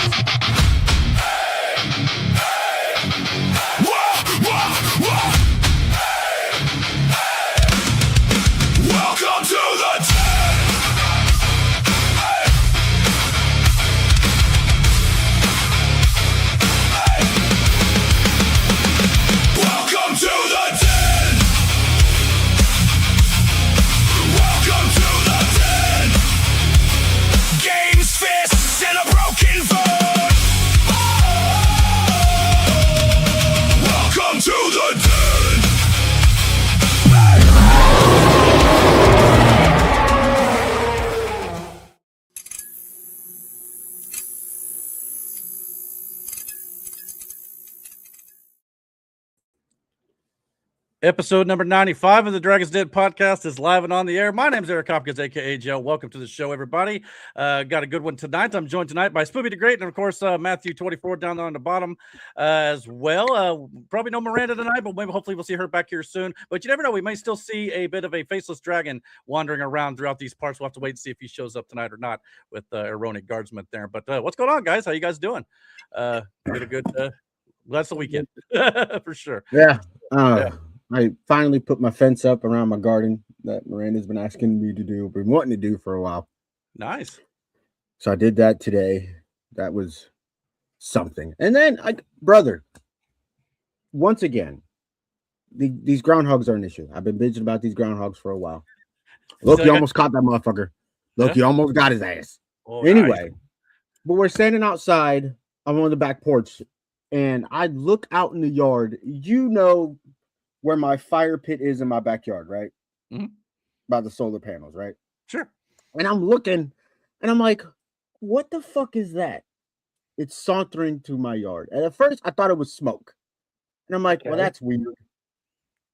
Welcome to the Welcome to the den. Welcome to the den. Games, fists, and a broken phone. Welcome to the den. Episode number 95 of the Dragon's Den podcast is live and on the air. My name is Eric Hopkins, aka Joe. Welcome to the show, everybody. Got a good one tonight. I'm joined tonight by Spoopy the Great and, of course, Matthew 24 down there on the bottom as well. Probably no Miranda tonight, but maybe hopefully we'll see her back here soon. But you never know. We may still see a bit of a faceless dragon wandering around throughout these parts. We'll have to wait and see if he shows up tonight or not with Eronic Guardsman there. But what's going on, guys? How you guys doing? Get a good that's the weekend for sure. Yeah. I finally put my fence up around my garden that Miranda's been asking me to do, been wanting to do for a while. Nice. So I did that today. That was something. And then, brother, once again, these groundhogs are an issue. I've been bitching about these groundhogs for a while. Look, you almost caught that motherfucker. Look, you almost got his ass. Oh, anyway, nice. But we're standing outside. I'm on the back porch, and I look out in the yard. You know where my fire pit is in my backyard, right? Mm-hmm. By the solar panels, right? Sure. And I'm looking, and I'm like, what the fuck is that? It's sauntering to my yard. And at first, I thought it was smoke. And I'm like, well, that's weird.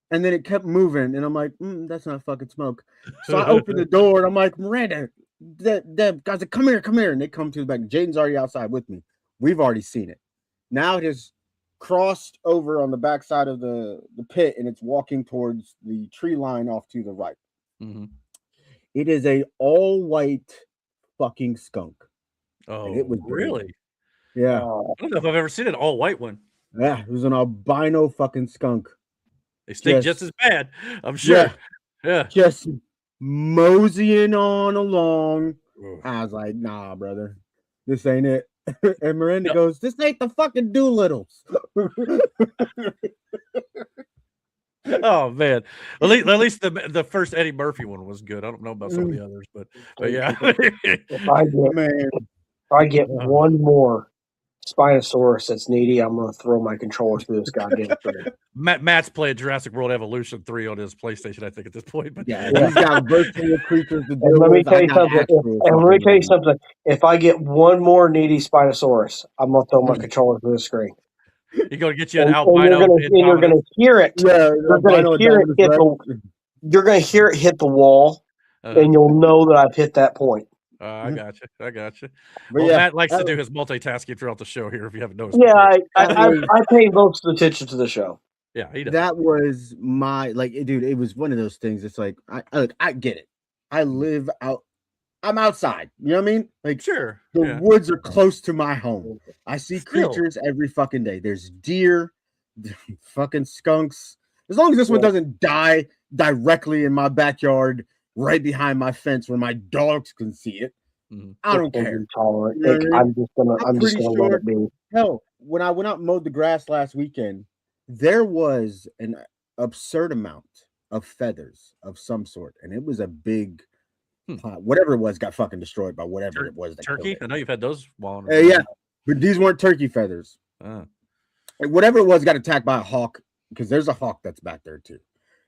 And then it kept moving, and I'm like, that's not fucking smoke. So I opened the door, and I'm like, Miranda, Deb, guys, come here. And they come to the back. Jaden's already outside with me. We've already seen it. Now it has crossed over on the backside of the pit, and it's walking towards the tree line off to the right. Mm-hmm. It is a all-white fucking skunk. Oh, and it was really? Yeah. I don't know if I've ever seen an all-white one. Yeah, it was an albino fucking skunk. They stink just as bad, I'm sure. Yeah. Just moseying on along. I was like, nah, brother, this ain't it. And Miranda goes, this ain't the fucking Doolittles. Oh man, at least the first Eddie Murphy one was good. I don't know about some of the others, but yeah. if I get one more Spinosaurus that's needy, I'm gonna throw my controller through this goddamn thing. Matt's playing Jurassic World Evolution 3 on his PlayStation, I think, at this point. But yeah, he's got virtual creatures to do. Let me tell you something. If I get one more needy Spinosaurus, I'm gonna throw my controller through the screen. You're gonna get you an albino, and you're gonna hear it. Yeah, you're gonna hear it hit the wall, and you'll know that I've hit that point. I got you. Well, Matt likes to do his multitasking throughout the show here, if you haven't noticed. Yeah, I pay most of the attention to the show. Yeah, he does. That was my, dude, it was one of those things. It's like, I get it. I live out. I'm outside. You know what I mean? Like, sure. The woods are close to my home. I see creatures every fucking day. There's deer, fucking skunks. As long as this one doesn't die directly in my backyard, right behind my fence where my dogs can see it, I don't care. I'm just gonna let it be. Hell, when I went out and mowed the grass last weekend, there was an absurd amount of feathers of some sort, and it was a big pot. Whatever it was got fucking destroyed by whatever it was. Turkey? I know you've had those. Yeah, but these weren't turkey feathers. Whatever it was got attacked by a hawk, because there's a hawk that's back there too.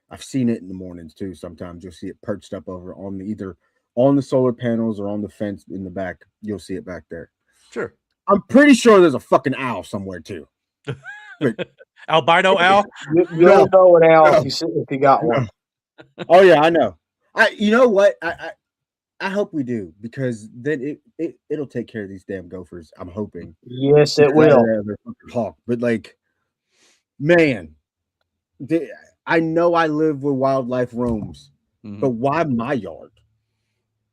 I've seen it in the mornings too. Sometimes you'll see it perched up over on either on the solar panels or on the fence in the back. You'll see it back there. Sure. I'm pretty sure there's a fucking owl somewhere too. Albino owl? You'll know an owl if you got one. Oh yeah, I know. You know what? I hope we do, because then it'll take care of these damn gophers. I'm hoping. Yes, it will. Hawk, but man, I know I live where wildlife roams, but why my yard?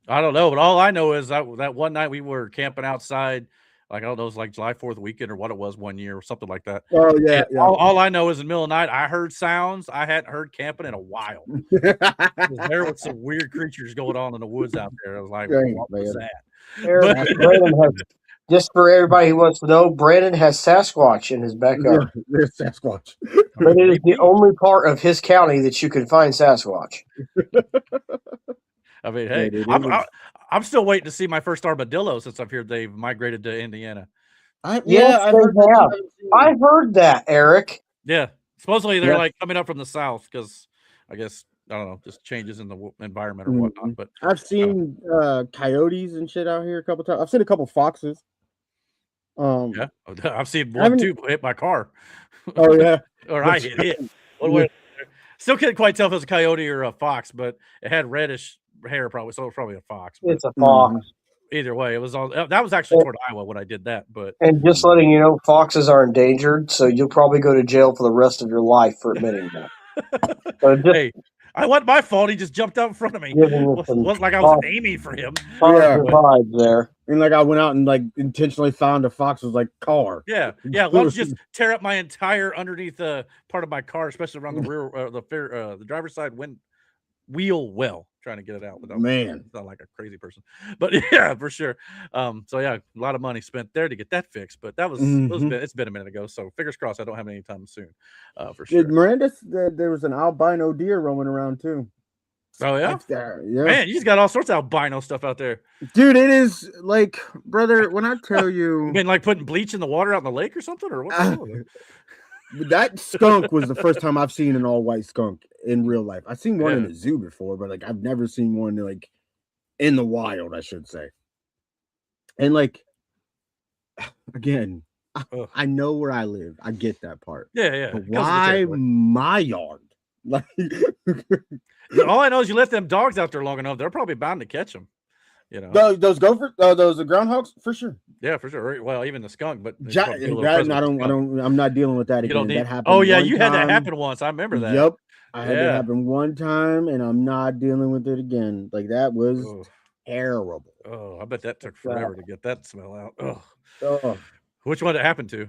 I don't know, but all I know is that one night we were camping outside Like I don't know, it was like July 4th weekend or what it was one year or something like that. Oh yeah, And all I know is in the middle of the night, I heard sounds I hadn't heard camping in a while. There was some weird creatures going on in the woods out there. I was like, Dang, what was man. that? Eric, Brandon has, just for everybody who wants to know, Brandon has Sasquatch in his backyard. There's Sasquatch. But it is the only part of his county that you can find Sasquatch. I mean, Yeah, hey, dude, I'm still waiting to see my first armadillo since I've heard they've migrated to Indiana. Yes, I've they heard that. have. I heard that, Eric. Yeah, supposedly they're Yeah. like coming up from the south because I guess I don't know, just changes in the environment or whatnot. But I've seen coyotes and shit out here a couple times. I've seen a couple foxes. yeah, I've seen one too hit my car. Oh yeah, or I hit it. Still can't quite tell if it was a coyote or a fox, but it had reddish hair, probably. So it was probably a fox. But It's a fox. either way, it was all that was actually toward Iowa when I did that. But And just letting you know, foxes are endangered, so you'll probably go to jail for the rest of your life for admitting that. So just hey, I wasn't my fault. He just jumped out in front of me. giving you It some wasn't like I was aiming for him. Yeah. vibes there. and like I went out and like intentionally found a fox's like car. Yeah. Let's just tear up my entire underneath part of my car, especially around the rear, the driver's side wheel well, trying to get it out without Man. sound like a crazy person. But yeah, for sure. So yeah, a lot of money spent there to get that fixed. But that was it's been a minute ago. So fingers crossed I don't have any time soon. For sure. Did Miranda? There was an albino deer roaming around too. Oh yeah, Yeah. man, you just got all sorts of albino stuff out there. Dude, it is like, brother, when I tell you, You been like putting bleach in the water out in the lake or something, or what? that skunk was the first time I've seen an all-white skunk in real life. I've seen one in a zoo before, but like I've never seen one like in the wild, I should say. And like, again, I know where I live. I get that part. Yeah. But why my yard? Like, all I know is you let them dogs out there long enough, they're probably bound to catch them. You know, those gophers, those groundhogs, for sure. Yeah, for sure. Well, even the skunk, but I'm not dealing with that again. That happened. Oh yeah, you had that happen once. I remember that. Yep, I had that happen one time, and I'm not dealing with it again. Like that was terrible. Oh, I bet that took forever to get that smell out. Oh. Which one did it happen to?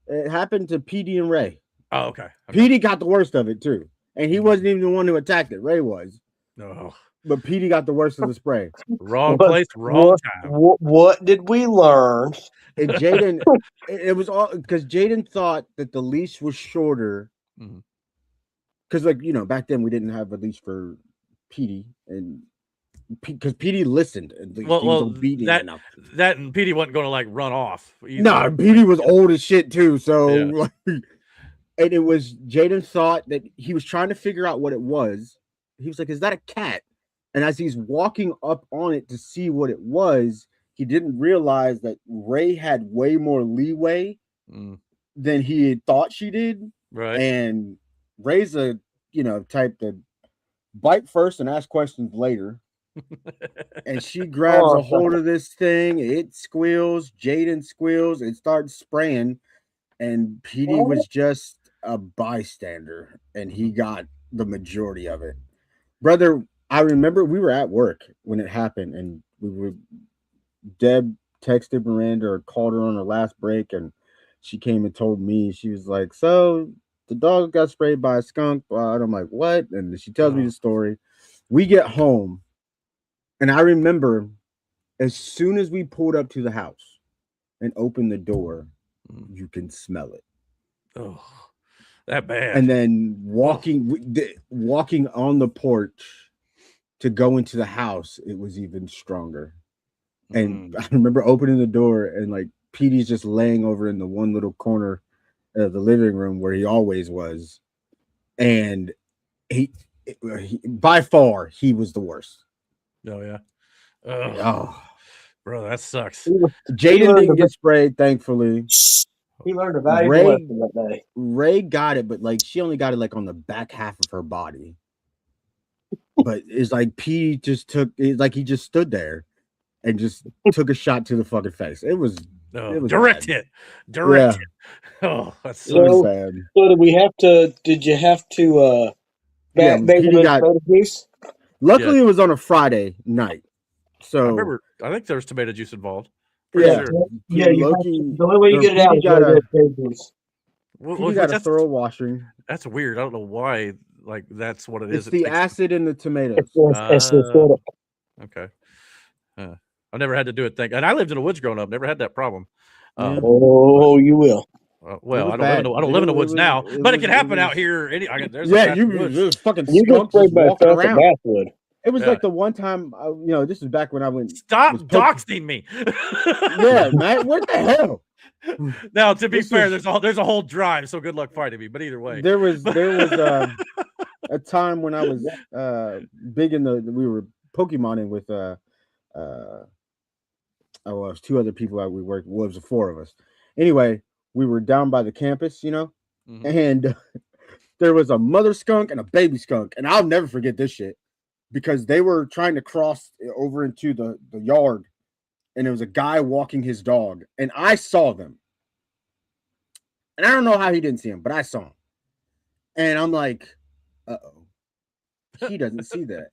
It happened to PD and Ray. Oh, okay. PD got the worst of it too, and he wasn't even the one who attacked it. Ray was. No. But PD got the worst of the spray. Wrong place, wrong time. What did we learn? And Jaden, it was all because Jaden thought that the leash was shorter. Because, like, you know, back then we didn't have a leash for PD, and because PD listened. And he was obedient enough. That and PD wasn't going to like run off. No, PD was old as shit too. So, like, and it was Jaden thought that he was trying to figure out what it was. He was like, "Is that a cat?" And as he's walking up on it to see what it was, he didn't realize that Ray had way more leeway than he had thought she did. Right. And Ray's a, type to bite first and ask questions later. And she grabs a hold of this thing. It squeals. Jaden squeals. It starts spraying. And PD was just a bystander. And he got the majority of it. Brother, I remember we were at work when it happened, and Deb texted Miranda or called her on her last break, and she came and told me. She was like, "So the dog got sprayed by a skunk." And I'm like, "What?" And she tells me the story. We get home, and I remember as soon as we pulled up to the house and opened the door, you can smell it. Oh, that bad. And then walking on the porch to go into the house, it was even stronger. And I remember opening the door, and like Petey's just laying over in the one little corner of the living room where he always was, and he by far he was the worst. Oh yeah. Bro, that sucks. Jaden didn't get sprayed, thankfully. He learned a valuable lesson that day. Ray got it, but like she only got it like on the back half of her body. But it's like P just he just stood there and just took a shot to the fucking face. It was direct hit. Direct hit. Oh, that's so sad. So did you have to juice? Luckily it was on a Friday night. So I think there was tomato juice involved. For Yeah. sure. Yeah, you have Loki, to, the only way you or get it out Petey is got really a good babies. Petey got a thorough washing. That's weird. I don't know why. Like that's what it is. It's It the takes. acid in the tomatoes. It's acidic. Okay. I've never had to do it. And I lived in the woods growing up. Never had that problem. Yeah. Oh, you will. Well, was I don't live in bad. I don't live in the It woods was- now, it but it was- can it happen out was- here. There's a Yeah, patch of woods. there's fucking You get skunks sprayed just by a walking felt around. basswood. It was Yeah. like the one time, this is back when I went. Stop was poking- doxing me. Yeah, man, what the hell? Now, to be This fair, was- there's a whole drive, so good luck fighting me. But either way, There was a time when I was big in we were Pokemoning with it was two other people that we worked. Well, it was the four of us. Anyway, we were down by the campus, Mhm. and there was a mother skunk and a baby skunk, and I'll never forget this shit because they were trying to cross over into the yard, and there was a guy walking his dog, and I saw them, and I don't know how he didn't see him, but I saw him, and I'm like, he doesn't see that.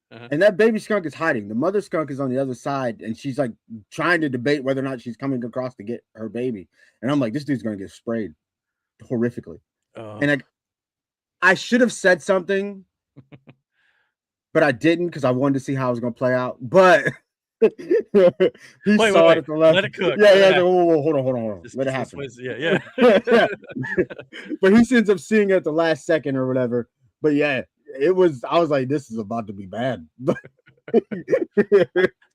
Uh-huh. And that baby skunk is hiding. The mother skunk is on the other side, and she's like trying to debate whether or not she's coming across to get her baby. And I'm like, this dude's gonna get sprayed horrifically. And I should have said something, but I didn't because I wanted to see how it was gonna play out. But he saw it at the left. Let it cook. Yeah. Whoa, hold on. Let it happen. Yeah. But he ends up seeing it at the last second or whatever. But yeah. I was like, this is about to be bad.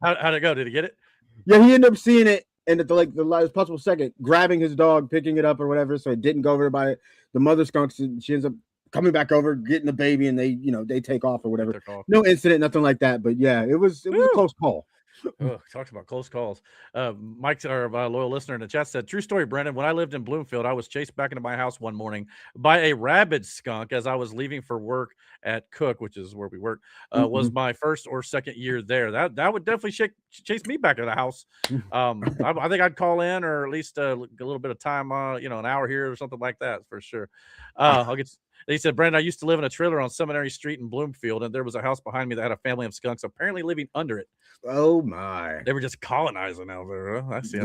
How'd it go? Did he get it? Yeah, he ended up seeing it, and at the last possible second, grabbing his dog, picking it up or whatever, so it didn't go over by it. The mother skunk, she ends up coming back over, getting the baby, and they take off or whatever. No incident, nothing like that. But yeah, it was a close call. Talks about close calls. Mike's our loyal listener in the chat said, true story, Brendan. When I lived in Bloomfield, I was chased back into my house one morning by a rabid skunk as I was leaving for work at Cook, which is where we work. Was my first or second year there. That would definitely chase me back to the house. I think I'd call in, or at least a little bit of time, an hour here or something like that for sure. He said, Brandon, I used to live in a trailer on Seminary Street in Bloomfield, and there was a house behind me that had a family of skunks apparently living under it. Oh my! They were just colonizing out there. Huh? I see.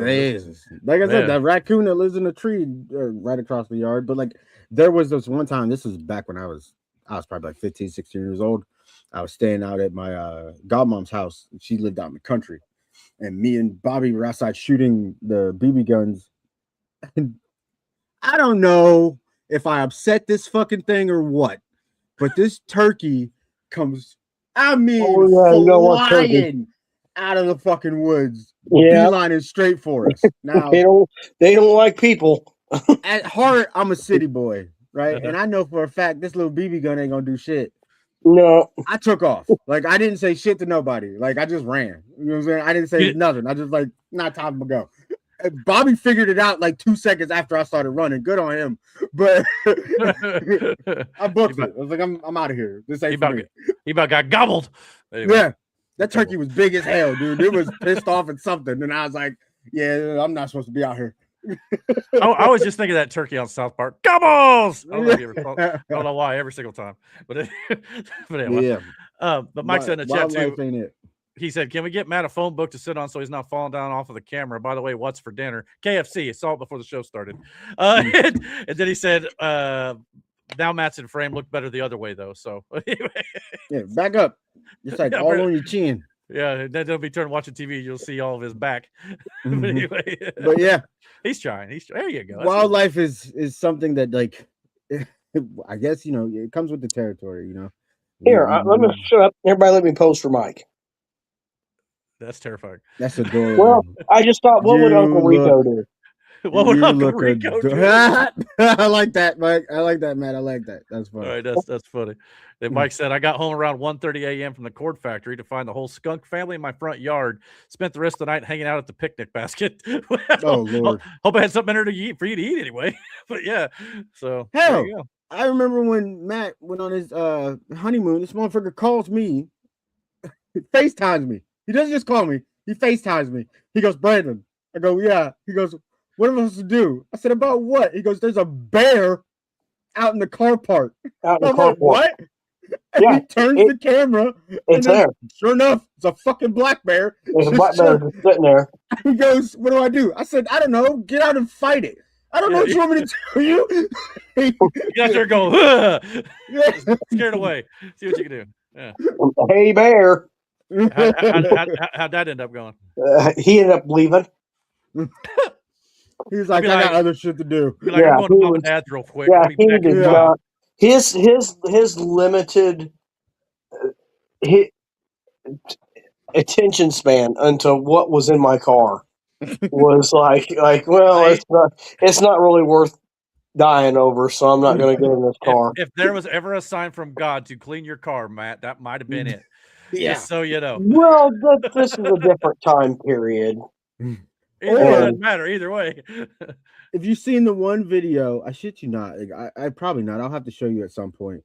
Like I said, that raccoon that lives in a tree right across the yard. But like, there was this one time. This was back when I was probably like 15, 16 years old. I was staying out at my godmom's house. She lived out in the country, and me and Bobby were outside shooting the BB guns. And I don't know if I upset this fucking thing or what, but this turkey comes, flying out of the fucking woods. Yeah, beelining straight for us. Now they don't like people. At heart, I'm a city boy, right? And I know for a fact this little BB gun ain't gonna do shit. No, I took off. Like I didn't say shit to nobody. Like I just ran. You know what I'm saying? I didn't say nothing. I just like, not time to go. Bobby figured it out like 2 seconds after I started running. Good on him. But I booked it. I was like, I'm out of here. This ain't he about got gobbled. Anyway. Yeah. That turkey was big as hell, dude. It was pissed off at something. And I was like, yeah, I'm not supposed to be out here. I was just thinking of that turkey on South Park. Gobbles! I don't know why every single time. But anyway. Yeah. But Mike said in the chat too. Ain't it? He said, can we get Matt a phone book to sit on so he's not falling down off of the camera? By the way, what's for dinner? KFC. I saw it before the show started. And then he said, now Matt's in frame. Looked better the other way, though. So anyway. Yeah, back up. It's like all on your chin. Yeah, then they'll be turned watching TV. You'll see all of his back. But anyway. But yeah. He's trying. There you go. Wildlife is something that, like, I guess, it comes with the territory, Here, let me shut up. Everybody let me pose for Mike. That's terrifying. That's adorable. Well, I just thought, what would Uncle Rico do? What would Uncle Rico do? I like that, Mike. I like that, Matt. I like that. That's funny. All right, that's funny. Then Mike said, I got home around 1:30 a.m. from the cord factory to find the whole skunk family in my front yard. Spent the rest of the night hanging out at the picnic basket. Well, oh, Lord. Hope I had something better to for you to eat anyway. But yeah, so hell, there you go. I remember when Matt went on his honeymoon, this motherfucker calls me, FaceTimes me. He doesn't just call me. He FaceTimes me. He goes, Brandon. I go, yeah. He goes, what am I supposed to do? I said, about what? He goes, there's a bear out in the car park. Out in the car park. What? And Yeah, he turns the camera, and it's then, there. sure enough, it's a fucking black bear. There's a Just black bear chill- just sitting there. He goes, "What do?" I said, "I don't know. Get out and fight it. I don't know what you want me to tell you." You got there and go, "Ugh." Yeah. Scared away. See what you can do. Yeah. Hey, bear. How'd that end up going? He ended up leaving. He's like, be "I like- got other shit to do." Be like, Yeah, I'm going to he mom was- and dad's real quick. Yeah, I'll be he back in did a while. not. His limited hi attention span unto what was in my car was like well, Right? it's not really worth dying over, so I'm not going to get in this car. If there was ever a sign from God to clean your car, Matt, that might have been it. Yeah. Just so you know. Well, this is a different time period. It doesn't matter either way. If you've seen the one video, I shit you not. Like, I probably not. I'll have to show you at some point.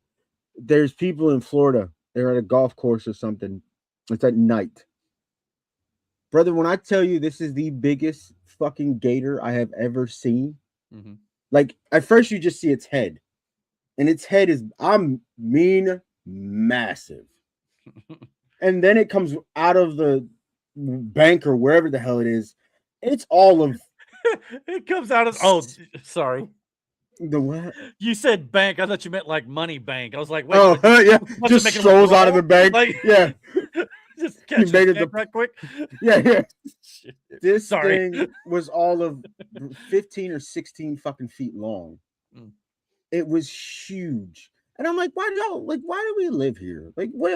There's people in Florida. They're at a golf course or something. It's at night. Brother, when I tell you this is the biggest fucking gator I have ever seen, Mhm. like at first you just see its head. And its head is massive. And then it comes out of the bank or wherever the hell it is. It's all of It comes out of sorry. the what? You said bank. I thought you meant like money bank. I was like, wait, Oh, yeah. must Just make it strolls roll? out of the bank. Like, Yeah. just catch made it it right quick. Yeah. Shit. This Sorry. thing was all of 15 or 16 fucking feet long. Mm. It was huge. And I'm like, why do we live here? Like, what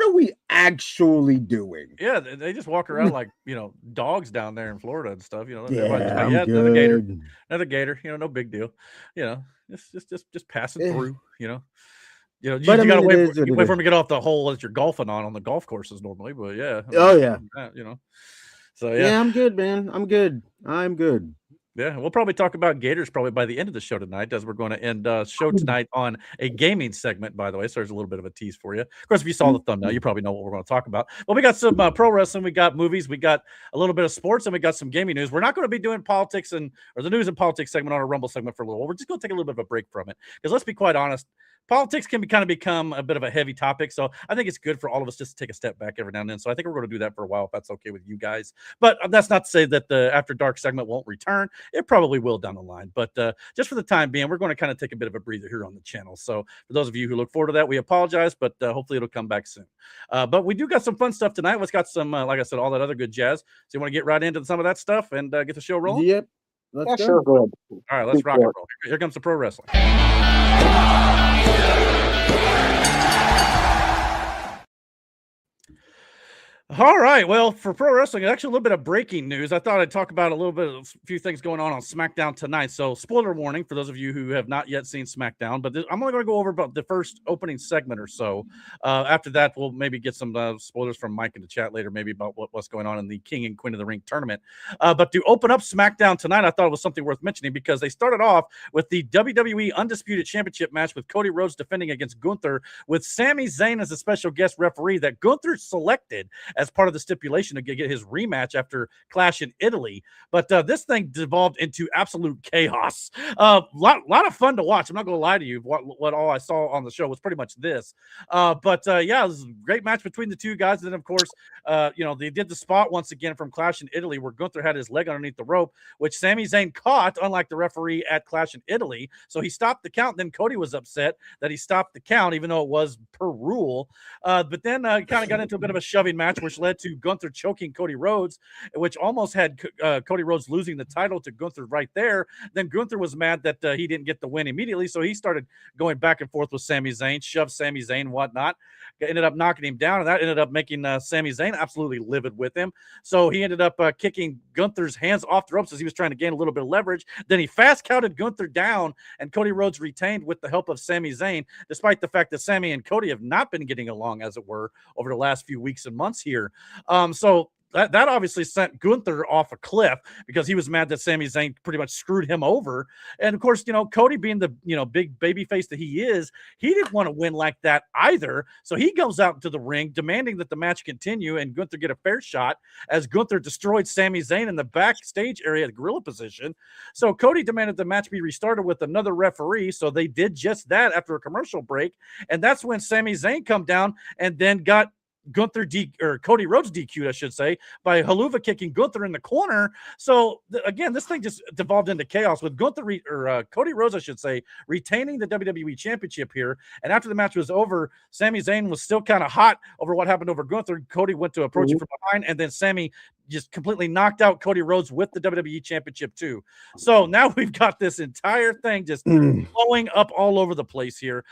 are we actually doing? Yeah, they just walk around like, dogs down there in Florida and stuff. Everybody's like, I'm yeah, good. another gator. No big deal. Just passing Eh. through. You But, I gotta mean, wait it is what it for is. him to get off the hole that you're golfing on the golf courses normally. But yeah. Oh, yeah. So Yeah, I'm good, man. I'm good. Yeah, we'll probably talk about Gators probably by the end of the show tonight, as we're going to end show tonight on a gaming segment, by the way. So there's a little bit of a tease for you. Of course, if you saw the thumbnail, you probably know what we're going to talk about. Well, we got some pro wrestling, we got movies, we got a little bit of sports, and we got some gaming news. We're not going to be doing politics or the news and politics segment on a Rumble segment for a little while. We're just going to take a little bit of a break from it. Because let's be quite honest, politics can become a bit of a heavy topic. So I think it's good for all of us just to take a step back every now and then. So I think we're going to do that for a while, if that's okay with you guys. But that's not to say that the After Dark segment won't return. It probably will down the line. But just for the time being, we're going to kind of take a bit of a breather here on the channel. So for those of you who look forward to that, we apologize, but hopefully it'll come back soon. But we do got some fun stuff tonight. We've got some, like I said, all that other good jazz. So you want to get right into some of that stuff and get the show rolling? Yep. Let's go. Sure, go ahead. All right, let's rock and roll. Here comes the pro wrestling. All right. Well, for pro wrestling, actually a little bit of breaking news. I thought I'd talk about a few things going on SmackDown tonight. So, spoiler warning for those of you who have not yet seen SmackDown, but I'm only going to go over about the first opening segment or so. After that, we'll maybe get some spoilers from Mike in the chat later, maybe about what's going on in the King and Queen of the Ring tournament. But to open up SmackDown tonight, I thought it was something worth mentioning because they started off with the WWE Undisputed Championship match with Cody Rhodes defending against Gunther, with Sami Zayn as a special guest referee that Gunther selected as part of the stipulation to get his rematch after Clash in Italy. But this thing devolved into absolute chaos. Lot of fun to watch. I'm not going to lie to you. What all I saw on the show was pretty much this. But yeah, it was a great match between the two guys. And then, of course, they did the spot once again from Clash in Italy where Gunther had his leg underneath the rope, which Sami Zayn caught, unlike the referee at Clash in Italy. So he stopped the count. Then Cody was upset that he stopped the count, even though it was per rule. But then kind of got into a bit of a shoving match, which led to Gunther choking Cody Rhodes, which almost had Cody Rhodes losing the title to Gunther right there. Then Gunther was mad that he didn't get the win immediately, so he started going back and forth with Sami Zayn, shoved Sami Zayn, whatnot. Ended up knocking him down, and that ended up making Sami Zayn absolutely livid with him. So he ended up kicking Gunther's hands off the ropes as he was trying to gain a little bit of leverage. Then he fast counted Gunther down, and Cody Rhodes retained with the help of Sami Zayn, despite the fact that Sami and Cody have not been getting along, as it were, over the last few weeks and months here. So that obviously sent Gunther off a cliff because he was mad that Sami Zayn pretty much screwed him over. And of course, Cody being the big baby face that he is, he didn't want to win like that either. So he goes out into the ring demanding that the match continue and Gunther get a fair shot as Gunther destroyed Sami Zayn in the backstage area at gorilla position. So Cody demanded the match be restarted with another referee. So they did just that after a commercial break. And that's when Sami Zayn come down and then got Cody Rhodes DQ'd, I should say, by Haluva kicking Gunther in the corner. So again, this thing just devolved into chaos with Cody Rhodes, I should say, retaining the WWE Championship here. And after the match was over, Sami Zayn was still kind of hot over what happened over Gunther. Cody went to approach him from behind, and then Sami just completely knocked out Cody Rhodes with the WWE Championship too. So now we've got this entire thing just blowing up all over the place here.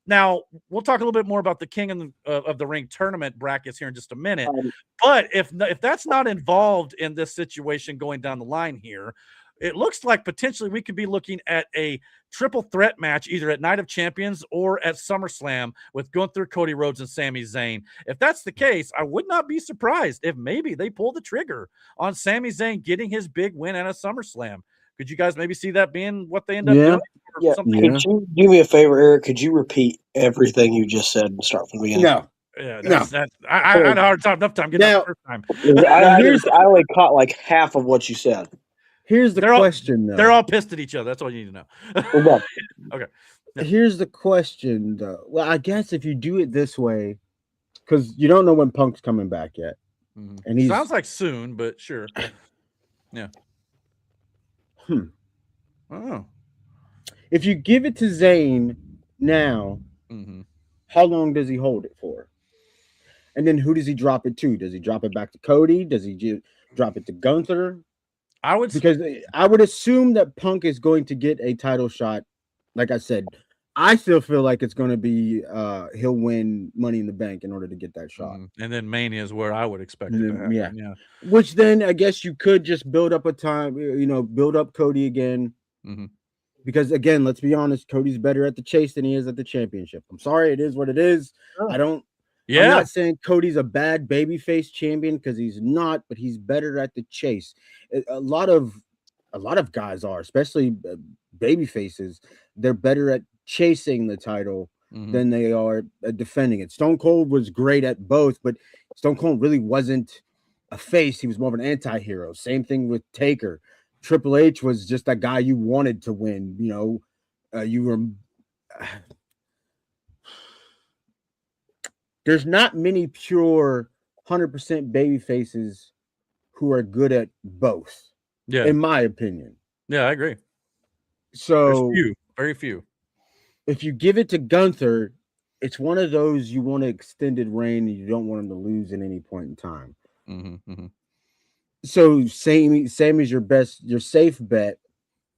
Now, we'll talk a little bit more about the King of the Ring tournament brackets here in just a minute. But if that's not involved in this situation going down the line here, it looks like potentially we could be looking at a triple threat match either at Night of Champions or at SummerSlam with Gunther, Cody Rhodes, and Sami Zayn. If that's the case, I would not be surprised if maybe they pull the trigger on Sami Zayn getting his big win at a SummerSlam. Could you guys maybe see that being what they end up doing? Yeah. Could you do me a favor, Eric? Could you repeat everything you just said and start from the beginning? No. Yeah, I had a hard time, enough time getting that the first time. I only caught like half of what you said. Here's the question, though. They're all pissed at each other. That's all you need to know. Okay. Here's the question, though. Well, I guess if you do it this way, because you don't know when Punk's coming back yet. And he sounds like soon, but sure. Yeah. Oh. If you give it to Zayn now, how long does he hold it for? And then who does he drop it to? Does he drop it back to Cody? Does he drop it to Gunther? Because I would assume that Punk is going to get a title shot. Like I said, I still feel like it's going to be he'll win Money in the Bank in order to get that shot. And then Mania is where I would expect it to happen. Yeah. Which then I guess you could just build up a time, build up Cody again. Because again, let's be honest, Cody's better at the chase than he is at the championship. I'm sorry, it is what it is. I'm not saying Cody's a bad babyface champion because he's not, but he's better at the chase. A lot of guys are, especially baby faces. They're better at chasing the title than they are at defending it. Stone Cold was great at both, but Stone Cold really wasn't a face. He was more of an anti-hero. Same thing with Taker. Triple H was just that guy you wanted to win. There's not many pure 100% baby faces who are good at both. Yeah, in my opinion. Yeah, I agree. So very few. If you give it to Gunther, it's one of those you want an extended reign and you don't want him to lose at any point in time. So Sammy's your safe bet,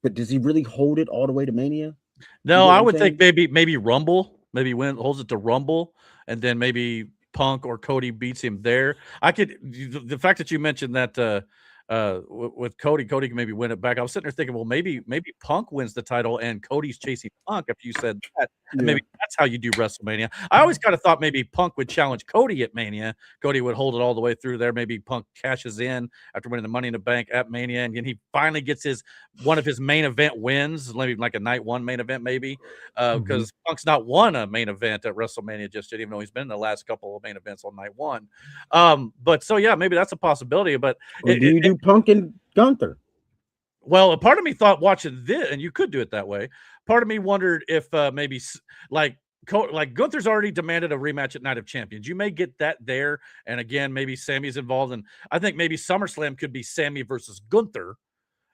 but does he really hold it all the way to Mania? No, I would think maybe Rumble, holds it to Rumble, and then maybe Punk or Cody beats him there. The fact that you mentioned that with Cody can maybe win it back. I was sitting there thinking, well, maybe Punk wins the title and Cody's chasing Punk. If you said that, and maybe that's how you do WrestleMania. I always kind of thought maybe Punk would challenge Cody at Mania. Cody would hold it all the way through there. Maybe Punk cashes in after winning the Money in the Bank at Mania, and he finally gets one of his main event wins, maybe like a night one main event, maybe because Punk's not won a main event at WrestleMania just yet, even though he's been in the last couple of main events on night one. But so yeah, maybe that's a possibility. But do you do Punk and Gunther? Well, a part of me thought watching this, and you could do it that way. Part of me wondered if maybe like Gunther's already demanded a rematch at Night of Champions. You may get that there, and again, maybe Sammy's involved, and I think maybe SummerSlam could be Sammy versus Gunther,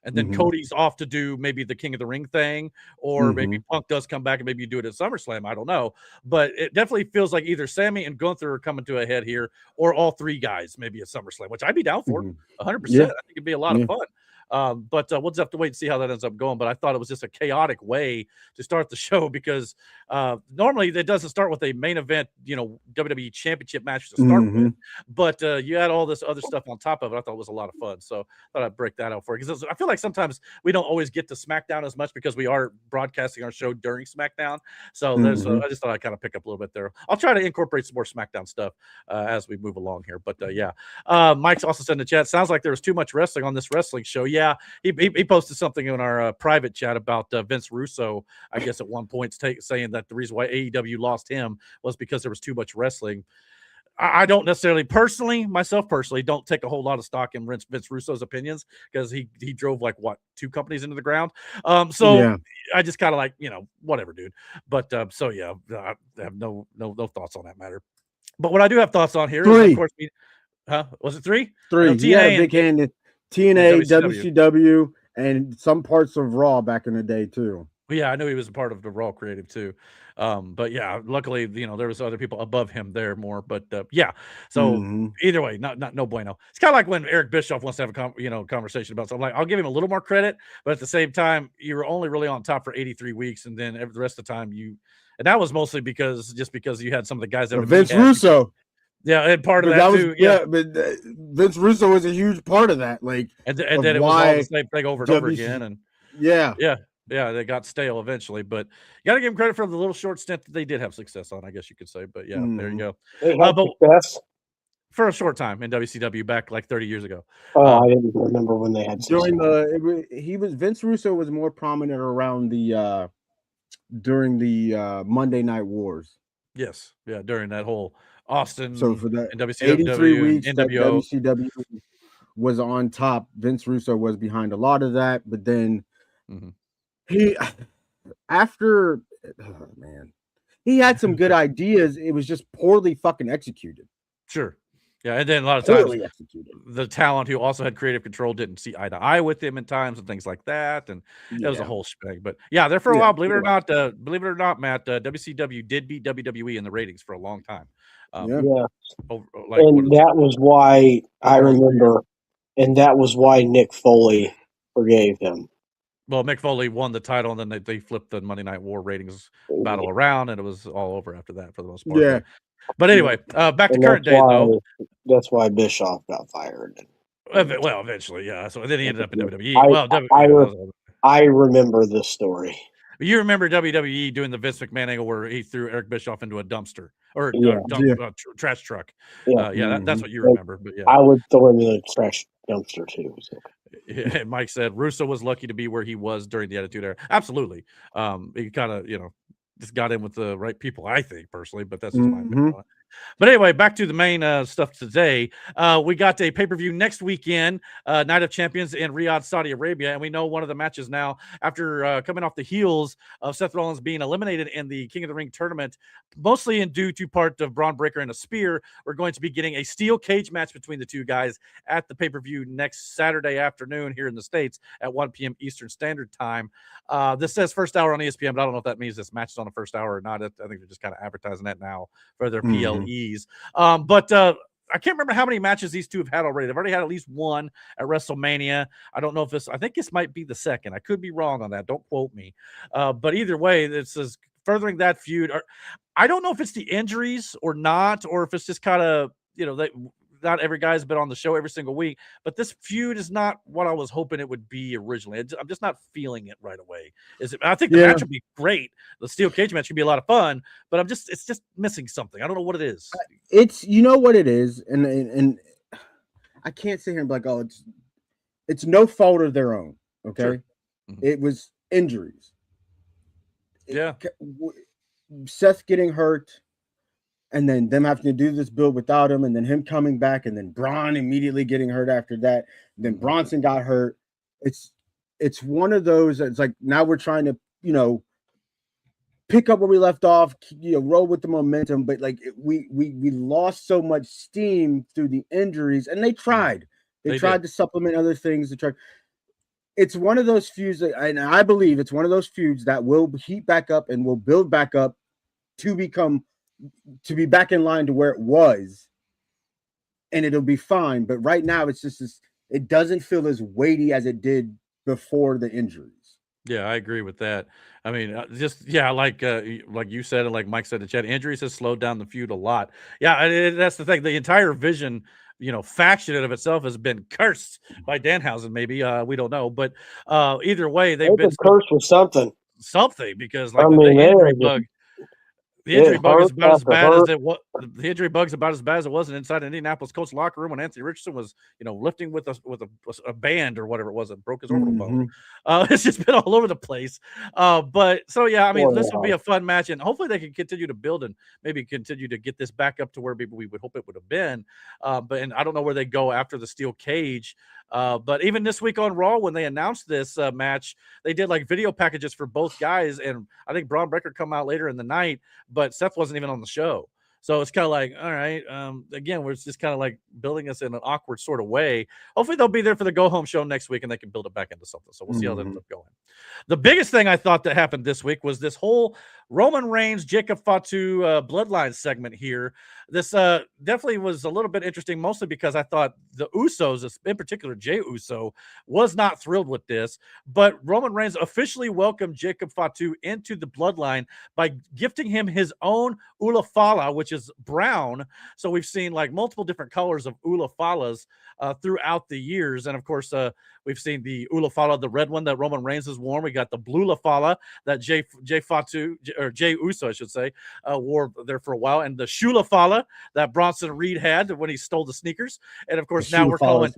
and then Cody's off to do maybe the King of the Ring thing, or maybe Punk does come back and maybe you do it at SummerSlam. I don't know, but it definitely feels like either Sammy and Gunther are coming to a head here, or all three guys maybe at SummerSlam, which I'd be down for 100%. I think it'd be a lot of fun. But we'll just have to wait and see how that ends up going. But I thought it was just a chaotic way to start the show because normally it doesn't start with a main event, WWE Championship match to start with. But you had all this other stuff on top of it. I thought it was a lot of fun. So I thought I'd break that out for you because I feel like sometimes we don't always get to SmackDown as much because we are broadcasting our show during SmackDown. So there's I just thought I'd kind of pick up a little bit there. I'll try to incorporate some more SmackDown stuff as we move along here. But yeah, Mike's also said in the chat, sounds like there was too much wrestling on this wrestling show. Yeah, he posted something in our private chat about Vince Russo, I guess at one point saying that the reason why AEW lost him was because there was too much wrestling. I don't necessarily myself personally don't take a whole lot of stock in Vince Russo's opinions because he drove like two companies into the ground. So I just kind of like, whatever, dude. But so yeah, I have no thoughts on that matter. But what I do have thoughts on here is, of course, was it 3? Three. TNA big handed TNA, WCW, and some parts of Raw back in the day too. Yeah, I knew he was a part of the Raw creative too. But yeah, luckily, there was other people above him there more. But yeah, so either way, no bueno. It's kind of like when Eric Bischoff wants to have a conversation about something. Like, I'll give him a little more credit, but at the same time, you were only really on top for 83 weeks, and then the rest of the time and that was mostly because you had some of the guys that Vince Russo. Yeah, and part of that too. Yeah, but Vince Russo was a huge part of that. Like, and then it was all the same thing over and over again, and yeah, they got stale eventually, but you got to give them credit for the little short stint that they did have success on, I guess you could say. But yeah, there you go. They had success for a short time in WCW back like 30 years ago. I didn't remember when they had success. Vince Russo was more prominent around during the Monday Night Wars. Yes, yeah, during that whole Austin. So for that WCW, 83 weeks, NWO. that WCW was on top. Vince Russo was behind a lot of that, but then he had some good ideas. It was just poorly fucking executed. Sure. Yeah, and then a lot of times the talent who also had creative control didn't see eye to eye with him in times and things like that, and it was a whole shebang. But yeah, there for a while, believe it or not, Matt, WCW did beat WWE in the ratings for a long time. That was why I remember, and that was why Nick Foley forgave him. Well, Mick Foley won the title, and then they flipped the Monday Night War ratings battle around, and it was all over after that for the most part. Yeah. But anyway, back to current day, though. That's why Bischoff got fired. Well, eventually, yeah. So then he ended up in WWE. I remember this story. You remember WWE doing the Vince McMahon angle where he threw Eric Bischoff into a dumpster or trash truck. That's what you remember. But yeah, I would throw him in a trash dumpster too. So. Yeah, Mike said Russo was lucky to be where he was during the Attitude Era. Absolutely. He kind of, just got in with the right people, I think, personally, but that's just my opinion on it. But anyway, back to the main stuff today. We got a pay-per-view next weekend, Night of Champions in Riyadh, Saudi Arabia. And we know one of the matches now, after coming off the heels of Seth Rollins being eliminated in the King of the Ring tournament, mostly in due to part of Braun Breaker and a spear, we're going to be getting a steel cage match between the two guys at the pay-per-view next Saturday afternoon here in the States at 1 p.m. Eastern Standard Time. This says first hour on ESPN, but I don't know if that means this match is on the first hour or not. I think they're just kind of advertising that now for their PLEs. But I can't remember how many matches these two have had already. They've already had at least one at WrestleMania. I don't know if I think this might be the second. I could be wrong on that. Don't quote me. But either way, this is furthering that feud. I don't know if it's the injuries or not, or if it's just kind of, not every guy's been on the show every single week, but this feud is not what I was hoping it would be originally. I'm just not feeling it right away. I think the match would be great. The steel cage match could be a lot of fun, but it's just missing something. I don't know what it is. It's what it is, and I can't sit here and be like, oh, it's no fault of their own. Okay, sure. It was injuries. Seth getting hurt. And then them having to do this build without him, and then him coming back, and then Braun immediately getting hurt after that. Then Bronson got hurt. It's one of those. It's like now we're trying to pick up where we left off, roll with the momentum. But like we lost so much steam through the injuries, and they tried. They tried to supplement other things. It's one of those feuds, and I believe it's one of those feuds that will heat back up and will build back up to be back in line to where it was, and it'll be fine. But right now, it's just It doesn't feel as weighty as it did before the injuries. Yeah, I agree with that. I mean, like you said, and like Mike said in the chat, injuries has slowed down the feud a lot. Yeah, that's the thing. The entire Vision, faction in of itself has been cursed by Danhausen. Maybe we don't know, but either way, they've They've been been cursed with something. something because I like the mean, injury bug. The it injury bug is hurt about as after bad as hurt. it was. The injury bug's about as bad as it was inside Indianapolis coach locker room when Anthony Richardson was, lifting with a band or whatever it was that broke his orbital bone. It's just been all over the place. But so yeah, I mean, this will be a fun match, and hopefully they can continue to build and maybe continue to get this back up to where maybe we would hope it would have been. And I don't know where they go after the steel cage. But even this week on Raw, when they announced this match, they did like video packages for both guys, and I think Braun Breaker come out later in the night, but Seth wasn't even on the show. So it's kind of like, all right, again, we're just kind of like building us in an awkward sort of way. Hopefully they'll be there for the go home show next week and they can build it back into something. So we'll see how that ends up going. The biggest thing I thought that happened this week was this whole Roman Reigns, Jacob Fatu bloodline segment here. This definitely was a little bit interesting, mostly because I thought the Usos, in particular Jey Uso, was not thrilled with this. But Roman Reigns officially welcomed Jacob Fatu into the bloodline by gifting him his own Ulafala, which is brown. So we've seen like multiple different colors of Ulafalas throughout the years. And of course, we've seen the Ulafala, the red one that Roman Reigns has worn. We got the blue Lafala that Jey Uso, I should say, wore there for a while, and the Shulafala that Bronson Reed had when he stole the sneakers. And of course, now we're calling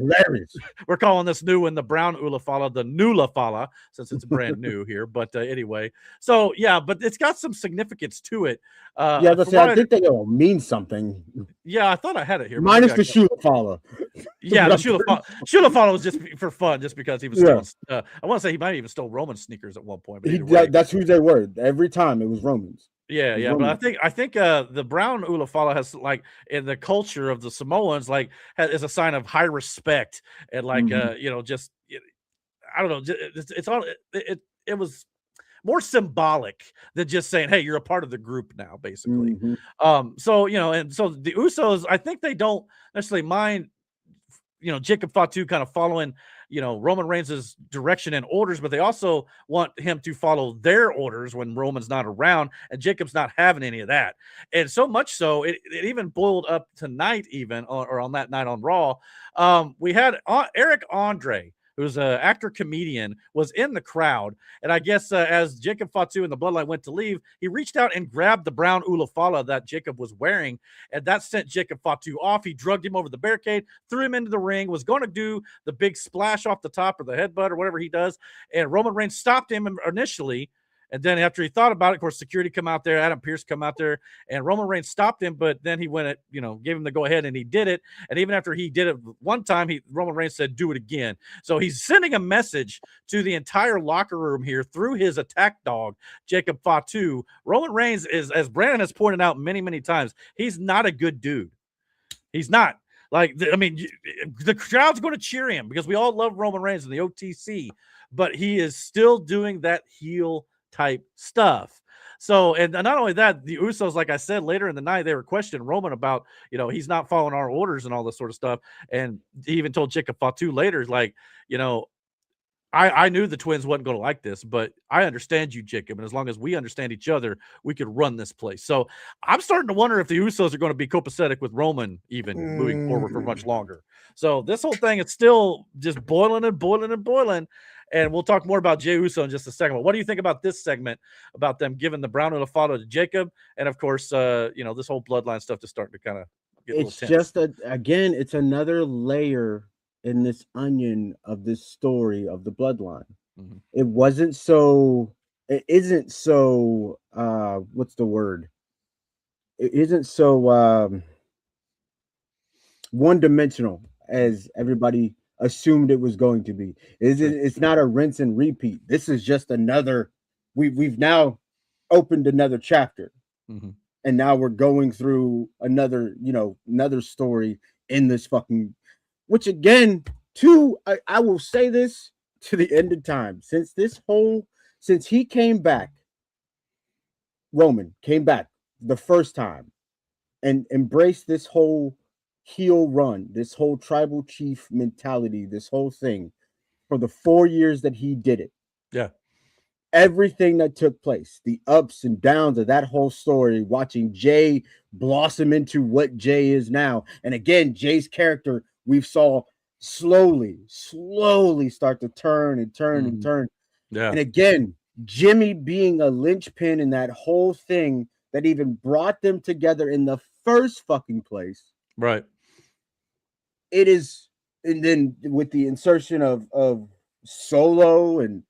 this new one the brown Ulafala, the new Lafala, since it's brand new here. But anyway, so yeah, but it's got some significance to it. I think they all mean something. Yeah, I thought I had it here. Minus the Shulafala. Yeah, the Shulafala was just for fun, just because he was stealing. I want to say he might have even stole Roman sneakers at one point. But that's who they were. Every time it was Romans. Yeah. But I think the brown Ulafala has, like, in the culture of the Samoans, like, is a sign of high respect and like just I don't know. It was more symbolic than just saying, hey, you're a part of the group now, basically. So and so the Usos, I think they don't necessarily mind Jacob Fatu kind of following Roman Reigns' direction and orders, but they also want him to follow their orders when Roman's not around, and Jacob's not having any of that. And so much so, it even boiled up tonight, even or on that night on Raw. We had Eric Andre, who's an actor comedian, was in the crowd. And I guess as Jacob Fatu and the Bloodline went to leave, he reached out and grabbed the brown Ulafala that Jacob was wearing. And that sent Jacob Fatu off. He drugged him over the barricade, threw him into the ring, was going to do the big splash off the top or the headbutt or whatever he does. And Roman Reigns stopped him initially. And then after he thought about it, of course, security come out there, Adam Pearce come out there, and Roman Reigns stopped him, but then he went gave him the go ahead, and he did it. And even after he did it one time, Roman Reigns said, do it again. So he's sending a message to the entire locker room here through his attack dog, Jacob Fatu. Roman Reigns is, as Brandon has pointed out many, many times, he's not a good dude. He's not. Like, the crowd's going to cheer him because we all love Roman Reigns in the OTC, but he is still doing that heel type stuff. So, and not only that, the Usos, like I said, later in the night, they were questioning Roman about, he's not following our orders and all this sort of stuff. And he even told Jacob Fatu later, like, I knew the twins wasn't going to like this, but I understand you, Jacob. And as long as we understand each other, we could run this place. So I'm starting to wonder if the Usos are going to be copacetic with Roman even moving forward for much longer. So this whole thing is still just boiling and boiling and boiling. And we'll talk more about Jey Uso in just a second. But what do you think about this segment, about them giving the brown Ulafala to Jacob? And of course, this whole bloodline stuff is starting to kind of get a little tense. It's just it's another layer in this onion of this story of the bloodline. It isn't so what's the word? It isn't so one-dimensional as everybody assumed it was going to be. It's not a rinse and repeat. This is just another, we've now opened another chapter. And now we're going through another story in this fucking, which again, I will say this to the end of time. Since he came back, Roman came back the first time and embraced this whole heel run, this whole tribal chief mentality, this whole thing for the 4 years that he did it. Yeah. Everything that took place, the ups and downs of that whole story, watching Jay blossom into what Jay is now. And again, Jay's character, we saw slowly start to turn and turn and turn. Yeah. And again, Jimmy being a linchpin in that whole thing that even brought them together in the first fucking place. Right. It is, and then with the insertion of Solo and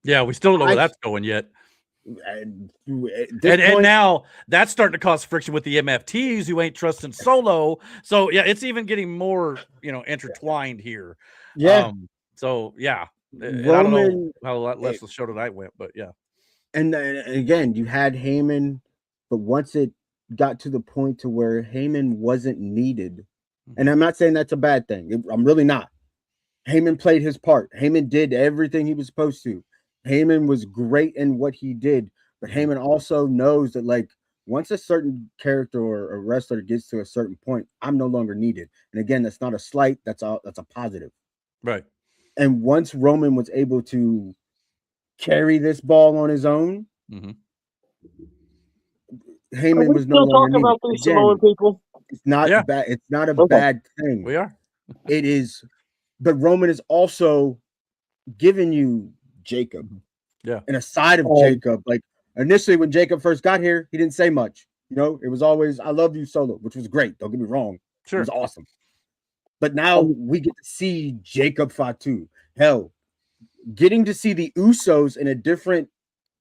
yeah, we still don't know where that's going yet. And now that's starting to cause friction with the MFTs who ain't trusting Solo. So yeah, it's even getting more, intertwined here. Yeah. So yeah, Roman, I don't know how less the show tonight went, but yeah. And again, you had Heyman, but once it got to the point to where Heyman wasn't needed, and I'm not saying that's a bad thing. I'm really not. Heyman played his part. Heyman did everything he was supposed to. Heyman was great in what he did, but Heyman also knows that, like, once a certain character or a wrestler gets to a certain point, I'm no longer needed. And again, that's not a slight. That's a positive. Right. And once Roman was able to carry this ball on his own, Heyman was no longer needed. About these Samoan people? It's not bad. It's not a bad thing. We are. It is, but Roman is also giving you Jacob. Yeah. And a side of Jacob. Like initially when Jacob first got here, he didn't say much. It was always, I love you, Solo, which was great. Don't get me wrong. Sure. It was awesome. But now we get to see Jacob Fatu. Hell, getting to see the Usos in a different,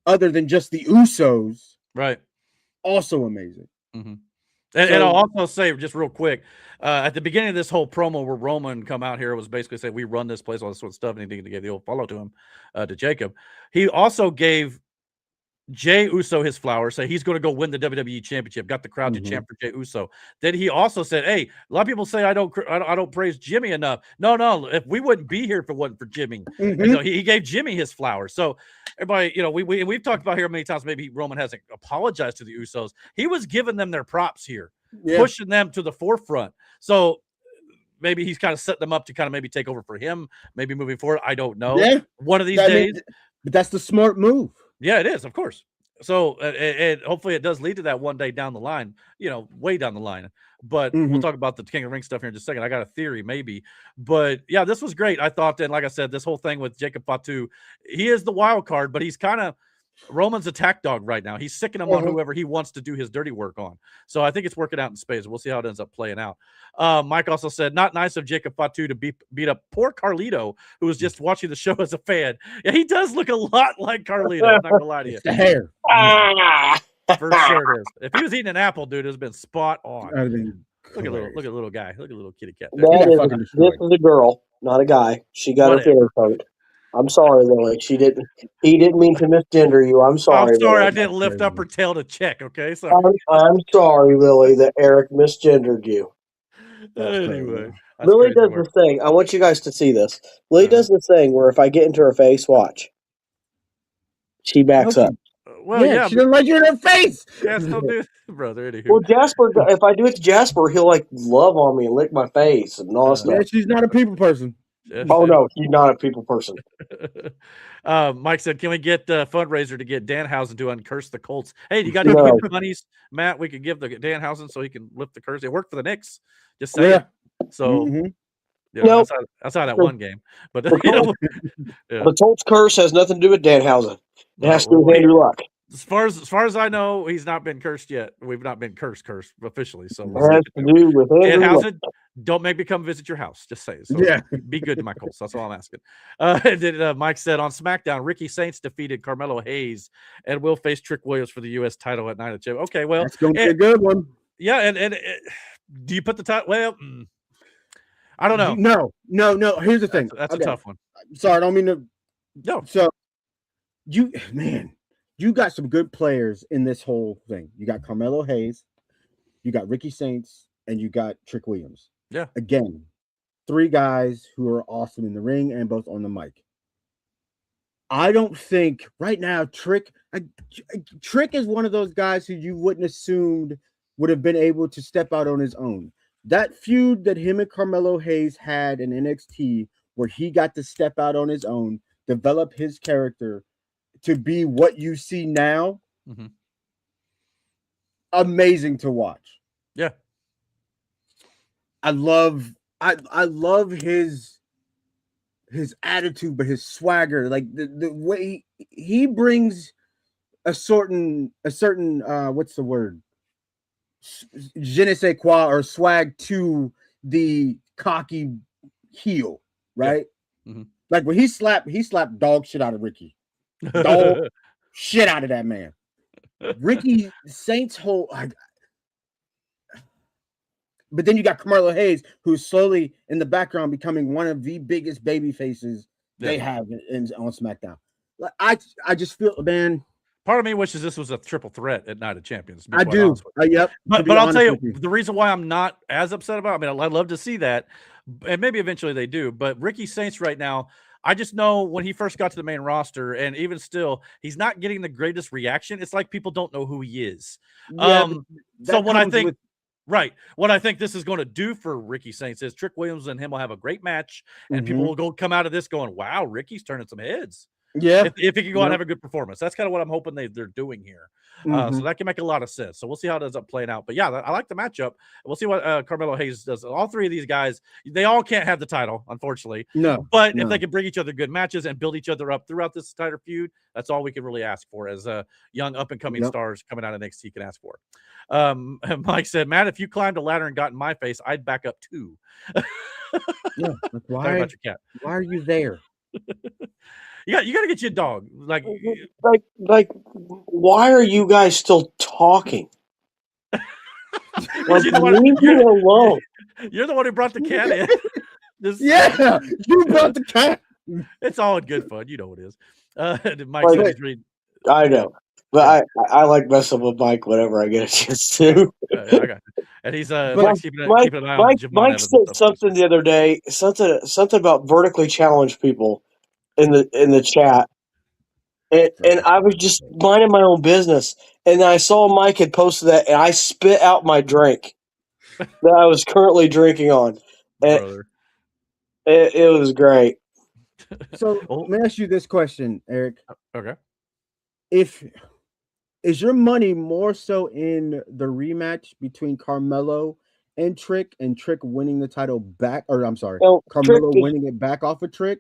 other than just the Usos. Right. Also amazing. And I'll also say just real quick, at the beginning of this whole promo where Roman come out here was basically saying we run this place, all this sort of stuff, and he gave the old follow to him, to Jacob. He also gave Jey Uso his flowers, say he's going to go win the WWE Championship. Got the crowd to champ for Jey Uso. Then he also said, "Hey, a lot of people say I don't praise Jimmy enough. No, if we wouldn't be here if it wasn't for Jimmy." And so he gave Jimmy his flowers. So everybody, we've talked about here many times. Maybe Roman hasn't apologized to the Usos. He was giving them their props here, pushing them to the forefront. So maybe he's kind of setting them up to kind of maybe take over for him, maybe moving forward. I don't know. Yeah. One of these days. But that's the smart move. Yeah, it is, of course. So, and hopefully it does lead to that one day down the line, way down the line. But we'll talk about the King of the Ring stuff here in just a second. I got a theory, maybe. But yeah, this was great. I thought, and like I said, this whole thing with Jacob Fatu, he is the wild card, but he's kind of Roman's attack dog right now. He's sicking him on whoever he wants to do his dirty work on. So I think it's working out in spades. We'll see how it ends up playing out. Mike also said, not nice of Jacob Fatu to beat up poor Carlito, who was just watching the show as a fan. Yeah, he does look a lot like Carlito. I'm not going to lie to you. It's the hair. For sure it is. If he was eating an apple, dude, it has been spot on. Look at little guy. Look at little kitty cat. This is a girl, not a guy. She got her feelings hurt. I'm sorry, Lily. He didn't mean to misgender you. I'm sorry. I'm sorry, Lily. I didn't lift up her tail to check. Okay, so I'm sorry, Lily, that Eric misgendered you. Anyway, Lily does this thing. I want you guys to see this. Lily does this thing where if I get into her face, watch. She backs up. Well, yeah, she doesn't like you in her face. Yeah, still do, brother. Anywho. Well, Jasper, if I do it to Jasper, he'll like love on me and lick my face and all that stuff. Yeah, she's not a people person. Oh no, she's not a people person. Mike said, "Can we get a fundraiser to get Danhausen to uncurse the Colts?" Hey, you got any monies, Matt? We could give the Danhausen so he can lift the curse. It worked for the Knicks. Just saying. Yeah. So, outside that one game, but the Colts curse has nothing to do with Danhausen. It has to do with Andrew Luck. As far as I know, he's not been cursed yet. We've not been cursed officially. So it has to do with Danhausen. Don't make me come visit your house. Just say so. Yeah. Be good to my Colts. That's all I'm asking. Then Mike said on SmackDown, Ricky Saints defeated Carmelo Hayes and will face Trick Williams for the U.S. title at Night of Champions. Okay, well, that's going to be a good one. Yeah, and do you put the title? Well, I don't know. No. Here's the thing. That's a tough one. Sorry, I don't mean to. No. So you got some good players in this whole thing. You got Carmelo Hayes, you got Ricky Saints, and you got Trick Williams. Yeah. Again, 3 guys who are awesome in the ring and both on the mic. I don't think right now Trick is one of those guys who you wouldn't assumed would have been able to step out on his own. that feud that him and Carmelo Hayes had in NXT, where he got to step out on his own, develop his character to be what you see now, Mhm. amazing to watch. Yeah. I love his attitude, but his swagger, like the way he brings a certain what's the word? Je ne sais quoi or swag to the cocky heel, right? Yeah. Mhm. Like when he slapped dog shit out of Ricky. Dog shit out of that man. Ricky Saints whole but then you got Carmelo Hayes, who's slowly in the background becoming one of the biggest baby faces they have on SmackDown. Like I just feel, man. Part of me wishes this was a triple threat at Night of Champions. To be I quite do. honest with you. Yep. But I'll tell you the reason why I'm not as upset about it. I mean, I'd love to see that, and maybe eventually they do. But Ricky Saints right now, I just know when he first got to the main roster, and even still, he's not getting the greatest reaction. It's like people don't know who he is. Yeah, so what I think, what I think this is going to do for Ricky Saints is Trick Williams and him will have a great match, and people will come out of this going, "Wow, Ricky's turning some heads." Yeah, if he can go out and have a good performance, that's kind of what I'm hoping they're doing here. So that can make a lot of sense. So we'll see how it ends up playing out. But yeah, I like the matchup. We'll see what Carmelo Hayes does. All three of these guys, they all can't have the title, unfortunately. But if they can bring each other good matches and build each other up throughout this entire feud, that's all we can really ask for as young up and coming stars coming out of NXT can ask for. Mike said, "Matt, if you climbed a ladder and got in my face, I'd back up too." Yeah, why about your cat? Why are you there? You got to get your dog. Like, why are you guys still talking? Leave me alone. You're the one who brought the cat in. Yeah, you brought the cat. It's all in good fun. You know it is. Mike said he's reading. I know. But I like messing with Mike whenever I get a chance to. I got you. And he's keeping an eye on Jim. Mike said something the other day, something about vertically challenged people in the chat. And I was just minding my own business. And I saw Mike had posted that, and I spit out my drink that I was currently drinking on. And it was great. So let me ask you this question, Eric. Okay. Is your money more so in the rematch between Carmelo and Trick winning the title back, or I'm sorry, Carmelo winning it back off of Trick,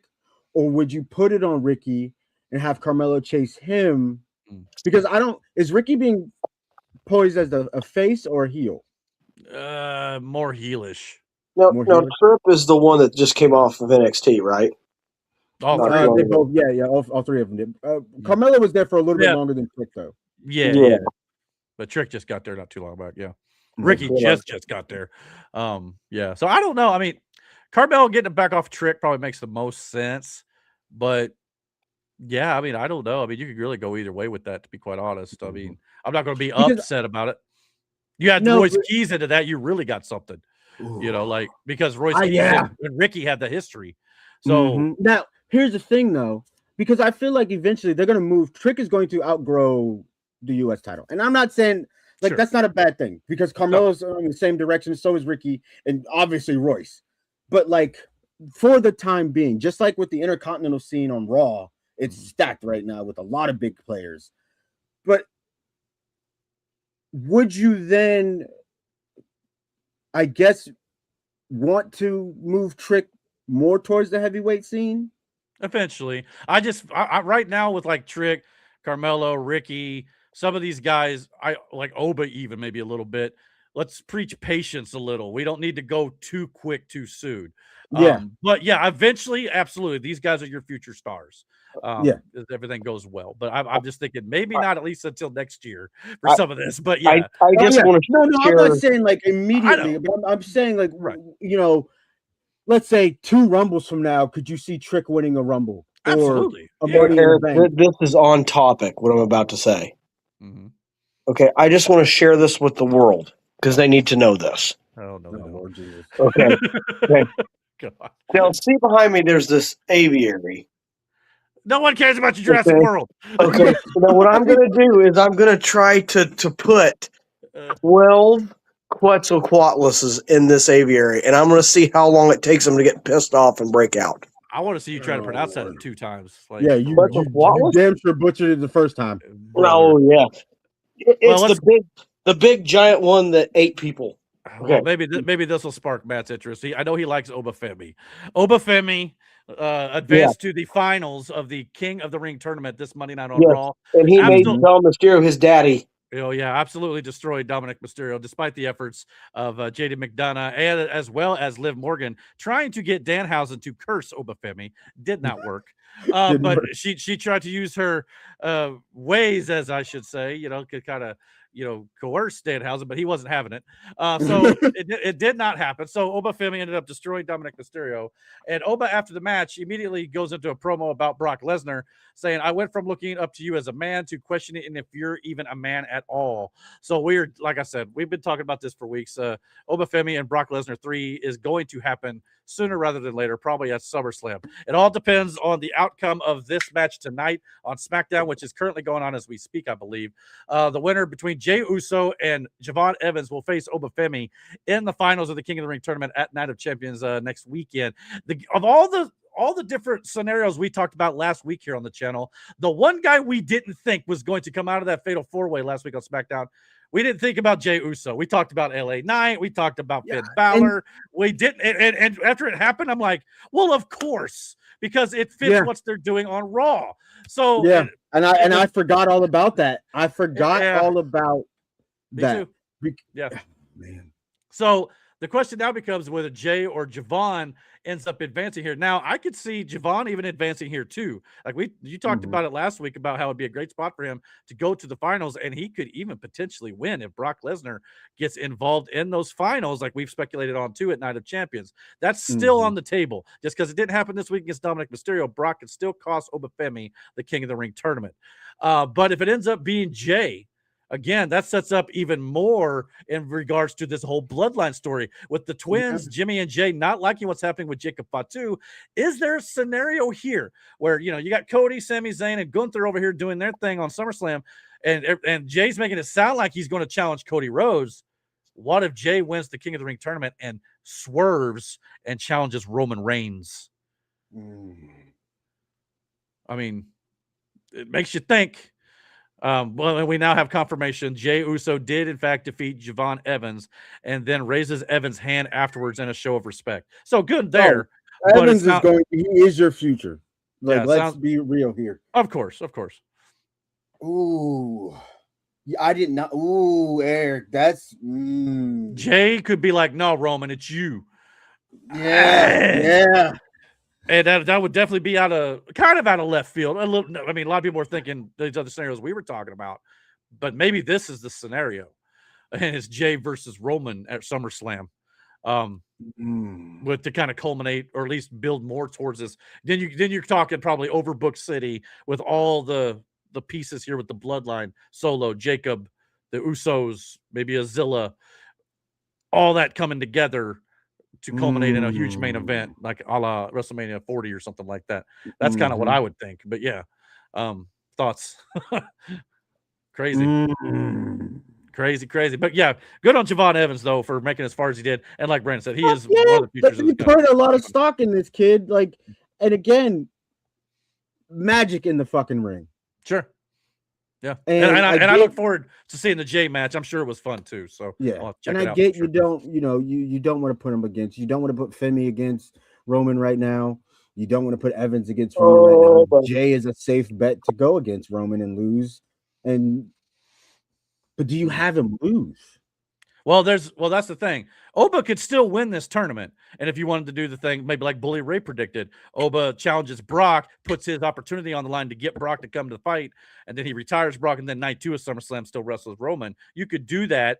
or would you put it on Ricky and have Carmelo chase him? Because is Ricky being poised as a face or a heel? More heelish. No, Tripp is the one that just came off of NXT, right? All three. They both, all three of them did. Carmelo was there for a little bit longer than Trick, though. Yeah. But Trick just got there not too long back. Yeah. Ricky just got there. Yeah. So I don't know. I mean, Carmelo getting it back off Trick probably makes the most sense. But yeah, I mean, I don't know. I mean, you could really go either way with that, to be quite honest. I mean, I'm not going to be upset about it. You had Royce Keys into that, you really got something. You know, like because Royce Keys and Ricky had the history. So now here's the thing, though, because I feel like eventually they're going to move. Trick is going to outgrow the U.S. title, and I'm not saying that's not a bad thing because Carmelo's in the same direction. So is Ricky, and obviously Royce. But like for the time being, just like with the Intercontinental scene on Raw, it's stacked right now with a lot of big players. But would you then, I guess, want to move Trick more towards the heavyweight scene? Eventually. I right now with like Trick, Carmelo, Ricky, some of these guys, I like Oba even maybe a little bit. Let's preach patience a little. We don't need to go too quick too soon. But yeah, eventually, absolutely. These guys are your future stars. If everything goes well. But I'm just thinking maybe not at least until next year for some of this. But yeah. I just want to I'm not saying like immediately, but I'm saying like you know, let's say 2 Rumbles from now, could you see Trick winning a Rumble? Absolutely. This is on topic, what I'm about to say. Okay, I just want to share this with the world because they need to know this. Oh, no. Lord Jesus. Okay. Now, see behind me, there's this aviary. No one cares about your Jurassic World. Okay, so now what I'm going to do is I'm going to try to put 12 Quetzalcoatlus in this aviary, and I'm going to see how long it takes them to get pissed off and break out. I want to see you try to pronounce that Lord. 2 times. Like, Yeah, for you real. Quetzalcoatlus? damn sure butchered it the first time. Brother. Oh yeah, it's Well, the big giant one that ate people. Well, Okay. maybe this will spark Matt's interest. I know he likes Obafemi. Obafemi advanced to the finals of the King of the Ring tournament this Monday night on Yes, Raw. and he made Absol- Dom Mysterio his daddy. Oh yeah, absolutely destroyed Dominic Mysterio, despite the efforts of JD McDonough and as well as Liv Morgan trying to get Danhausen to curse Obafemi. Did not work. Didn't But work. she tried to use her ways, as I should say, to kind of coerce Danhausen, but he wasn't having it. So it did not happen. So Obafemi ended up destroying Dominic Mysterio, and Oba after the match immediately goes into a promo about Brock Lesnar, saying, "I went from looking up to you as a man to questioning if you're even a man at all." So we're, like I said, we've been talking about this for weeks. Obafemi and Brock Lesnar 3 is going to happen sooner rather than later, probably at SummerSlam. It all depends on the outcome of this match tonight on SmackDown, which is currently going on as we speak, I believe. The winner between Jey Uso and Javon Evans will face Obafemi in the finals of the King of the Ring tournament at Night of Champions next weekend. Of all the different scenarios we talked about last week here on the channel, the one guy we didn't think was going to come out of that fatal 4-way last week on SmackDown, we didn't think about Jey Uso. We talked about LA Knight. We talked about Finn Balor. We didn't. And after it happened, I'm like, well, of course, because it fits what they're doing on Raw. So yeah, I forgot all about that. I forgot all about that. Me too. Yeah, man. So the question now becomes whether Jay or Javon ends up advancing here. Now, I could see Javon even advancing here too. Like you talked about it last week about how it'd be a great spot for him to go to the finals, and he could even potentially win if Brock Lesnar gets involved in those finals, like we've speculated on too at Night of Champions. That's still on the table. Just because it didn't happen this week against Dominic Mysterio, Brock could still cost Obafemi the King of the Ring tournament. But if it ends up being Jay, again, that sets up even more in regards to this whole bloodline story with the twins, Jimmy and Jay, not liking what's happening with Jacob Fatu. Is there a scenario here where, you got Cody, Sami Zayn, and Gunther over here doing their thing on SummerSlam, and Jay's making it sound like he's going to challenge Cody Rhodes? What if Jay wins the King of the Ring tournament and swerves and challenges Roman Reigns? I mean, it makes you think. Well, we now have confirmation. Jey Uso did, in fact, defeat Javon Evans and then raises Evans' hand afterwards in a show of respect. So good there. Evans he is your future. Like, let's be real here. Of course. Ooh. I did not. Ooh, Eric, that's. Jay could be like, no, Roman, it's you. Yeah. And that would definitely be kind of out of left field. A lot of people are thinking these other scenarios we were talking about, but maybe this is the scenario, and it's Jay versus Roman at SummerSlam, with to kind of culminate or at least build more towards this. Then you're talking probably overbooked city with all the pieces here with the bloodline, Solo, Jacob, the Usos, maybe Azilla, all that coming together to culminate in a huge main event like a la WrestleMania 40 or something like that. That's kind of what I would think. But yeah, thoughts. Crazy. Crazy. But yeah, good on Javon Evans though for making as far as he did. And like Brandon said, he is one of the futures. You put a lot of stock in this kid. Like, and again, magic in the fucking ring. Sure. Yeah, and I look forward to seeing the Jay match. I'm sure it was fun too. So yeah, and I get you don't want to put him against. You don't want to put Femi against Roman right now. You don't want to put Evans against Roman right now. Jay is a safe bet to go against Roman and lose. But do you have him lose? Well, that's the thing. Oba could still win this tournament. And if you wanted to do the thing, maybe like Bully Ray predicted, Oba challenges Brock, puts his opportunity on the line to get Brock to come to the fight, and then he retires Brock, and then night 2 of SummerSlam still wrestles Roman. You could do that.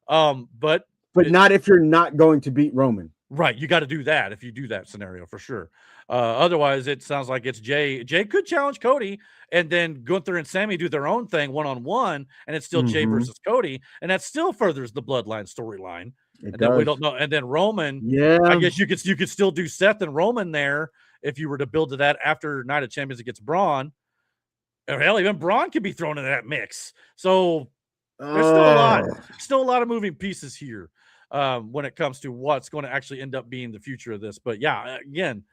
But not if you're not going to beat Roman. Right. You got to do that if you do that scenario for sure. Otherwise, it sounds like it's Jay. Jay could challenge Cody, and then Gunther and Sammy do their own thing one-on-one, and it's still Jay versus Cody, and that still furthers the bloodline storyline. And then we don't know. And then Roman, I guess you could still do Seth and Roman there if you were to build to that after Night of Champions against Braun. Or hell, even Braun could be thrown into that mix. So there's still a lot of moving pieces here. when it comes to what's going to actually end up being the future of this. But yeah, again,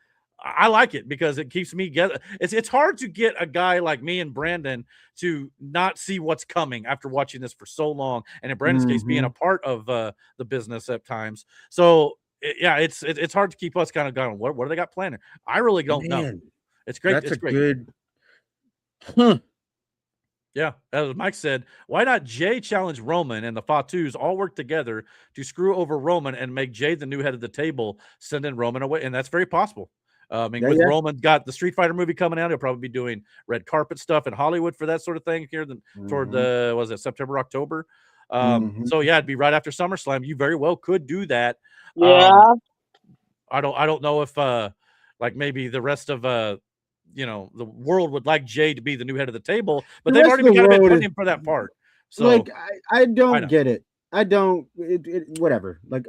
I like it because it keeps me get. It's hard to get a guy like me and Brandon to not see what's coming after watching this for so long, and in Brandon's case, being a part of the business at times. So yeah, it's hard to keep us kind of going. What do they got planned? I really don't know. It's great. That's it's great. good. Yeah, as Mike said, why not Jay challenge Roman and the Fatus all work together to screw over Roman and make Jay the new head of the table, sending Roman away? And that's very possible. I mean, with Roman got the Street Fighter movie coming out, he'll probably be doing red carpet stuff in Hollywood for that sort of thing here toward the was it September, October. So yeah, it'd be right after SummerSlam. You very well could do that. Yeah. I don't know if like maybe the rest of the world would like Jay to be the new head of the table, but they've already kind of been putting him for that part. So like I don't get it. I don't whatever. Like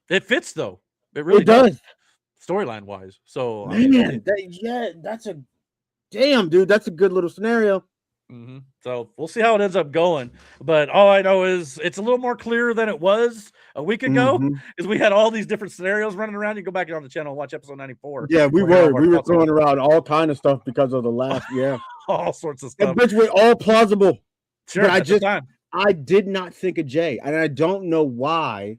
it fits though. It really does. Storyline wise. So man, that's a damn dude. That's a good little scenario. So we'll see how it ends up going. But all I know is it's a little more clear than it was a week ago because we had all these different scenarios running around. You go back on the channel and watch episode 94. Yeah, we were throwing around all kind of stuff because of the last all sorts of stuff. Which were all plausible. Sure, but I did not think of Jay, and I don't know why.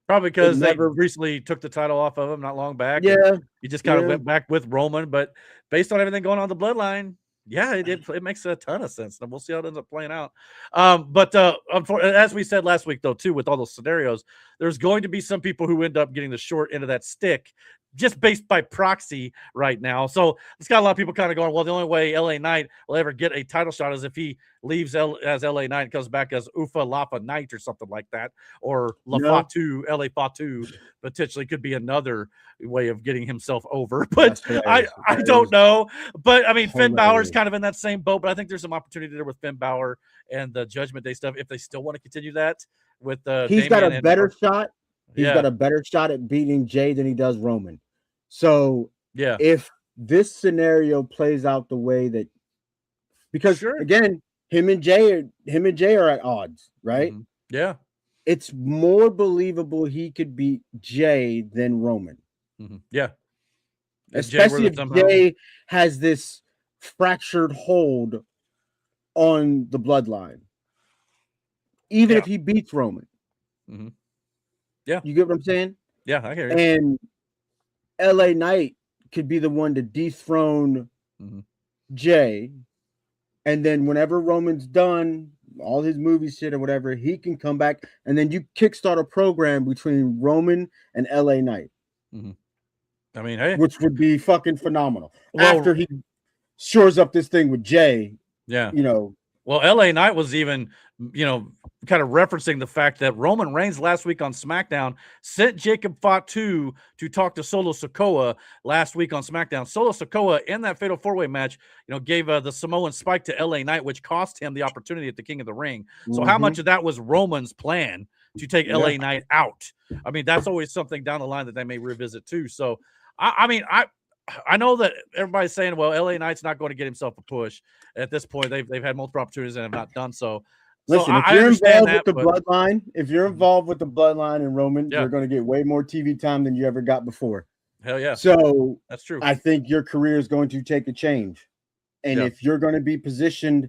Probably because they recently took the title off of him not long back. Yeah, he just kind of went back with Roman, but based on everything going on in the bloodline. Yeah, it makes a ton of sense, and we'll see how it ends up playing out. But as we said last week, though, too, with all those scenarios, there's going to be some people who end up getting the short end of that stick, just based by proxy right now. So it's got a lot of people kind of going, well, the only way LA Knight will ever get a title shot is if he leaves as LA Knight and comes back as Ufa Lafa Knight or something like that, or Fatu, LA Fatu potentially could be another way of getting himself over. But I don't know. But I mean, Finn Balor's kind of in that same boat, but I think there's some opportunity there with Finn Balor and the Judgment Day stuff if they still want to continue that with he's got a better shot. He's got a better shot at beating Jay than he does Roman. So if this scenario plays out the way that, because again, him and Jay are at odds, right? Yeah, it's more believable he could beat Jay than Roman. Yeah, especially if Jay has this fractured hold on the bloodline, even if he beats Roman. Yeah, you get what I'm saying? Yeah, I hear you. And LA Knight could be the one to dethrone Jay, and then whenever Roman's done all his movie shit or whatever, he can come back, and then you kickstart a program between Roman and LA Knight. I mean, hey, which would be fucking phenomenal. After he shores up this thing with Jay, Well, LA Knight was even, kind of referencing the fact that Roman Reigns last week on SmackDown sent Jacob Fatu to talk to Solo Sikoa last week on SmackDown. Solo Sikoa in that Fatal 4-Way match, gave the Samoan spike to LA Knight, which cost him the opportunity at the King of the Ring. So how much of that was Roman's plan to take LA Knight out? I mean, that's always something down the line that they may revisit too. So, I know that everybody's saying, well, LA Knight's not going to get himself a push. At this point, they've had multiple opportunities and have not done so. Listen, if you're involved with the bloodline, if you're involved with the bloodline and Roman, you're going to get way more TV time than you ever got before. Hell yeah. So that's true. I think your career is going to take a change. And if you're going to be positioned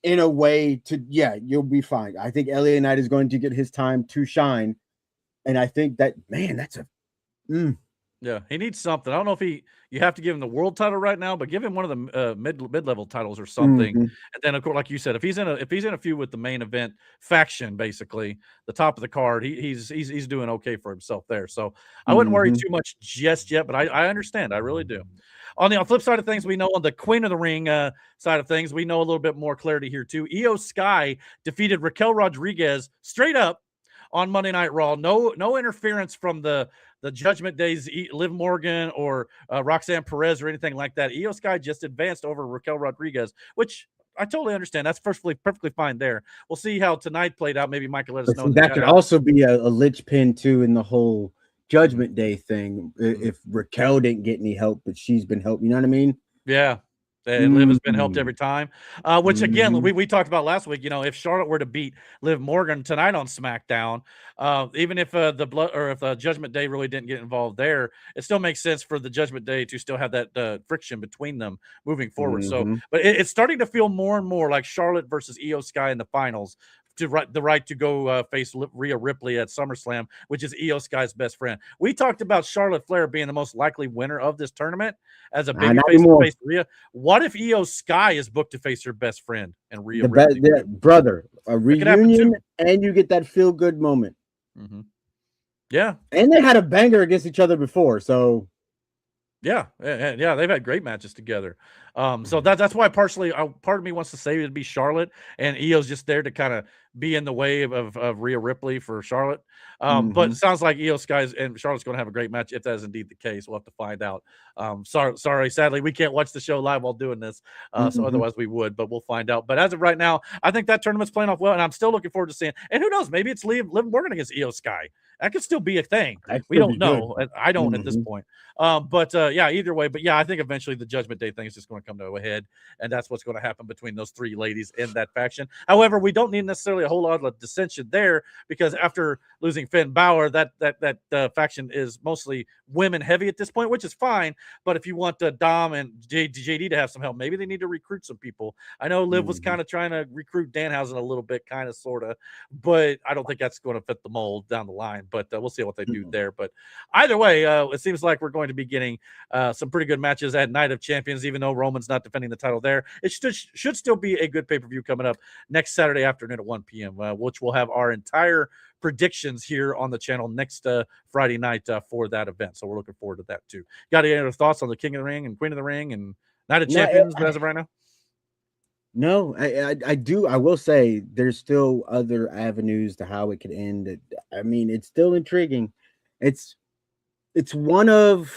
in a way to, you'll be fine. I think LA Knight is going to get his time to shine. And I think that, man, that's a Yeah, he needs something. I don't know if you have to give him the world title right now, but give him one of the mid-level titles or something. And then, of course, like you said, if he's in a feud with the main event faction, basically the top of the card, he's doing okay for himself there. So I wouldn't worry too much just yet, but I understand. I really do. On the flip side of things, we know on the Queen of the Ring side of things, we know a little bit more clarity here too. Io Sky defeated Raquel Rodriguez straight up on Monday Night Raw. No interference from the Judgment Day's Liv Morgan or Roxanne Perez or anything like that. Io Sky just advanced over Raquel Rodriguez, which I totally understand. That's perfectly fine there. We'll see how tonight played out. Maybe Mike will let us know. That could also be a linchpin too in the whole Judgment Day thing. If Raquel didn't get any help, but she's been helped, you know what I mean? Yeah. And Liv has been helped Mm. every time. Which again, we talked about last week. If Charlotte were to beat Liv Morgan tonight on SmackDown, even if if Judgment Day really didn't get involved there, it still makes sense for the Judgment Day to still have that friction between them moving forward. So, but it's starting to feel more and more like Charlotte versus Io Sky in the finals. The right to go face Rhea Ripley at SummerSlam, which is Io Sky's best friend. We talked about Charlotte Flair being the most likely winner of this tournament as a babyface to face Rhea. What if Io Sky is booked to face her best friend and Rhea Ripley? Brother, a reunion, and you get that feel good moment. Mm-hmm. Yeah, and they had a banger against each other before, so yeah, they've had great matches together. So that's why part of me wants to say it'd be Charlotte, and Io's just there to kind of be in the way of Rhea Ripley for Charlotte. But it sounds like Io Sky and Charlotte's going to have a great match if that is indeed the case. We'll have to find out. Sorry, sadly, we can't watch the show live while doing this, so otherwise we would, but we'll find out. But as of right now, I think that tournament's playing off well, and I'm still looking forward to seeing. And who knows, maybe it's Liv Morgan against Io Sky. That could still be a thing. We don't know. I don't at this point. But either way. But yeah, I think eventually the Judgment Day thing is just going to come to a head, and that's what's going to happen between those three ladies in that faction. However, we don't need necessarily a whole lot of dissension there, because after losing Finn Balor, that faction is mostly women heavy at this point, which is fine. But if you want Dom and JD to have some help, maybe they need to recruit some people. I know Liv was kind of trying to recruit Danhausen a little bit, kind of, sort of, but I don't think that's going to fit the mold down the line. But we'll see what they do there. But either way, it seems like we're going to be getting some pretty good matches at Night of Champions, even though Roman's not defending the title there. It should still be a good pay-per-view coming up next Saturday afternoon at 1 p.m., which we'll have our entire predictions here on the channel next Friday night for that event. So we're looking forward to that too. Got any other thoughts on the King of the Ring and Queen of the Ring and Night of Champions as of right now? No, I do. I will say there's still other avenues to how it could end. I mean, it's still intriguing. It's one of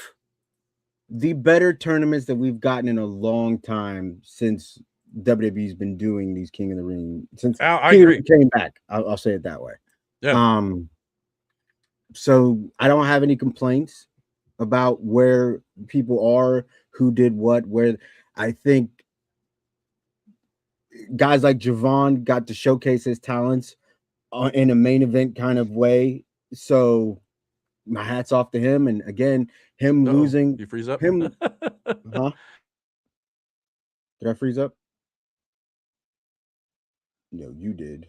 the better tournaments that we've gotten in a long time since WWE's been doing these King of the Ring since I agree. Came back. I'll say it that way. Yeah. So I don't have any complaints about where people are, who did what, where. I think guys like Javon got to showcase his talents in a main event kind of way. So my hat's off to him. And again, him losing. You freeze up? Him, huh? Did I freeze up? No, you did.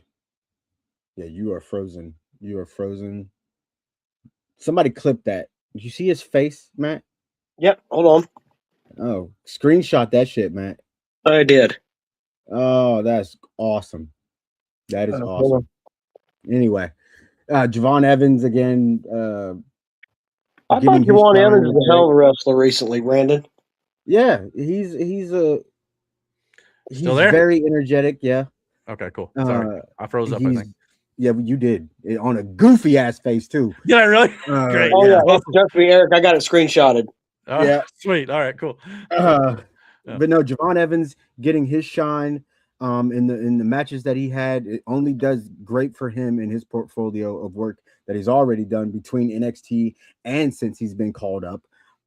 Yeah, you are frozen. You are frozen. Somebody clip that. Did you see his face, Matt? Yep. Hold on. Oh, screenshot that shit, Matt. I did. Oh, that's awesome. That is awesome. Anyway, Javon Evans again. I thought Javon Evans was a hell of a wrestler recently, Brandon. Yeah, he's still there? Very energetic. Yeah. Okay, cool. Sorry, I froze up. I think. Yeah, you did on a goofy ass face too. Did I really? Great. Oh yeah, just me, Eric. I got it screenshotted. Oh, yeah, sweet. All right, cool. But no, Javon Evans getting his shine in the matches that he had, it only does great for him in his portfolio of work that he's already done between NXT and since he's been called up.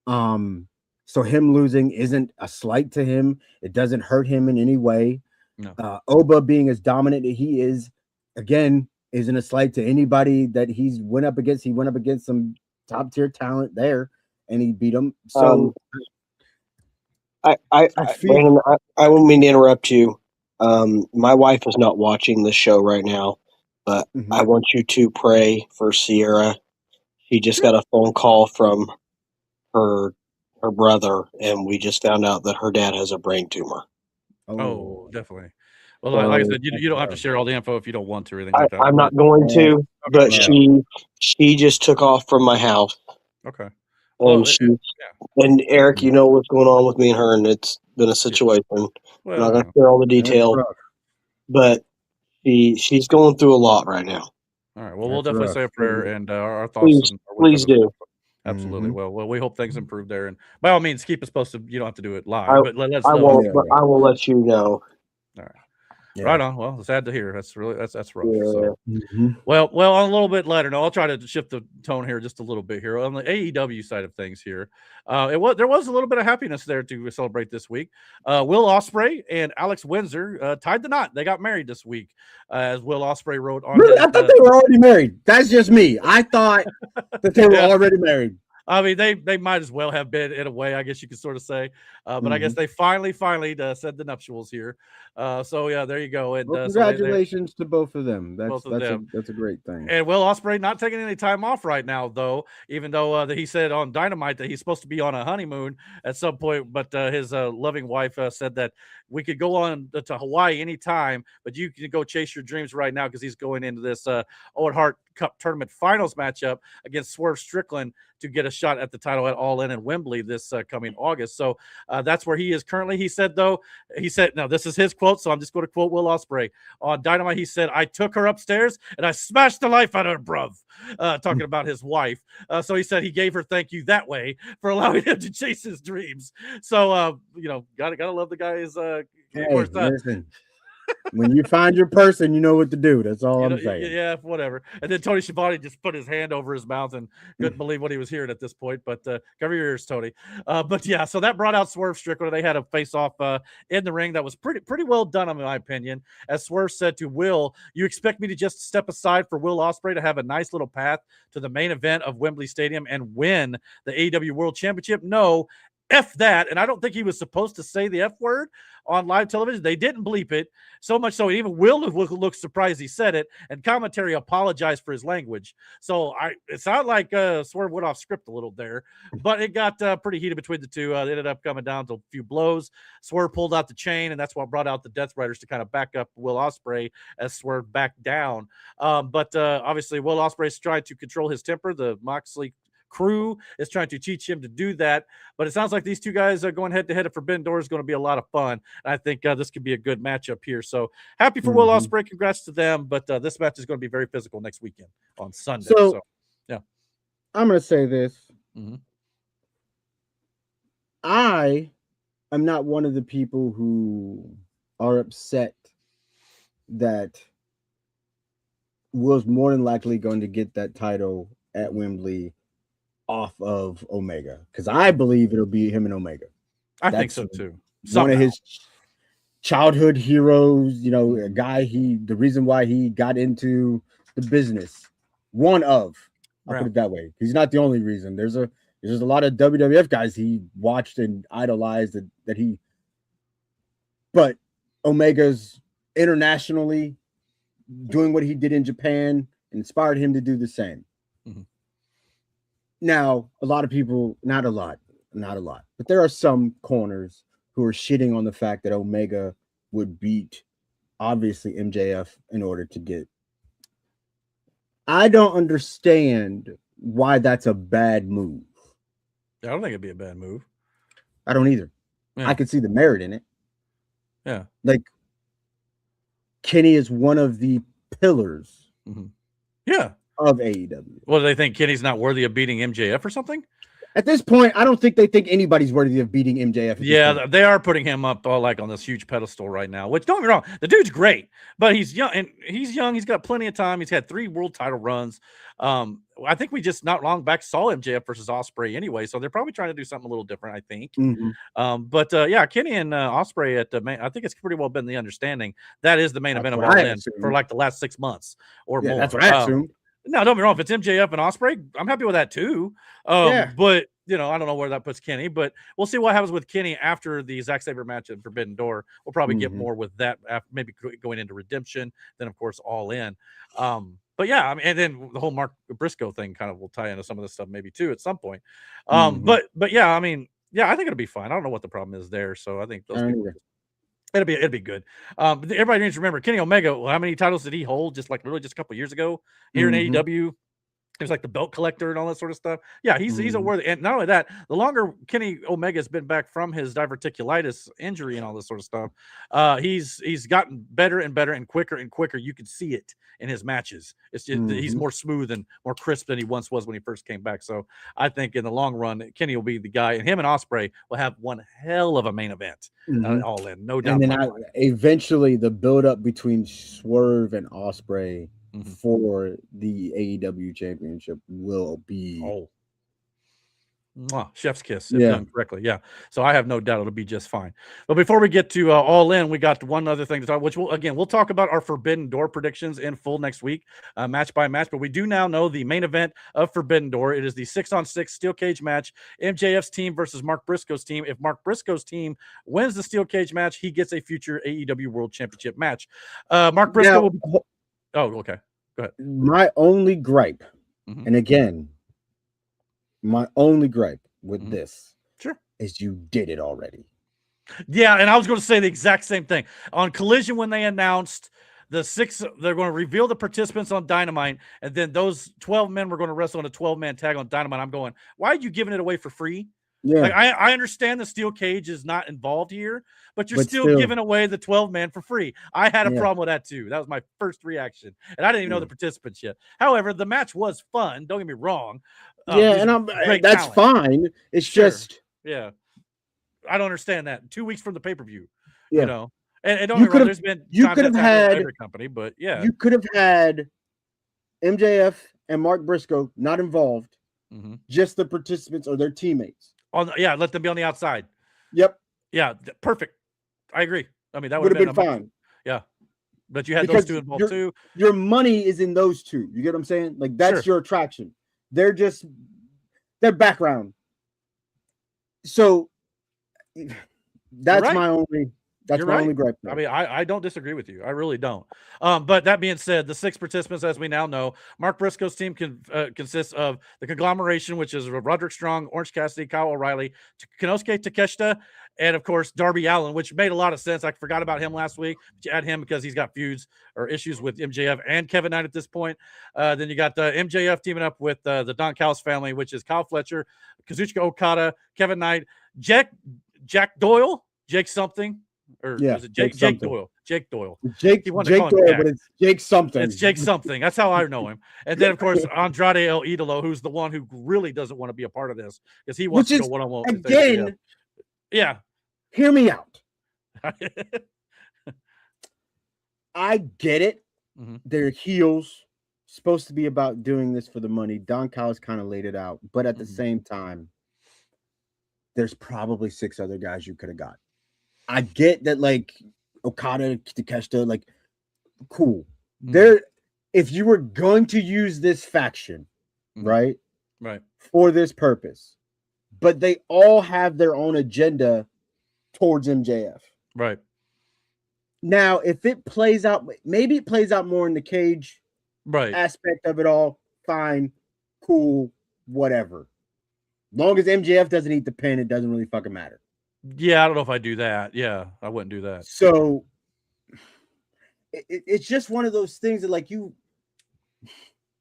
So him losing isn't a slight to him. It doesn't hurt him in any way. No. Oba being as dominant as he is, again, isn't a slight to anybody that he's went up against. He went up against some top tier talent there, and he beat them. So I won't mean to interrupt you. My wife is not watching this show right now, but I want you to pray for Sierra. She just got a phone call from her brother, and we just found out that her dad has a brain tumor. Oh, definitely. Well, like I said, you don't have to share all the info if you don't want to or anything like that. I'm not going to, but she just took off from my house. Okay. And Eric, you know what's going on with me and her, and it's been a situation. I'm not going to share all the details, but she's going through a lot right now. All right. Well, we'll definitely say a prayer and our thoughts. Please do. Absolutely. Well, we hope things improve there, and by all means, keep us posted. You don't have to do it live, but let's. I will let you know. All right. Right on. Well, sad to hear. That's rough. Yeah. So. Mhm. Well, on a little bit later. No, I'll try to shift the tone here just a little bit here on the AEW side of things. Here, there was a little bit of happiness there to celebrate this week. Will Ospreay and Alex Windsor tied the knot. They got married this week, as Will Ospreay wrote on. Really? I thought they were already married. That's just me. I thought that they were already married. I mean, they might as well have been in a way, I guess you could sort of say. But I guess they finally said the nuptials here. So yeah, there you go. And Well, so congratulations to both of them. Both of them. That's a great thing. And Will Ospreay not taking any time off right now, though, even though that he said on Dynamite that he's supposed to be on a honeymoon at some point. But his loving wife said that we could go on to Hawaii anytime, but you can go chase your dreams right now because he's going into this Owen Hart Cup tournament finals matchup against Swerve Strickland to get a shot at the title at All In Wembley this coming August. So that's where he is currently. He said, now this is his quote, so I'm just going to quote Will Ospreay on Dynamite. He said, "I took her upstairs and I smashed the life out of her, bruv," talking about his wife. So he said he gave her thank you that way for allowing him to chase his dreams. So gotta love the guy's. Listen, when you find your person, you know what to do. That's all I'm saying. Yeah, whatever. And then Tony Schiavone just put his hand over his mouth and couldn't believe what he was hearing at this point. But cover your ears, Tony. But yeah, so that brought out Swerve Strickland. They had a face-off in the ring that was pretty well done, in my opinion. As Swerve said to Will, "You expect me to just step aside for Will Ospreay to have a nice little path to the main event of Wembley Stadium and win the AEW World Championship? No. F that." And I don't think he was supposed to say the F word on live television. They didn't bleep it, so much so even Will looked surprised he said it, and commentary apologized for his language. So it sounded like Swerve went off script a little there, but it got pretty heated between the two. They ended up coming down to a few blows. Swerve pulled out the chain, and that's what brought out the Death Riders to kind of back up Will Ospreay as Swerve backed down. But obviously Will Ospreay's trying to control his temper. The Moxley crew is trying to teach him to do that, but it sounds like these two guys are going head to head at Forbidden Door is going to be a lot of fun. And I think this could be a good matchup here. So happy for Will Ospreay, congrats to them. But this match is going to be very physical next weekend on Sunday. So yeah, I'm going to say this. I am not one of the people who are upset that Will's more than likely going to get that title at Wembley off of Omega, because I believe it'll be him and Omega. I think so too. One of his childhood heroes, a guy the reason why he got into the business. I'll put it that way. He's not the only reason. There's a lot of WWF guys he watched and idolized but Omega's internationally doing what he did in Japan inspired him to do the same. Now, a lot of people, not a lot, but there are some corners who are shitting on the fact that Omega would beat, obviously, MJF in order to get. I don't understand why that's a bad move. I don't think it'd be a bad move. I don't either. Yeah. I can see the merit in it. Yeah. Like, Kenny is one of the pillars. Yeah. Of AEW. Well, do they think Kenny's not worthy of beating MJF or something? At this point, I don't think they think anybody's worthy of beating MJF. Yeah, they are putting him up like on this huge pedestal right now, which don't get me wrong, the dude's great, but he's young and he's got plenty of time. He's had 3 world title runs. I think we just not long back saw MJF versus Ospreay anyway, so they're probably trying to do something a little different, I think. But yeah, Kenny and Ospreay at the main, I think it's pretty well been the understanding that is the main event of All In for like the last 6 months or more. That's what I assumed. No, don't be wrong. If it's MJF and Ospreay, I'm happy with that too. But I don't know where that puts Kenny. But we'll see what happens with Kenny after the Zack Sabre match at Forbidden Door. We'll probably get more with that, maybe going into Redemption. Then of course All In. But yeah, I mean, and then the whole Mark Briscoe thing kind of will tie into some of this stuff maybe too at some point. But yeah, I mean, yeah, I think it'll be fine. I don't know what the problem is there. So I think those people. It'll be good. Everybody needs to remember Kenny Omega. How many titles did he hold? Just a couple years ago here in AEW. He was like the belt collector and all that sort of stuff. Yeah, he's a worthy. And not only that, the longer Kenny Omega has been back from his diverticulitis injury and all this sort of stuff, he's gotten better and better and quicker and quicker. You can see it in his matches. It's just, he's more smooth and more crisp than he once was when he first came back. So I think in the long run, Kenny will be the guy, and him and Ospreay will have one hell of a main event. All in, no doubt. And then eventually the build up between Swerve and Ospreay for the AEW championship will be chef's kiss if done correctly. Yeah. So I have no doubt it'll be just fine. But before we get to All In, we got one other thing to talk, which we'll talk about our Forbidden Door predictions in full next week, match by match. But we do now know the main event of Forbidden Door. It is the 6-on-6 steel cage match, MJF's team versus Mark Briscoe's team. If Mark Briscoe's team wins the steel cage match, he gets a future AEW World Championship match. Mark Briscoe will be... Oh, okay. Go ahead. My only gripe, and again, my only gripe with this is you did it already. Yeah, and I was going to say the exact same thing. On Collision, when they announced the 6, they're going to reveal the participants on Dynamite, and then those 12 men were going to wrestle on a 12-man tag on Dynamite. I'm going, why are you giving it away for free? Yeah. Like, I understand the steel cage is not involved here, but you're still giving away the 12-man for free. I had a problem with that too. That was my first reaction, and I didn't even know the participants yet. However, the match was fun. Don't get me wrong. And that's fine. It's just I don't understand that. 2 weeks from the pay-per-view, you know, and don't get me wrong, there's been you could have had every company, but you could have had MJF and Mark Briscoe not involved, just the participants or their teammates. Let them be on the outside. Yep. Yeah, perfect. I agree. I mean, that would have been fine. Yeah. But you had those two involved too. Your money is in those two. You get what I'm saying? Like, that's your attraction. They're background. So that's my only gripe. I mean, I don't disagree with you. I really don't. But that being said, the 6 participants, as we now know, Mark Briscoe's team consists of the conglomeration, which is Roderick Strong, Orange Cassidy, Kyle O'Reilly, Konosuke Takeshita, and of course Darby Allin, which made a lot of sense. I forgot about him last week, but you add him because he's got feuds or issues with MJF and Kevin Knight at this point. Then you got the MJF teaming up with the Don Callis family, which is Kyle Fletcher, Kazuchika Okada, Kevin Knight, Jack Doyle, Jake something. Or is it Jake Doyle? Jake Doyle. Jake Doyle, but it's Jake something. It's Jake something. That's how I know him. And then, of course, Andrade El Idolo, who's the one who really doesn't want to be a part of this because he wants to go one-on-one. Again, hear me out. I get it. They're heels. Supposed to be about doing this for the money. Don Callis kind of laid it out. But at the same time, there's probably 6 other guys you could have got. I get that, like Okada, Takeshita, like, cool. If you were going to use this faction, right, for this purpose, but they all have their own agenda towards MJF, right? Now, if it plays out, maybe it plays out more in the cage, aspect of it all. Fine, cool, whatever. Long as MJF doesn't eat the pin, it doesn't really fucking matter. Yeah, I don't know if I do that. Yeah, I wouldn't do that. So it's just one of those things that, like, you.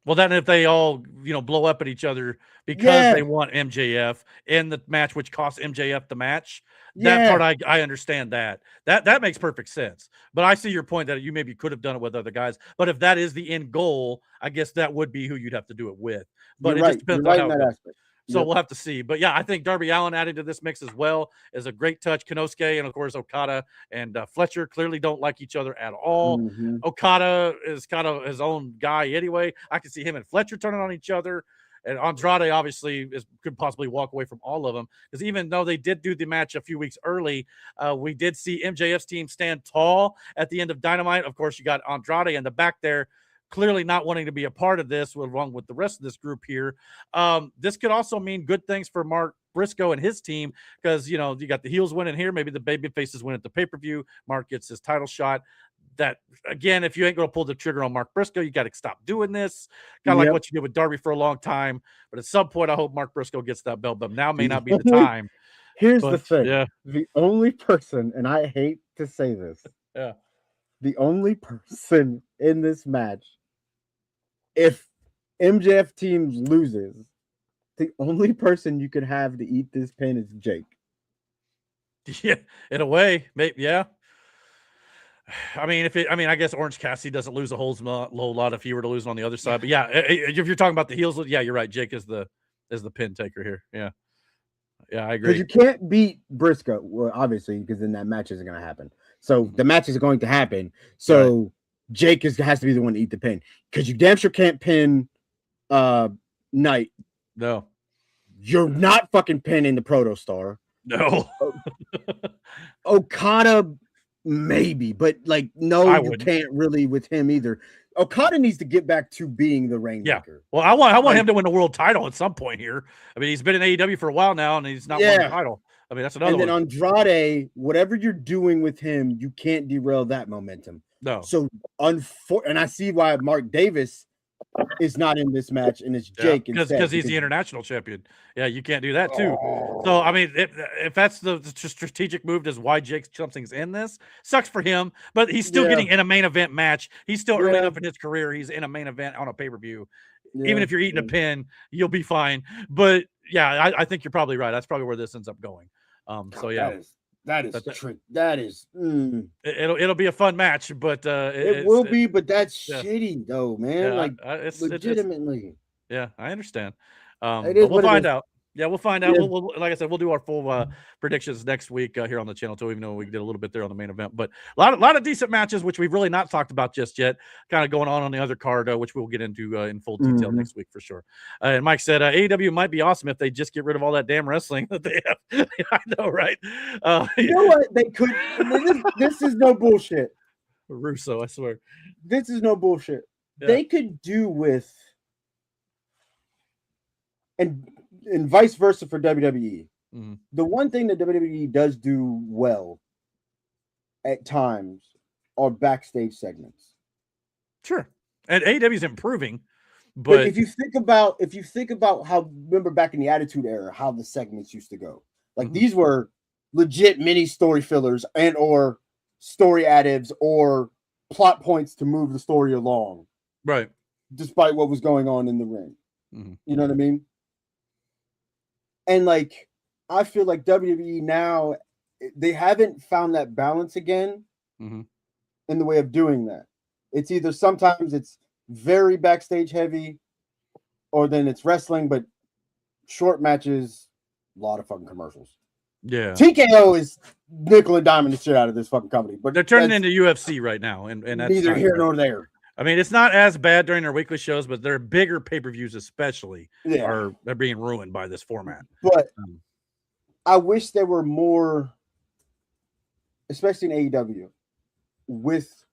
Well, then if they all, blow up at each other because they want MJF in the match, which costs MJF the match, that part I understand that. That makes perfect sense. But I see your point that you maybe could have done it with other guys. But if that is the end goal, I guess that would be who you'd have to do it with. But just depends on how it goes. So we'll have to see. But yeah, I think Darby Allin added to this mix as well is a great touch. Konosuke and, of course, Okada and Fletcher clearly don't like each other at all. Okada is kind of his own guy anyway. I can see him and Fletcher turning on each other. And Andrade obviously could possibly walk away from all of them. Because even though they did do the match a few weeks early, we did see MJF's team stand tall at the end of Dynamite. Of course, you got Andrade in the back there, clearly not wanting to be a part of this along with the rest of this group here. This could also mean good things for Mark Briscoe and his team because, you got the heels winning here. Maybe the baby faces win at the pay-per-view. Mark gets his title shot. That, again, if you ain't going to pull the trigger on Mark Briscoe, you got to stop doing this. Kind of like what you did with Darby for a long time. But at some point, I hope Mark Briscoe gets that belt. But now may not be the time. Here's the thing. Yeah. The only person, and I hate to say this, the only person in this match, if MJF team loses, the only person you could have to eat this pin is Jake. Yeah, in a way, maybe. Yeah. I mean, I guess Orange Cassidy doesn't lose a whole lot if he were to lose on the other side. But yeah, if you're talking about the heels, yeah, you're right. Jake is the pin taker here. Yeah, I Because agree. you can't beat Briscoe, well, obviously, because then that match isn't going to happen. So the match is going to happen. So Jake has to be the one to eat the pin. Because you damn sure can't pin Knight. No, you're not fucking pinning the Protostar. No. Okada, maybe, but like, no, I you wouldn't. can't really with him either. Okada needs to get back to being the Rainmaker. Well, I want him to win the world title at some point here. I mean, he's been in AEW for a while now, and he's not won the title. I mean, that's another one. And then Andrade, whatever you're doing with him, you can't derail that momentum. No. So, and I see why Mark Davis is not in this match, and it's Jake because he's the international champion. Yeah, you can't do that too. So I mean, if that's the strategic move, is why Jake something's in this. Sucks for him, but he's still getting in a main event match. He's still early enough in his career. He's in a main event on a pay-per-view. Even if you're eating a pin, you'll be fine. But yeah, I think you're probably right. That's probably where this ends up going. So yeah. That is it'll be a fun match, but it will be, but that's shitty though, man. It's legitimately. I understand. We'll find out. Yeah, we'll find out. We'll, like I said, we'll do our full predictions next week here on the channel too, even though we did a little bit there on the main event. But a lot of decent matches, which we've really not talked about just yet, kind of going on the other card, which we'll get into in full detail next week for sure. And Mike said AEW might be awesome if they just get rid of all that damn wrestling that they have. I know, right? You know what? They could. This is no bullshit. Russo, I swear. This is no bullshit. Yeah. They could do with, and vice versa for WWE. The one thing that WWE does do well at times are backstage segments. Sure. And AEW is improving, but if you think about how, remember back in the Attitude Era, how the segments used to go. Like these were legit mini story fillers and or story additives or plot points to move the story along. Right. Despite what was going on in the ring. You know what I mean? And like, I feel like WWE now, they haven't found that balance again in the way of doing that. It's either sometimes it's very backstage heavy, or then it's wrestling, but short matches, a lot of fucking commercials. Yeah. TKO is nickel and diming the shit out of this fucking company, but they're turning into UFC right now, and that's neither here nor there. I mean, it's not as bad during their weekly shows, but their bigger pay-per-views especially are being ruined by this format. But I wish there were more, especially in AEW, with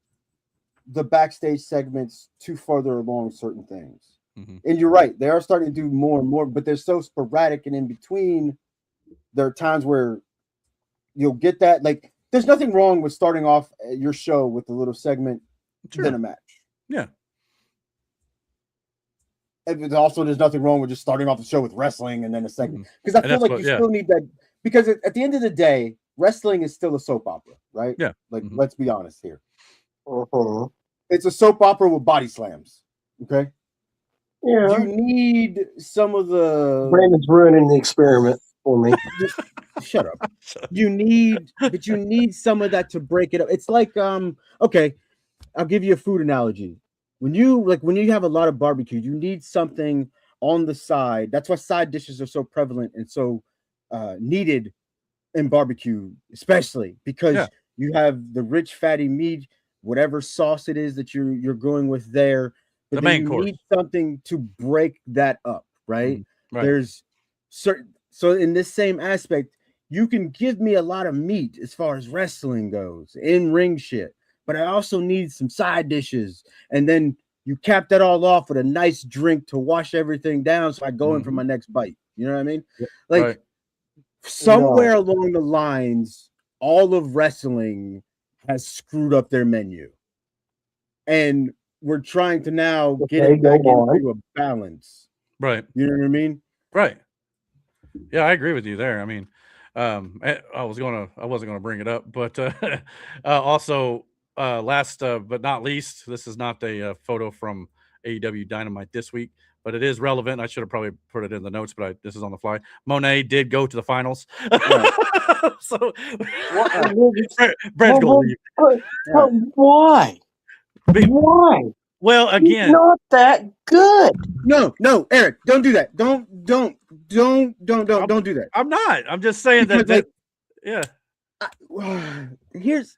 the backstage segments to further along certain things. And you're right, they are starting to do more and more, but they're so sporadic, and in between, there are times where you'll get that. Like, there's nothing wrong with starting off your show with a little segment, then a match. Yeah. And also, there's nothing wrong with just starting off the show with wrestling and then a segment. Because I feel like you still need that. Because at the end of the day, wrestling is still a soap opera, right? Yeah. Like, let's be honest here. It's a soap opera with body slams. Okay? Yeah. You need some of the... Brandon's ruining the experiment for me. Shut up. You need some of that to break it up. It's like, okay, I'll give you a food analogy. When you have a lot of barbecue, you need something on the side. That's why side dishes are so prevalent and so needed in barbecue, especially because you have the rich fatty meat, whatever sauce it is that you're going with there. But the then main you course. need something to break that up, right? Right. There's certain, so in this same aspect, you can give me a lot of meat as far as wrestling goes, in ring shit, but I also need some side dishes, and then you cap that all off with a nice drink to wash everything down, so I go in for my next bite. You know what I mean? Like somewhere along the lines, all of wrestling has screwed up their menu, and we're trying to now get it back into a balance. Right. You know what I mean? Right. Yeah, I agree with you there. I mean, I wasn't gonna bring it up, but also last but not least, this is not a photo from AEW Dynamite this week, but but it is relevant. I should have probably put it in the notes, but this is on the fly. Monet did go to the finals. So Brad's going to leave. Why? Why? Well, He's again, not that good. No, Eric, don't do that. Don't do that. I'm not. I'm just saying that, Because, yeah. Here's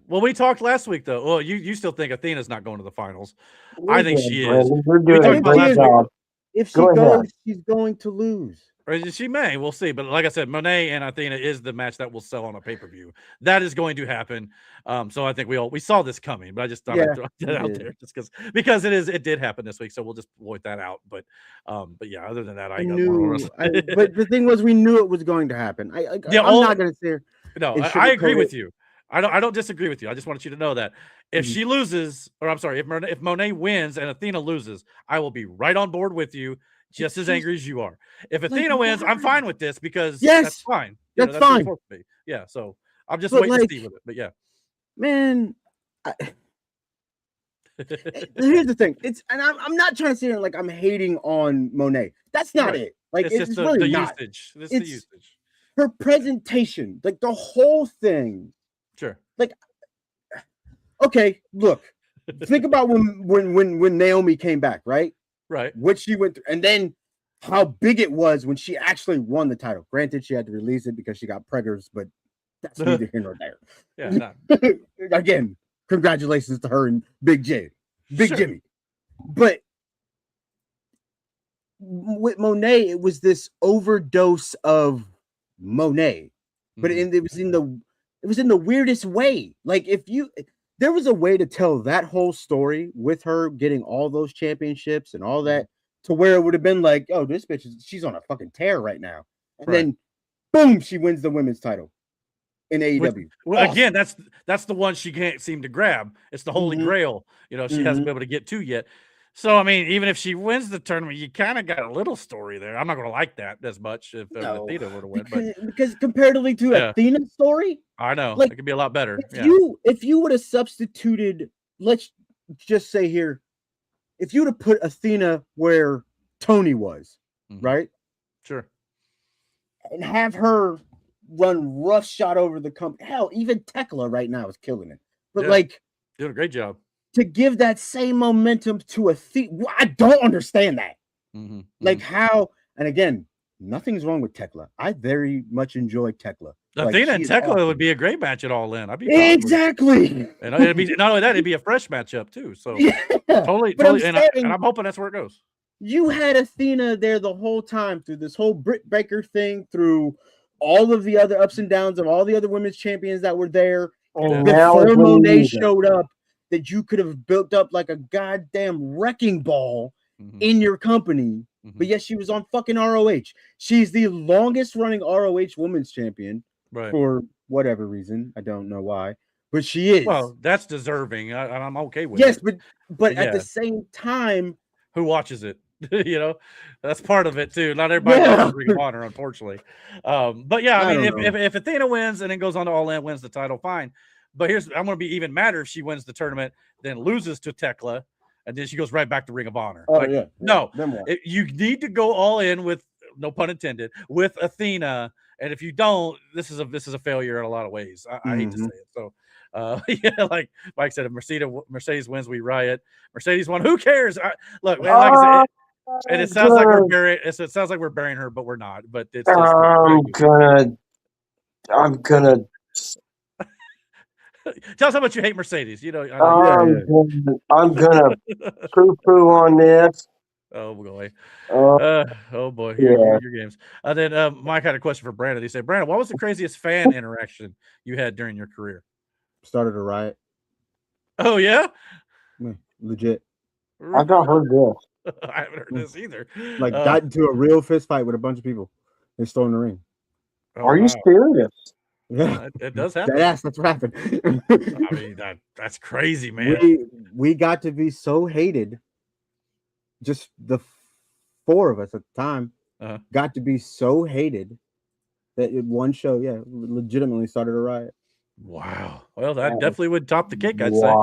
Well, we talked last week, though. Well, you still think Athena's not going to the finals. I think she is. Brandon, you're We doing talked a about great last job. if she Go ahead. goes, she's going to lose. Or she may. We'll see. But like I said, Monet and Athena is the match that will sell on a pay-per-view. That is going to happen. So I think we saw this coming, but I just thought I'd throw that out there just because it did happen this week. So we'll just point that out. But yeah, other than that, I knew. But the thing was, we knew it was going to happen. I'm not going to say. No, I agree with you. I don't disagree with you. I just wanted you to know that if she loses, or I'm sorry, if Monet wins and Athena loses, I will be right on board with you. Just as angry as you are. If Athena wins, I'm fine with this because that's fine. That's fine. Yeah, so I'm just waiting to see with it. But yeah, man. Here's the thing. I'm not trying to say like I'm hating on Monet. That's not it. Like it's just really the not. usage. It's the usage. Her presentation, like the whole thing. Sure. Like, okay, look. Think about when Naomi came back, right? Right. What she went through, and then how big it was when she actually won the title. Granted, she had to release it because she got preggers, but that's neither here nor there. Yeah. Again, congratulations to her and Big Jimmy. But with Monet, it was this overdose of Monet, but it was in the weirdest way. Like there was a way to tell that whole story with her getting all those championships and all that to where it would have been like, oh, this bitch she's on a fucking tear right now. And then boom, she wins the women's title in AEW. Well, again, that's the one she can't seem to grab. It's the holy grail, she hasn't been able to get to yet. So, I mean, even if she wins the tournament, you kind of got a little story there. I'm not going to like that as much if Athena were to win. Because comparatively to Athena's story, I know. Like, it could be a lot better. If you would have substituted, let's just say here, if you would have put Athena where Tony was, right? Sure. And have her run roughshod over the company. Hell, even Tekla right now is killing it. But doing a great job. To give that same momentum to Athena, I don't understand that. Like how, and again, nothing's wrong with Tekla. I very much enjoy Tekla. Athena and Tekla would be a great match at All In. I'd be exactly. And it'd be not only that, it'd be a fresh matchup too. So totally. And I'm hoping that's where it goes. You had Athena there the whole time through this whole Britt Baker thing, through all of the other ups and downs of all the other women's champions that were there. And before Monet showed up, that you could have built up like a goddamn wrecking ball in your company. But yes, she was on fucking ROH. She's the longest running ROH women's champion for whatever reason. I don't know why, but she is. Well, that's deserving. I'm okay with it. Yes, but at the same time, who watches it? That's part of it too. Not everybody watches Ring of Honor, unfortunately. But yeah, I mean, if Athena wins and then goes on to All In, wins the title, fine. But I'm going to be even madder if she wins the tournament, then loses to Tekla, and then she goes right back to Ring of Honor. No, you need to go all in with, no pun intended, with Athena. And if you don't, this is a failure in a lot of ways. I hate to say it. So, like Mike said, if Mercedes wins, we riot. Mercedes won. Who cares? Look, man, like I said, and it sounds like we're burying. It sounds like we're burying her, but we're not. But it's just I'm gonna. Tell us how much you hate Mercedes. I'm gonna poo on this. Oh boy. Oh boy. Your games. And then Mike had a question for Brandon. He said, Brandon, what was the craziest fan interaction you had during your career? Started a riot. Oh yeah? Legit. I've not heard this. I haven't heard this either. Like got into a real fist fight with a bunch of people. They stole in the ring. Are you serious? Yeah, it does happen. That's what happened. I mean, that's crazy, man. We got to be so hated. Just the four of us at the time got to be so hated that one show, legitimately started a riot. Wow. Well, that definitely would top the cake, I'd say.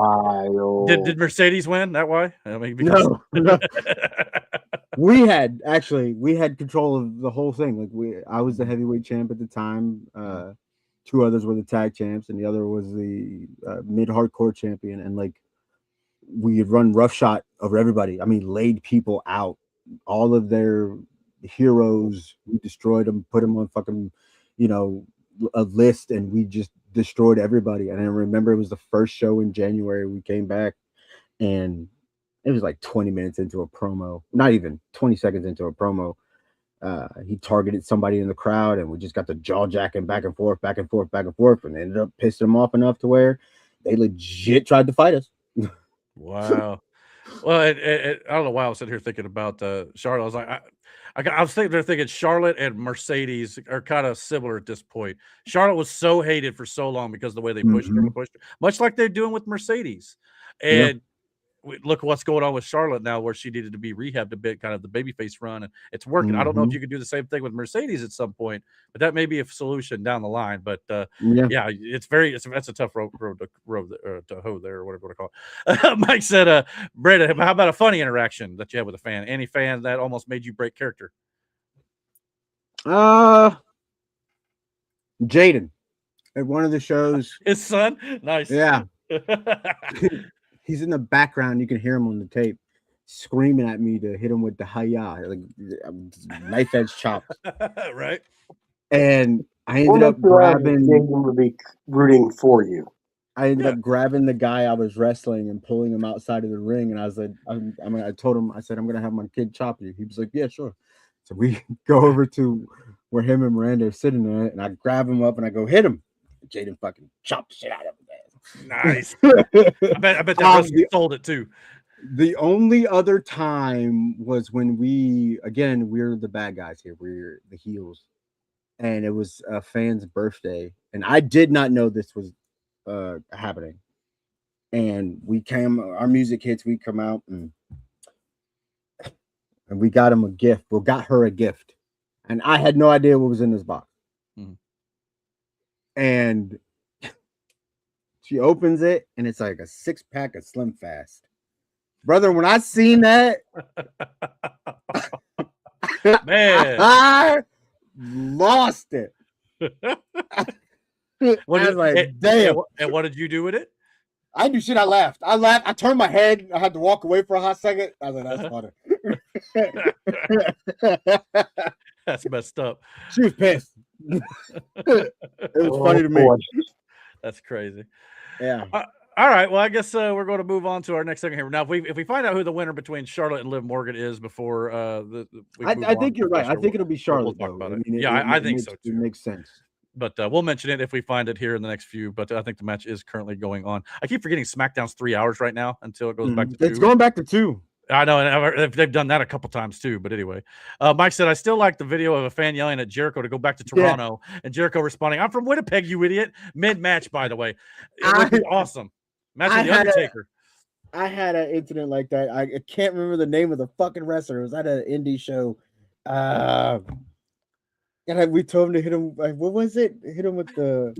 Did Mercedes win that way? I mean, no. we had control of the whole thing. Like I was the heavyweight champ at the time. Two others were the tag champs, and the other was the mid hardcore champion. And like we had run roughshod over everybody. I mean, laid people out. All of their heroes, we destroyed them, put them on fucking, a list, and we just destroyed everybody. And I remember it was the first show in January. We came back, and it was like 20 minutes into a promo, not even 20 seconds into a promo. He targeted somebody in the crowd, and we just got the jaw jacking back and forth, and ended up pissing them off enough to where they legit tried to fight us. Wow. Well, I don't know why I was sitting here thinking about Charlotte. I was like, I was thinking Charlotte and Mercedes are kind of similar at this point. Charlotte was so hated for so long because of the way they pushed her, much like they're doing with Mercedes. And look what's going on with Charlotte now, where she needed to be rehabbed a bit, kind of the babyface run, and it's working. I don't know if you could do the same thing with Mercedes at some point, but that may be a solution down the line. But that's a tough road to hoe there, or whatever you want to call it. Mike said, Brandon, how about a funny interaction that you had with a fan? Any fan that almost made you break character? Jaden at one of the shows. His son? Nice. Yeah. He's in the background. You can hear him on the tape screaming at me to hit him with the hi-ya, like knife edge chops. Right. And I ended up grabbing. Jaden would be rooting for you. I ended up grabbing the guy I was wrestling and pulling him outside of the ring. And I was like, I told him, I said, I'm going to have my kid chop you. He was like, yeah, sure. So we go over to where him and Miranda are sitting there, and I grab him up and I go hit him. Jaden fucking chopped the shit out of him. Nice. I bet that wrestler sold it too. The only other time was when we're the bad guys here. We're the heels. And it was a fan's birthday. And I did not know this was happening. And our music hits, we come out and we got him a gift. We got her a gift. And I had no idea what was in this box. And she opens it, and it's like a 6-pack of Slim Fast. Brother, when I seen that, man, I lost it. I was like, damn. And what did you do with it? I didn't do shit. I laughed. I turned my head. I had to walk away for a hot second. I was like, that's funny. That's messed up. She was pissed. It was funny to me. That's crazy. Yeah. All right. Well, I guess we're going to move on to our next segment here. Now, if we find out who the winner between Charlotte and Liv Morgan is before I think you're right. I think it'll be Charlotte. We'll talk about it. I mean, I think so too. It makes sense. But we'll mention it if we find it here in the next few. But I think the match is currently going on. I keep forgetting SmackDown's 3 hours right now until it goes back to 2. It's going back to 2. I know, and they've done that a couple times too. But anyway, Mike said, I still like the video of a fan yelling at Jericho to go back to Toronto, and Jericho responding, "I'm from Winnipeg, you idiot." Mid-match, by the way. It would be awesome. Match with The Undertaker. I had an incident like that. I can't remember the name of the fucking wrestler. It was at an indie show. And we told him to hit him. What was it? Hit him with the.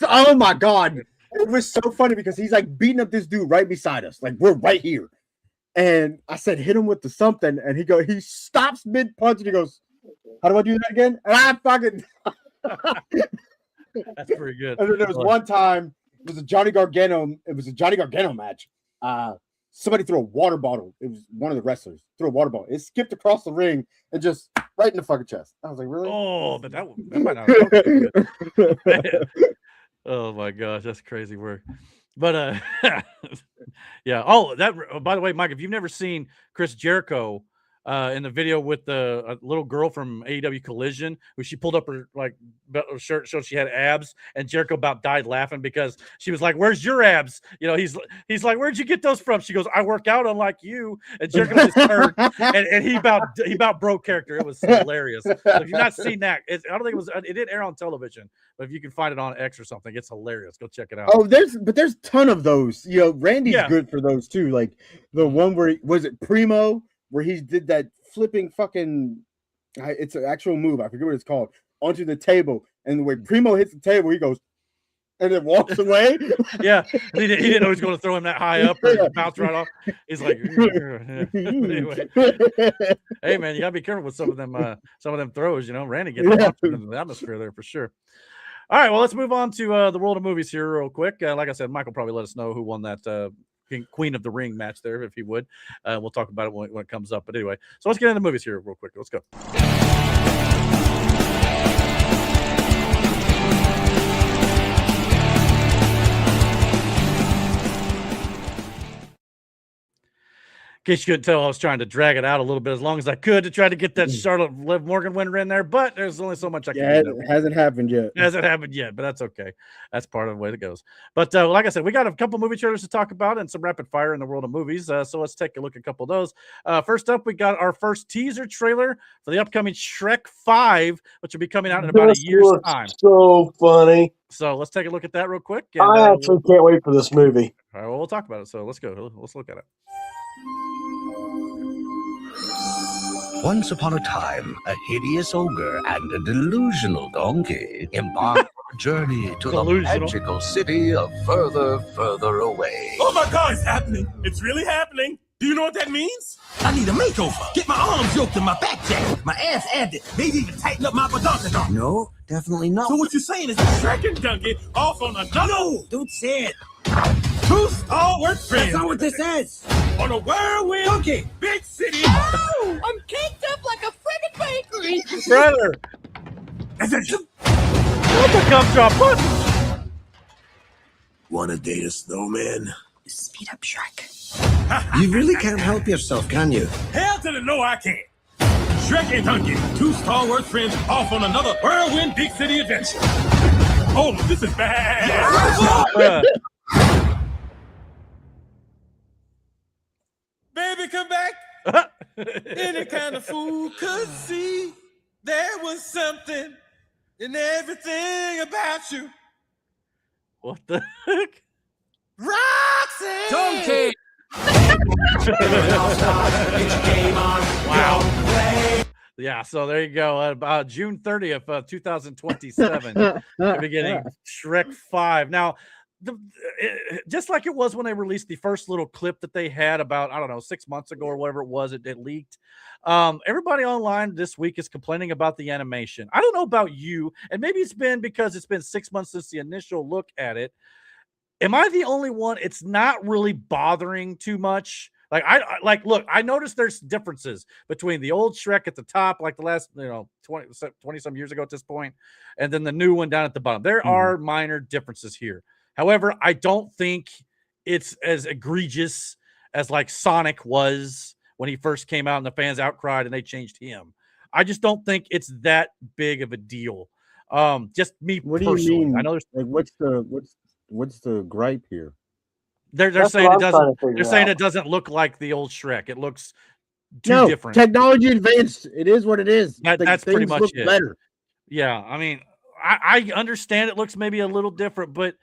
Oh my God. It was so funny because he's like beating up this dude right beside us. Like we're right here. And I said, hit him with the something. And he stops mid punch and he goes, how do I do that again? And I fucking. That's pretty good. And then there was one time, it was a Johnny Gargano match. Somebody threw a water bottle. It was one of the wrestlers threw a water bottle. It skipped across the ring and just right in the fucking chest. I was like, really? Oh, but that might not have good. Oh my gosh, that's crazy work. But yeah. Oh, by the way, Mike, if you've never seen Chris Jericho in the video with the little girl from AEW Collision, who she pulled up her shirt, showed she had abs, and Jericho about died laughing because she was like, "Where's your abs?" You know, he's like, "Where'd you get those from?" She goes, "I work out unlike you." And Jericho just turned, and he about broke character. It was hilarious. So if you've not seen that, I don't think it didn't air on television, but if you can find it on X or something, it's hilarious. Go check it out. Oh, there's a ton of those. You know, Randy's good for those too. Like the one where was it Primo? Where he did that flipping fucking, it's an actual move. I forget what it's called, onto the table. And the way Primo hits the table, he goes, and then walks away. Yeah, he didn't know he was going to throw him that high up or bounce right off. He's like, anyway. Hey man, you gotta be careful with some of them throws. Randy gets launched into the atmosphere there for sure. All right, well, let's move on to the world of movies here real quick. Like I said, Michael probably let us know who won that Queen of the Ring match there, if he would. We'll talk about it when it comes up. But anyway, so let's get into the movies here real quick. Let's go. In case you couldn't tell, I was trying to drag it out a little bit as long as I could to try to get that Charlotte Liv Morgan winner in there, but there's only so much I can do. It hasn't happened yet. It hasn't happened yet, but that's okay. That's part of the way it goes. But like I said, we got a couple movie trailers to talk about and some rapid fire in the world of movies. So let's take a look at a couple of those. First up, we got our first teaser trailer for the upcoming Shrek 5, which will be coming out in about a year's time. So funny. So let's take a look at that real quick. And, I actually can't wait for this movie. All right, well, we'll talk about it. So let's go. Let's look at it. Once upon a time, a hideous ogre and a delusional donkey embarked on a journey to the magical city of further away. Oh my God, it's happening. It's really happening. Do you know what that means? I need a makeover. Get my arms yoked and my back jacked, my ass added, maybe even tighten up my badonkadonk. No, definitely not. So what you're saying is Shrek and Donkey off on a no, Don't say it. two stalwart friends. That's not what this is. On a whirlwind Donkey. big city. Oh, I'm caked up like a friggin' bakery. Brother, Is that you? what the gumdrop? What? Wanna date a snowman? Speed up, Shrek. You really can't help yourself, can you? Hell to the no, I can't. Shrek and Donkey, two stalwart friends off on another whirlwind big city adventure. Oh, this is bad. Baby, come back. Any kind of fool could see there was something in everything about you. What the heck? Roxy! Donkey! Wow. Yeah, so there you go. About June 30th, 2027, we're beginning Shrek 5. Now, just like it was when they released the first little clip that they had about, I don't know, 6 months ago or whatever it was, it leaked. Everybody online this week is complaining about the animation. I don't know about you, and maybe it's been because it's been 6 months since the initial look at it. Am I the only one? It's not really bothering too much. Look, I noticed there's differences between the old Shrek at the top, like the last, 20 some years ago at this point, and then the new one down at the bottom. There are minor differences here. However, I don't think it's as egregious as like Sonic was when he first came out and the fans outcried and they changed him. I just don't think it's that big of a deal. Just me What do personally. you mean? I know there's What's the gripe here? they're That's saying what it I'm doesn't. trying to figure They're saying out. it doesn't look like the old Shrek. It looks too different. Technology advanced. It is what it is. That's pretty Things much look it. better. Yeah, I mean, I understand it looks maybe a little different, but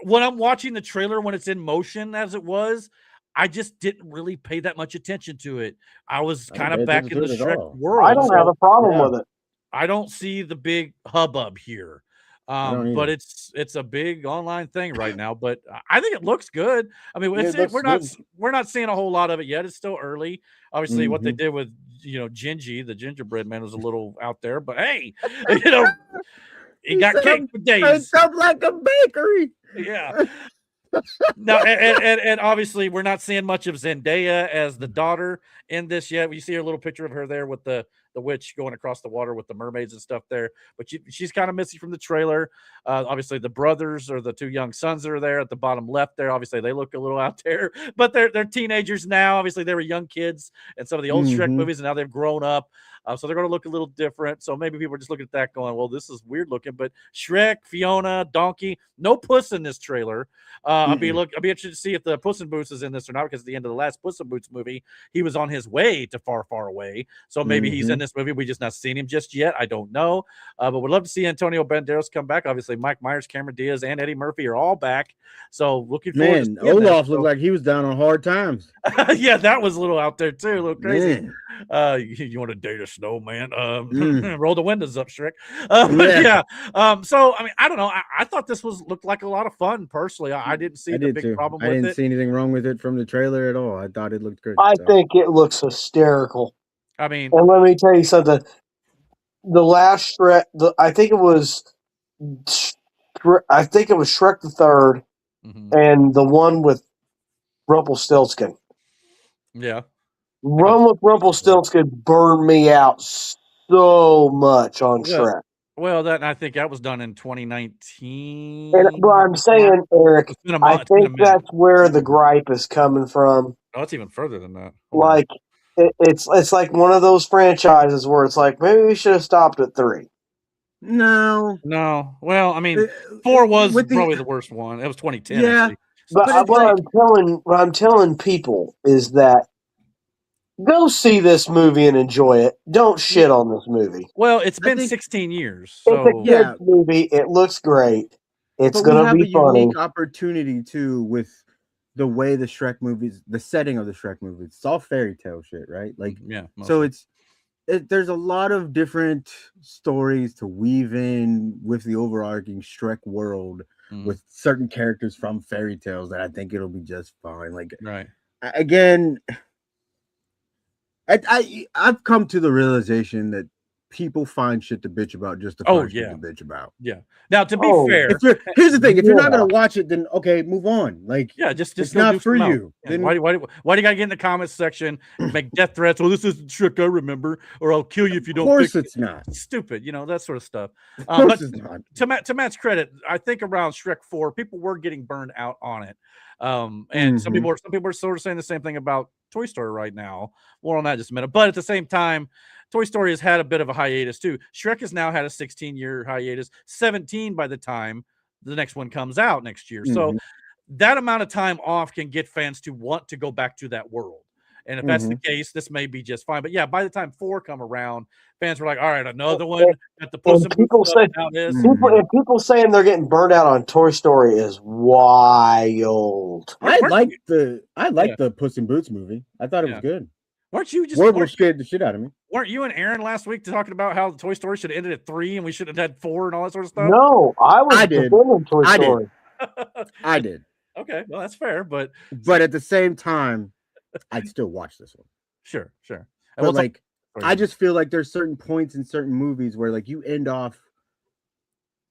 when I'm watching the trailer when it's in motion as it was, I just didn't really pay that much attention to it. I was I kind didn't of pay back attention in the to it at Shrek all. world. I don't so have a problem Yeah. with it. I don't see the big hubbub here. don't But either. it's a big online thing right now. But I think it looks good. I mean, Yeah, it looks we're not seeing a whole lot of it yet. It's still early. Obviously, what they Mm-hmm. did with Gingy, the gingerbread man, was a little out there. But hey, he got said cake for days. It's up like a bakery. Yeah. No, and obviously we're not seeing much of Zendaya as the daughter in this yet. You see a little picture of her there with the witch going across the water with the mermaids and stuff there, but she's kind of missing from the trailer. Obviously the brothers or the two young sons that are there at the bottom left there. Obviously they look a little out there, but they're teenagers now. Obviously they were young kids in some of the old Shrek movies, and now they've grown up. So they're going to look a little different. So maybe people are just looking at that going, well, this is weird looking. But Shrek, Fiona, Donkey, no Puss in this trailer. I'll be interested to see if the Puss in Boots is in this or not, because at the end of the last Puss in Boots movie, he was on his way to Far, Far Away. So maybe he's in this movie. We just not seen him just yet. I don't know. But we'd love to see Antonio Banderas come back. Obviously, Mike Myers, Cameron Diaz, and Eddie Murphy are all back. So looking forward to seeing Olaf that. looked like he was down on hard times. Yeah, that was a little out there too, a little crazy. You want to date a snowman? Mm. Roll the windows up, Shrek. Yeah. So I mean, I don't know. I thought this looked like a lot of fun. Personally, I didn't see I the did big too. problem I with didn't it. see anything wrong with it from the trailer at all. I thought it looked good. I So. think it looks hysterical. I mean, And let me tell you something. The last Shrek, I think it was Shrek the Third, mhm. and the one with Rumpelstiltskin. Yeah. Run with Rumpelstiltskin burned me out so much on Shrek. Well, I think that was done in 2019. And well, I'm saying, Eric, It's been a I it's been a think minute. that's where the gripe is coming from. Oh, it's even further than that. Hold on. Like it's like one of those franchises where it's like maybe we should have stopped at 3. No. Well, I mean, 4 was with probably the worst one. It was 2010. Yeah. Actually. But it's what I'm telling people is that go see this movie and enjoy it. Don't shit on this movie. Well, it's I been think- 16 years. It's a So Yeah. kids movie. It looks great. It's But we gonna have be a funny. unique opportunity too with the way the Shrek movies, the setting of the Shrek movies. It's all fairy tale shit, right? Like, yeah. so mostly. there's a lot of different stories to weave in with the overarching Shrek world Mhm. with certain characters from fairy tales that I think it'll be just fine. Like, right. again, I've come to the realization that people find shit to bitch about just to find shit to bitch about. Yeah. Now, to be Oh, fair, Here's the thing: if you're not Yeah. gonna watch it, then okay, move on. Like, yeah, just it's go not do for something else. you. Yeah, Then why do you gotta get in the comments section and make death threats? Well, this isn't Shrek, I remember, or I'll kill you if you of don't course fix it's not. it. Stupid, that sort of stuff. Of course But it's not. to Matt's credit, I think around Shrek 4, people were getting burned out on it. And some people are sort of saying the same thing about Toy Story right now. More on that in just a minute. But at the same time, Toy Story has had a bit of a hiatus too. Shrek has now had a 16-year hiatus, 17 by the time the next one comes out next year. So that amount of time off can get fans to want to go back to that world. And if that's the case, this may be just fine. But yeah, by the time 4 come around, fans were like, all right, another one at the Puss in Boots people stuff, say now this. people saying they're getting burned out on Toy Story is wild. I like the Puss in Boots movie. I thought it was good. Weren't you just Werewolf scared the shit out of me? Weren't you and Aaron last week talking about how Toy Story should have ended at 3 and we should have had 4 and all that sort of stuff? No, I did. defending Toy Story. I did. Okay, well that's fair, but at the same time, I'd still watch this one. Sure. But like, I just feel like there's certain points in certain movies where like you end off.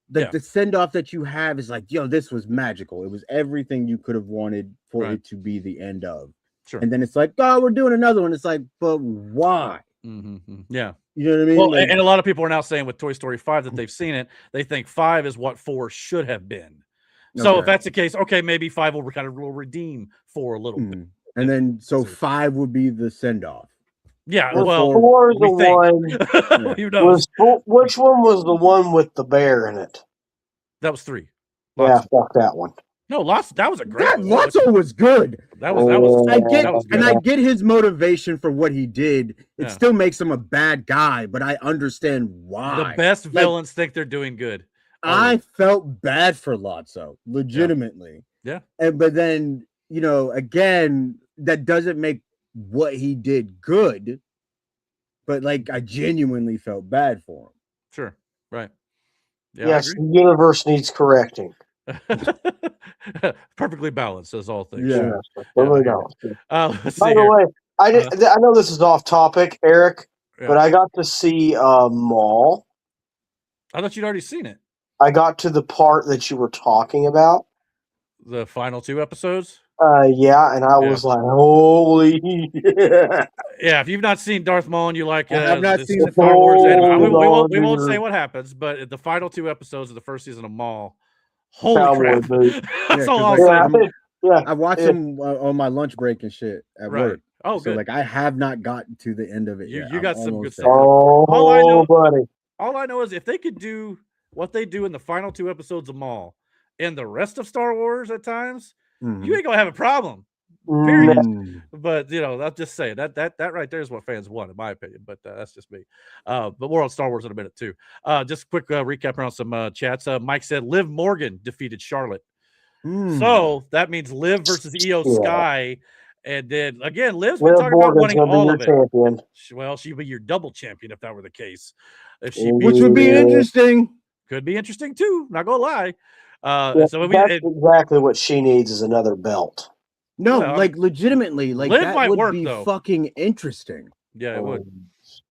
The send off that you have is like, yo, this was magical. It was everything you could have wanted for it to be the end of. Sure. And then it's like, oh, we're doing another one. It's like, but why? Yeah. You know what I mean? Well, Like, and a lot of people are now saying with Toy Story 5 that they've seen it, they think 5 is what 4 should have been. So if that's the case, okay, maybe 5 will redeem 4 a little bit. And then 5 would be the send off. Yeah, well, 4 is the one. Who knows? Which one was the one with the bear in it? That was 3. Yeah, fuck that one. No, that was a great That one. Lotso was good. That was I get his motivation for what he did. It still makes him a bad guy, but I understand why. The best villains think they're doing good. I felt bad for Lotso, legitimately. Yeah. But then, again, that doesn't make what he did good. But like, I genuinely felt bad for him. Sure. Right. Yeah, yes, the universe needs correcting. Perfectly balanced as all things. Yeah. Perfectly balanced. Let's By see the here. way, I know this is off topic, Eric, but I got to see Mall. I thought you'd already seen it. I got to the part that you were talking about. The final 2 episodes? Yeah, and I was like, holy yeah, if you've not seen Darth Maul and you like I have not seen Star Wars anime, Lord, we won't say what happens, but the final 2 episodes of the first season of Maul, holy crap. That's all I'll say. I watched them on my lunch break and shit at work. Oh, so good. like I have not gotten to the end of it yet. You got some good stuff. Buddy. All I know is if they could do what they do in the final 2 episodes of Maul and the rest of Star Wars at times, you ain't gonna have a problem. Period. But I'll just say that right there is what fans want, in my opinion. But that's just me. But more on Star Wars in a minute too. Just a quick recap around some chats. Mike said Liv Morgan defeated Charlotte. So that means Liv versus Io Sky And then again, Liv's been Liv talking about Morgan's wanting gonna be all your of it. champion. Well, she'd be your double champion if that were the case. If she Ooh. beat Which would be Yeah. interesting. could be interesting too. Not gonna lie. Yeah, So that's exactly what she needs is another belt. No, Well, like legitimately, like Liv that might would work, be though. fucking interesting. Yeah, it would.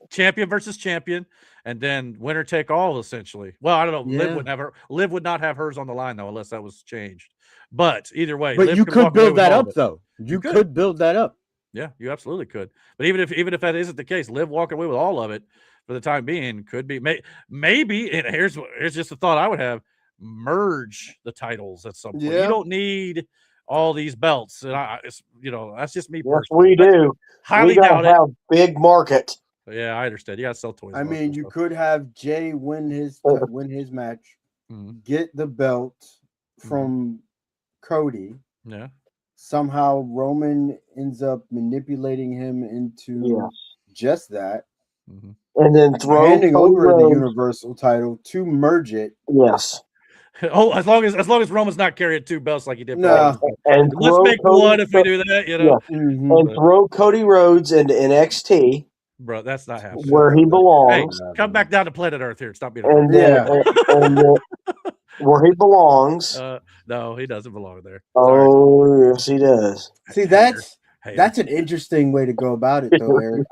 Champion versus champion, and then winner take all, essentially. Well, I don't know. Liv Yeah. wouldn't have her. Liv would not have hers on the line though, unless that was changed. But either way, But Liv you can could walk away build with that all up of it. though. You could. could build that up. Yeah, you absolutely could. But even if that isn't the case, Liv walking away with all of it for the time being could be maybe. And here's just a thought I would have: merge the titles at some point. You Yeah. don't need all these belts, and it's, that's just me Yes, personally. we do. Highly We gotta doubt it. have big market. Yeah, I understand. You got to sell toys. I and all that mean, you stuff. could have Jay win his match, Mhm. get the belt from Cody. Yeah. Somehow Roman ends up manipulating him into just that, and then throw handing Cody over the Rhodes. Universal title to merge it. Yes. Oh, as long as Roman's not carrying 2 belts like he did. No. And Let's make one if we do that. And throw Cody Rhodes into NXT. Bro, that's not happening. Where he belongs. Hey, come back down to planet Earth here. Stop being. And where he belongs. No, he doesn't belong there. Oh, yes, he does. See, that's an interesting way to go about it, though, Eric.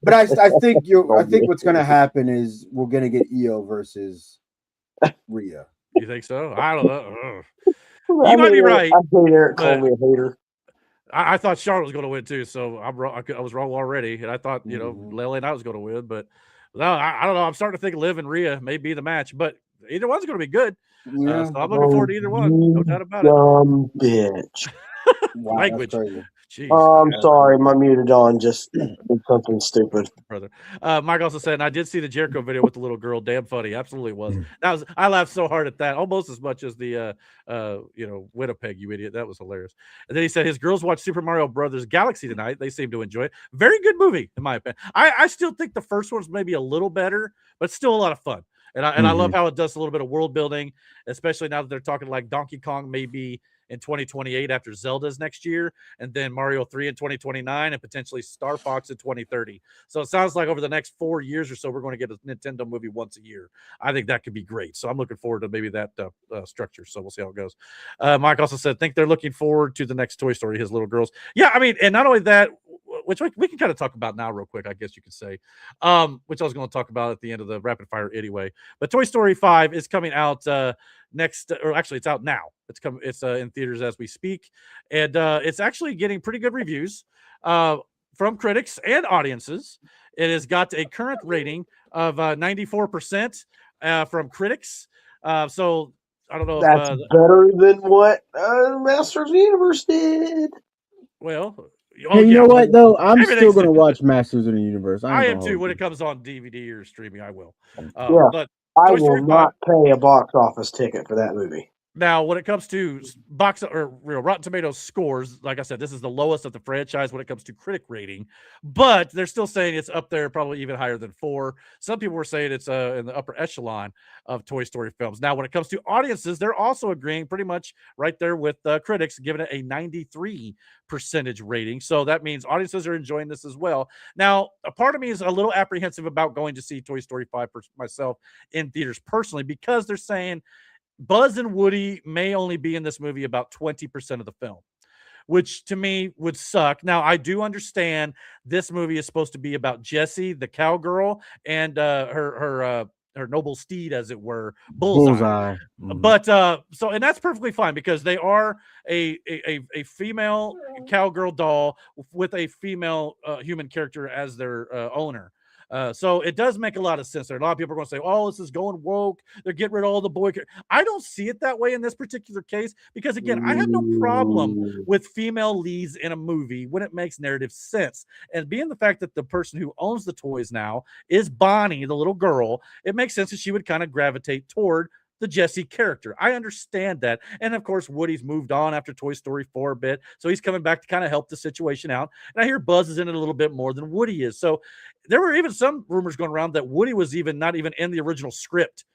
But I think I think what's going to happen is we're going to get Io versus Rhea. You think so? I don't know. You might be right. I hate Eric calling me a hater. I thought Charlotte was going to win too, so I'm wrong. I was wrong already, and I thought LA Knight was going to win, but no, I don't know. I'm starting to think Liv and Rhea may be the match, but either one's going to be good. Yeah. So I'm looking forward to either one. No doubt about it. Dumb bitch. Wow, Language. Jeez, I'm sorry, my muted on just did something stupid. Brother. Mike also said, and I did see the Jericho video with the little girl. Damn funny. Absolutely was. I laughed so hard at that, almost as much as the Winnipeg, you idiot. That was hilarious. And then he said his girls watched Super Mario Brothers Galaxy tonight. They seem to enjoy it. Very good movie, in my opinion. I still think the first one's maybe a little better, but still a lot of fun. And I love how it does a little bit of world building, especially now that they're talking like Donkey Kong maybe in 2028 after Zelda's next year, and then Mario 3 in 2029, and potentially Star Fox in 2030. So it sounds like over the next 4 years or so, we're going to get a Nintendo movie once a year. I think that could be great. So I'm looking forward to maybe that structure. So we'll see how it goes. Mike also said, think they're looking forward to the next Toy Story, his little girls. Yeah, I mean, and not only that, which we can kind of talk about now real quick, I guess you could say, which I was going to talk about at the end of the rapid fire anyway. But Toy Story 5 is coming out next, or actually it's out now. It's in theaters as we speak, and it's actually getting pretty good reviews from critics and audiences. It has got a current rating of 94% from critics. So I don't know. That's better than what Masters of the Universe did. Well, hey, you know what though? I'm still going to watch Masters of the Universe. I am too. When it comes on DVD or streaming, I will. But I will not pay a box office ticket for that movie. Now, when it comes to Rotten Tomatoes scores, like I said, this is the lowest of the franchise when it comes to critic rating, but they're still saying it's up there, probably even higher than 4. Some people were saying it's in the upper echelon of Toy Story films. Now, when it comes to audiences, they're also agreeing pretty much right there with critics, giving it a 93% rating. So that means audiences are enjoying this as well. Now, a part of me is a little apprehensive about going to see Toy Story 5 for myself in theaters personally, because they're saying Buzz and Woody may only be in this movie about 20% of the film, which to me would suck. Now, I do understand this movie is supposed to be about Jessie, the cowgirl, and her noble steed, as it were, Bullseye. But and that's perfectly fine, because they are a female cowgirl doll with a female human character as their owner. So it does make a lot of sense there. A lot of people are going to say, oh, this is going woke. They're getting rid of all the boy. I don't see it that way in this particular case, because, again, I have no problem with female leads in a movie when it makes narrative sense. And being the fact that the person who owns the toys now is Bonnie, the little girl, it makes sense that she would kind of gravitate toward the Jessie character. I understand that. And of course, Woody's moved on after Toy Story 4 a bit, so he's coming back to kind of help the situation out. And I hear Buzz is in it a little bit more than Woody is. So there were even some rumors going around that Woody was not even in the original script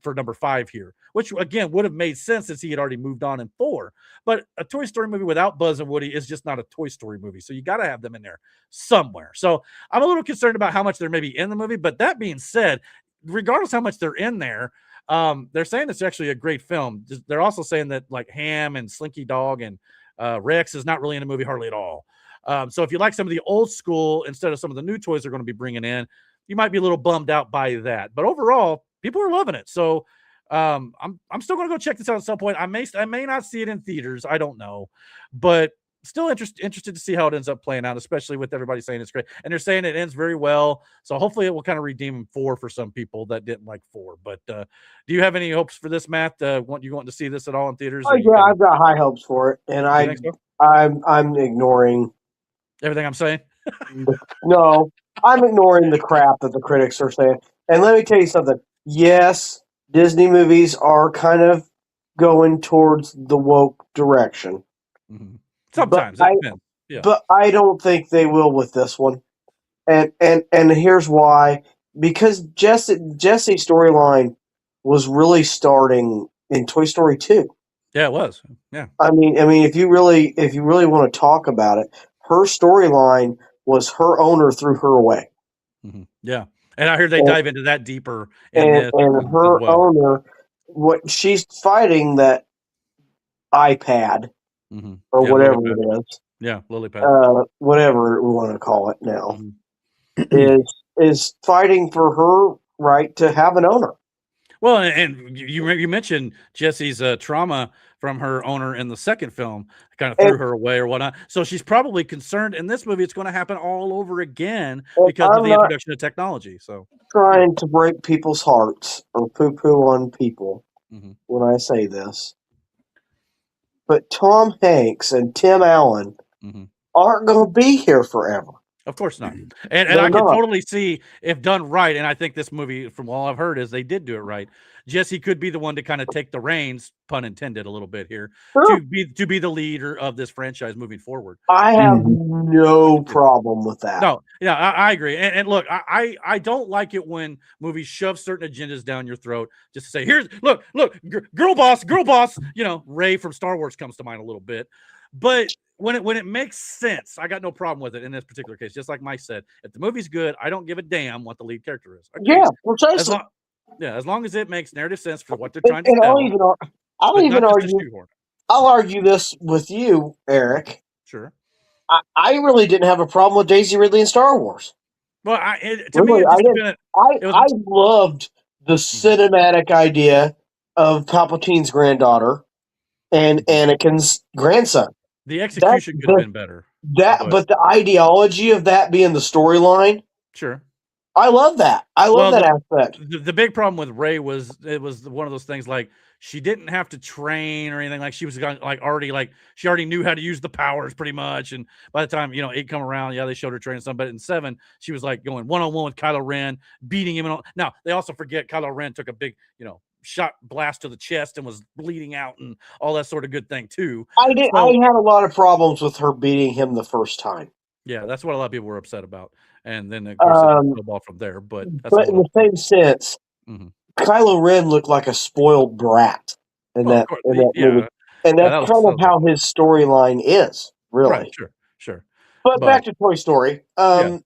for number 5 here, which again would have made sense since he had already moved on in 4. But a Toy Story movie without Buzz and Woody is just not a Toy Story movie. So you got to have them in there somewhere. So I'm a little concerned about how much they're maybe in the movie. But that being said, regardless how much they're in there, they're saying it's actually a great film. They're also saying that like Ham and Slinky Dog and Rex is not really in the movie hardly at all. So if you like some of the old school instead of some of the new toys they're going to be bringing in, you might be a little bummed out by that. But overall, people are loving it. So I'm still going to go check this out at some point. I may not see it in theaters. I don't know, but still interested to see how it ends up playing out, especially with everybody saying it's great. And they're saying it ends very well. So hopefully it will kind of redeem 4 for some people that didn't like 4. But do you have any hopes for this, Matt? Want to see this at all in theaters? Oh yeah, I've got high hopes for it, and I'm ignoring everything I'm saying. No, I'm ignoring the crap that the critics are saying. And let me tell you something. Yes, Disney movies are kind of going towards the woke direction. Mm-hmm. Sometimes, but I don't think they will with this one. And here's why: because Jesse's storyline was really starting in Toy Story 2. Yeah, it was. Yeah. I mean, if you really want to talk about it, her storyline was her owner threw her away. Mm-hmm. Yeah, and I heard they dive into that deeper. And her owner, what she's fighting that iPad or whatever it is. Yeah, lily pad. Whatever we want to call it now, is fighting for her right to have an owner. Well, and you mentioned Jesse's trauma from her owner in the second film, kind of threw her away or whatnot. So she's probably concerned in this movie it's going to happen all over again because of the introduction of technology. So trying to break people's hearts or poo-poo on people when I say this. But Tom Hanks and Tim Allen aren't going to be here forever. Of course not. And I can totally see if done right, and I think this movie, from all I've heard, is they did do it right. Jesse could be the one to kind of take the reins, pun intended, a little bit here, to be the leader of this franchise moving forward. I have no problem with that. No, yeah, I agree. And look, I don't like it when movies shove certain agendas down your throat just to say, here's look, girl boss. You know, Rey from Star Wars comes to mind a little bit, but when it makes sense, I got no problem with it in this particular case. Just like Mike said, if the movie's good, I don't give a damn what the lead character is. Okay. Yeah, precisely. As long as it makes narrative sense for what they're trying to tell. I'll argue this with you, Eric. Sure. I really didn't have a problem with Daisy Ridley in Star Wars. Well, I loved the cinematic idea of Palpatine's granddaughter and Anakin's grandson. The execution could have been better. But the ideology of that being the storyline, sure. I love that. I love that aspect. The big problem with Rey was it was one of those things like she didn't have to train or anything. Like she was she already knew how to use the powers pretty much. And by the time 8 come around, they showed her training some. But in 7, she was like going 1-on-1 with Kylo Ren, beating him. Now they also forget Kylo Ren took a big shot blast to the chest and was bleeding out and all that sort of good thing too. I had a lot of problems with her beating him the first time. Yeah, that's what a lot of people were upset about. And then, of course, it snowballed from there. But in the same sense, Kylo Ren looked like a spoiled brat in that movie. And that's kind of how his storyline is, really. Right, sure. But back to Toy Story. I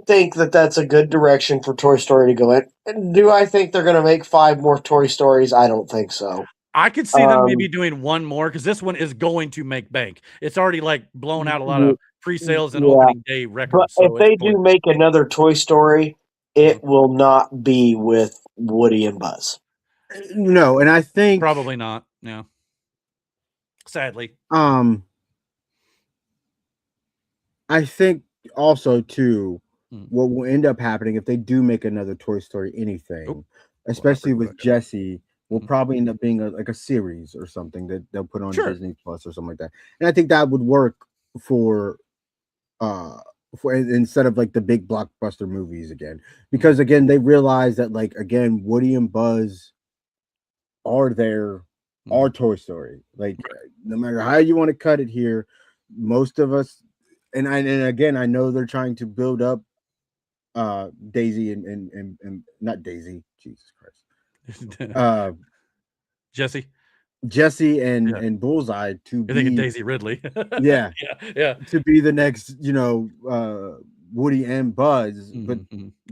think that's a good direction for Toy Story to go in. Do I think they're going to make 5 more Toy Stories? I don't think so. I could see them maybe doing one more because this one is going to make bank. It's already blown out a lot of pre-sales and opening day records. But if they do make another Toy Story, it will not be with Woody and Buzz. No, and I think probably not. Yeah. Sadly. I think also too, what will end up happening if they do make another Toy Story anything, especially with Jesse, will probably end up being a series or something that they'll put on Disney Plus or something like that. And I think that would work for instead of the big blockbuster movies again, because again they realize that Woody and Buzz are Toy Story. No matter how you want to cut it here, most of us, and again I know they're trying to build up Daisy and not Daisy, Jesus Christ, Jesse and Bullseye to I think be Daisy Ridley. yeah to be the next Woody and Buzz, but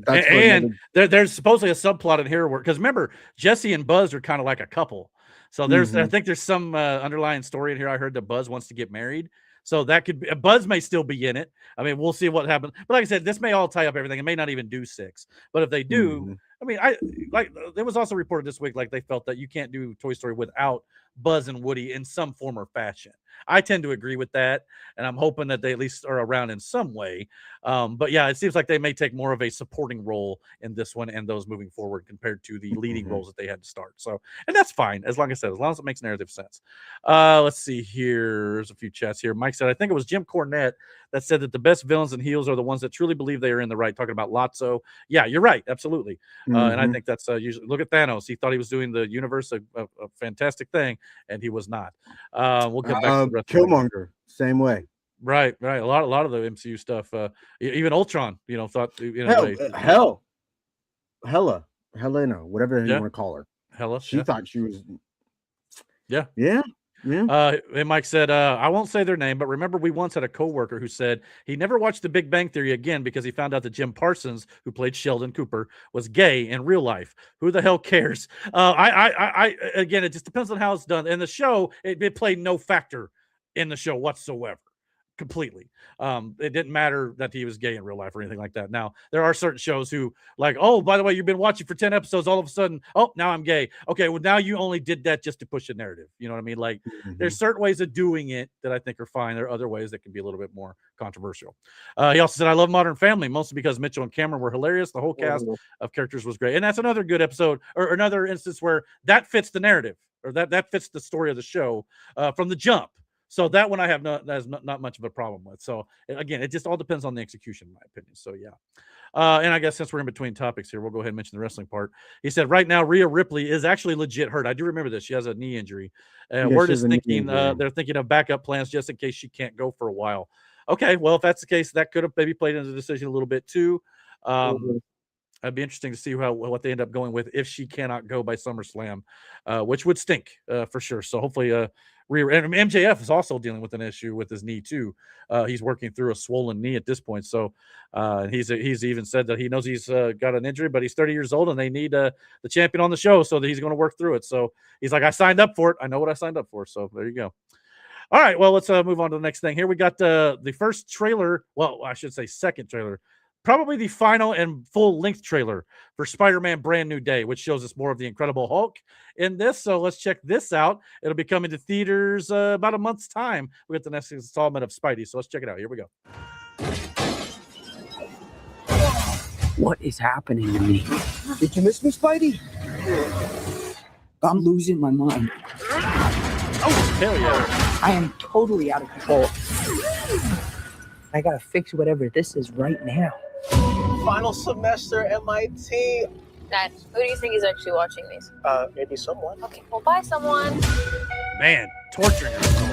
that's and there's supposedly a subplot in here where, because remember, Jesse and Buzz are kind of like a couple, so I think there's some underlying story in here. I heard that Buzz wants to get married, so that could be, Buzz may still be in it. I mean, we'll see what happens, but like I said, this may all tie up everything. It may not even do 6, but if they do, I mean, there was also reported this week, like they felt that you can't do Toy Story without Buzz and Woody in some form or fashion. I tend to agree with that, and I'm hoping that they at least are around in some way. But yeah, it seems like they may take more of a supporting role in this one and those moving forward compared to the leading roles that they had to start. So, and that's fine, as long as it makes narrative sense. Let's see here. There's a few chats here. Mike said, I think it was Jim Cornette that said that the best villains and heels are the ones that truly believe they are in the right. Talking about Lotso. Yeah, you're right. Absolutely. And I think that's usually, look at Thanos. He thought he was doing the universe a fantastic thing, and he was not. We'll get back to the rest Killmonger, same way. Right. A lot of the MCU stuff, even Ultron, thought, Helena, whatever you want to call her. Hella. She thought she was. Yeah. And Mike said, I won't say their name, but remember we once had a coworker who said he never watched The Big Bang Theory again because he found out that Jim Parsons, who played Sheldon Cooper, was gay in real life. Who the hell cares? Again, it just depends on how it's done. In the show, it played no factor in the show whatsoever. Completely. It didn't matter that he was gay in real life or anything like that. Now, there are certain shows who like, oh, by the way, you've been watching for 10 episodes, all of a sudden, oh, now I'm gay. Okay, well, now you only did that just to push a narrative. You know what I mean? Like, there's certain ways of doing it that I think are fine. There are other ways that can be a little bit more controversial. He also said, I love Modern Family, mostly because Mitchell and Cameron were hilarious. The whole cast of characters was great. And that's another good episode, or another instance where that fits the narrative, or that fits the story of the show from the jump. So that one I have not much of a problem with. So again, it just all depends on the execution, in my opinion. So yeah. And I guess since we're in between topics here, we'll go ahead and mention the wrestling part. He said right now Rhea Ripley is actually legit hurt. I do remember this. She has a knee injury. Word is thinking they're thinking of backup plans just in case she can't go for a while. Okay, well, if that's the case, that could have maybe played into the decision a little bit too. It'd be interesting to see what they end up going with if she cannot go by SummerSlam, which would stink for sure. So hopefully and MJF is also dealing with an issue with his knee too. He's working through a swollen knee at this point. So he's even said that he knows he's got an injury, but he's 30 years old and they need the champion on the show, so that he's going to work through it. So he's like, I signed up for it. I know what I signed up for. So there you go. All right, well, let's move on to the next thing. Here we got the first trailer. Well, I should say second trailer. Probably the final and full-length trailer for Spider-Man Brand New Day, which shows us more of the Incredible Hulk in this. So let's check this out. It'll be coming to theaters about a month's time. We got the next installment of Spidey. So let's check it out. Here we go. What is happening to me? Did you miss me, Spidey? I'm losing my mind. Oh, hell yeah. I am totally out of control. I gotta fix whatever this is right now. Final semester MIT. Dad, who do you think is actually watching these? Maybe someone. Okay, well, bye, someone. Man, torturing yourself.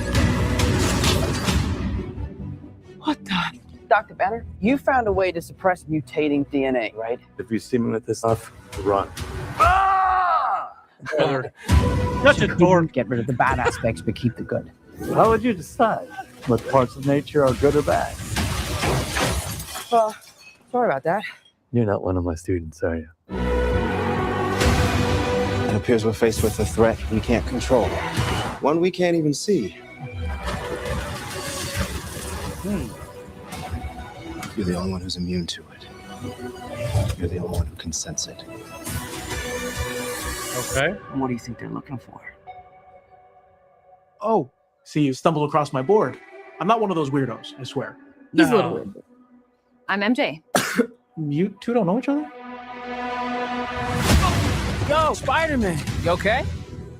What the? Dr. Banner, you found a way to suppress mutating DNA, right? If you see me with this stuff, run. Such a dork. Get rid of the bad aspects, but keep the good. How would you decide what parts of nature are good or bad? Well, sorry about that. You're not one of my students, are you? It appears we're faced with a threat we can't control. One we can't even see. You're the only one who's immune to it. You're the only one who can sense it. Okay. What do you think they're looking for? Oh, see, you stumbled across my board. I'm not one of those weirdos, I swear. He's a little weird. I'm MJ. You two don't know each other? Yo, Spider-Man, you okay?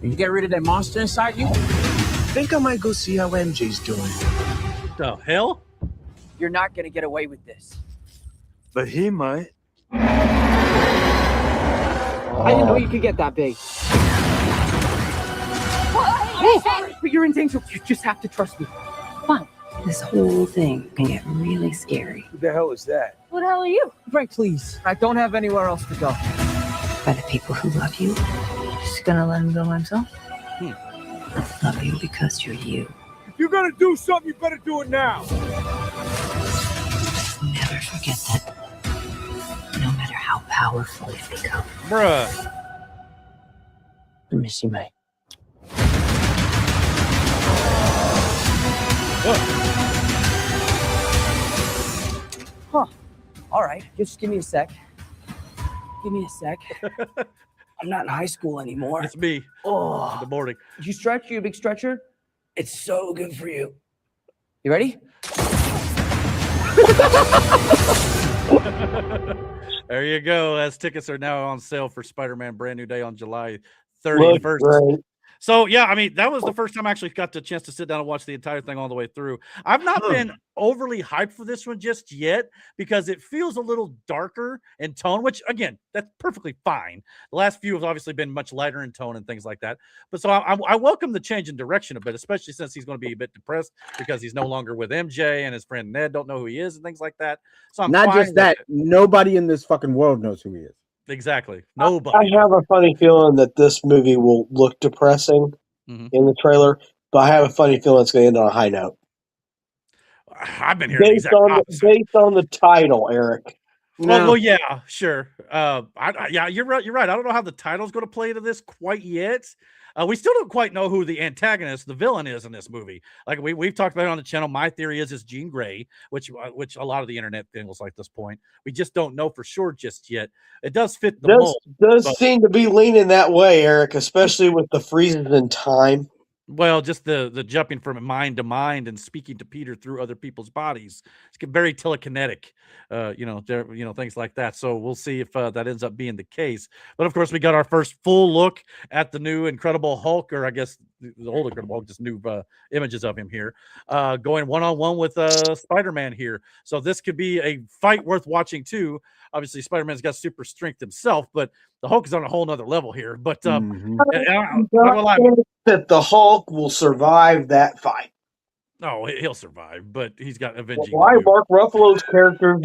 Did you get rid of that monster inside you? Think I might go see how MJ's doing. What the hell? You're not gonna get away with this. But he might. I didn't know you could get that big. Oh, sorry, but you're in danger. You just have to trust me. Fun. This whole thing can get really scary. Who the hell is that? Who the hell are you? Frank, please. I don't have anywhere else to go. by the people who love you. Just gonna let him go himself? Love you because you're you. If you're gonna do something, you better do it now. Never forget that. No matter how powerful you become. Bruh. I miss you, mate. Huh. All right. Just give me a sec. Give me a sec. I'm not in high school anymore. It's me in Oh, the morning. you stretch? You a big stretcher? It's so good for you. You ready? There you go. As tickets are now on sale for Spider-Man Brand New Day on July Look 31st. great. So yeah, I mean, that was the first time I actually got the chance to sit down and watch the entire thing all the way through. I've not been overly hyped for this one just yet because it feels a little darker in tone, which again, that's perfectly fine. The last few have obviously been much lighter in tone and things like that. But so I welcome the change in direction a bit, especially since he's going to be a bit depressed because he's no longer with MJ and his friend Ned don't know who he is and things like that. So I'm Not fine just with that, it. nobody in this fucking world knows who he is. Exactly. I Nobody. have a funny feeling that this movie will look depressing in the trailer, but I have a funny feeling it's going to end on a high note. I've been hearing the exact opposite. Based on the title, Eric. Well, yeah, sure. Yeah, you're right. You're right. I don't know how the title's going to play into this quite yet. We still don't quite know who the antagonist, the villain, is in this movie. Like we've talked about it on the channel. My theory is Jean Grey, which a lot of the internet feels like this point. We just don't know for sure just yet. It does fit the mold. Does seem to be leaning that way, Eric, especially with the freezes in time. Well, just the jumping from mind to mind and speaking to Peter through other people's bodies. It's very telekinetic, things like that. So we'll see if that ends up being the case. But of course, we got our first full look at the new Incredible Hulk, or I guess the old Incredible Hulk, just new images of him here, going one-on-one with Spider-Man here. So this could be a fight worth watching too. Obviously, Spider-Man's got super strength himself, but the Hulk is on a whole nother level here. But that the Hulk will survive that fight. No, he'll survive, but he's got avenging. Why Mark Ruffalo's character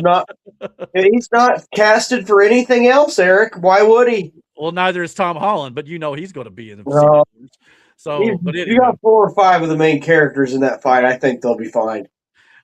he's not casted for anything else, Eric? Why would he? Well, neither is Tom Holland, but he's going to be in the No. So, but you got 4 or 5 of the main characters in that fight. I think they'll be fine.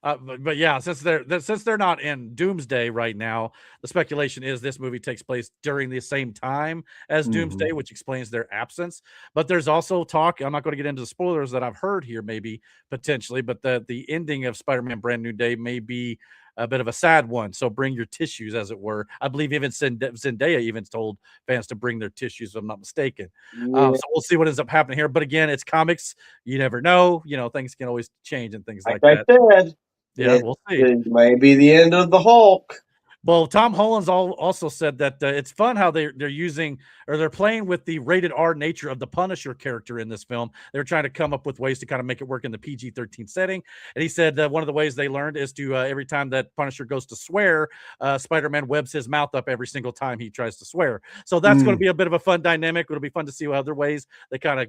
But yeah, since they're not in Doomsday right now, the speculation is this movie takes place during the same time as Doomsday, which explains their absence. But there's also talk, I'm not going to get into the spoilers that I've heard here, maybe potentially, but the ending of Spider-Man Brand New Day may be a bit of a sad one. So bring your tissues, as it were. I believe even Zendaya even told fans to bring their tissues, if I'm not mistaken. Yeah. So we'll see what ends up happening here. But again, it's comics. You never know. Things can always change and things like that. Said. Yeah, we'll see. It may be the end of the Hulk. Well, Tom Holland's also said that it's fun how they're using, or they're playing with the rated R nature of the Punisher character in this film. They're trying to come up with ways to kind of make it work in the PG-13 setting. And he said that one of the ways they learned is to every time that Punisher goes to swear, Spider-Man webs his mouth up every single time he tries to swear. So that's going to be a bit of a fun dynamic. It'll be fun to see what other ways they kind of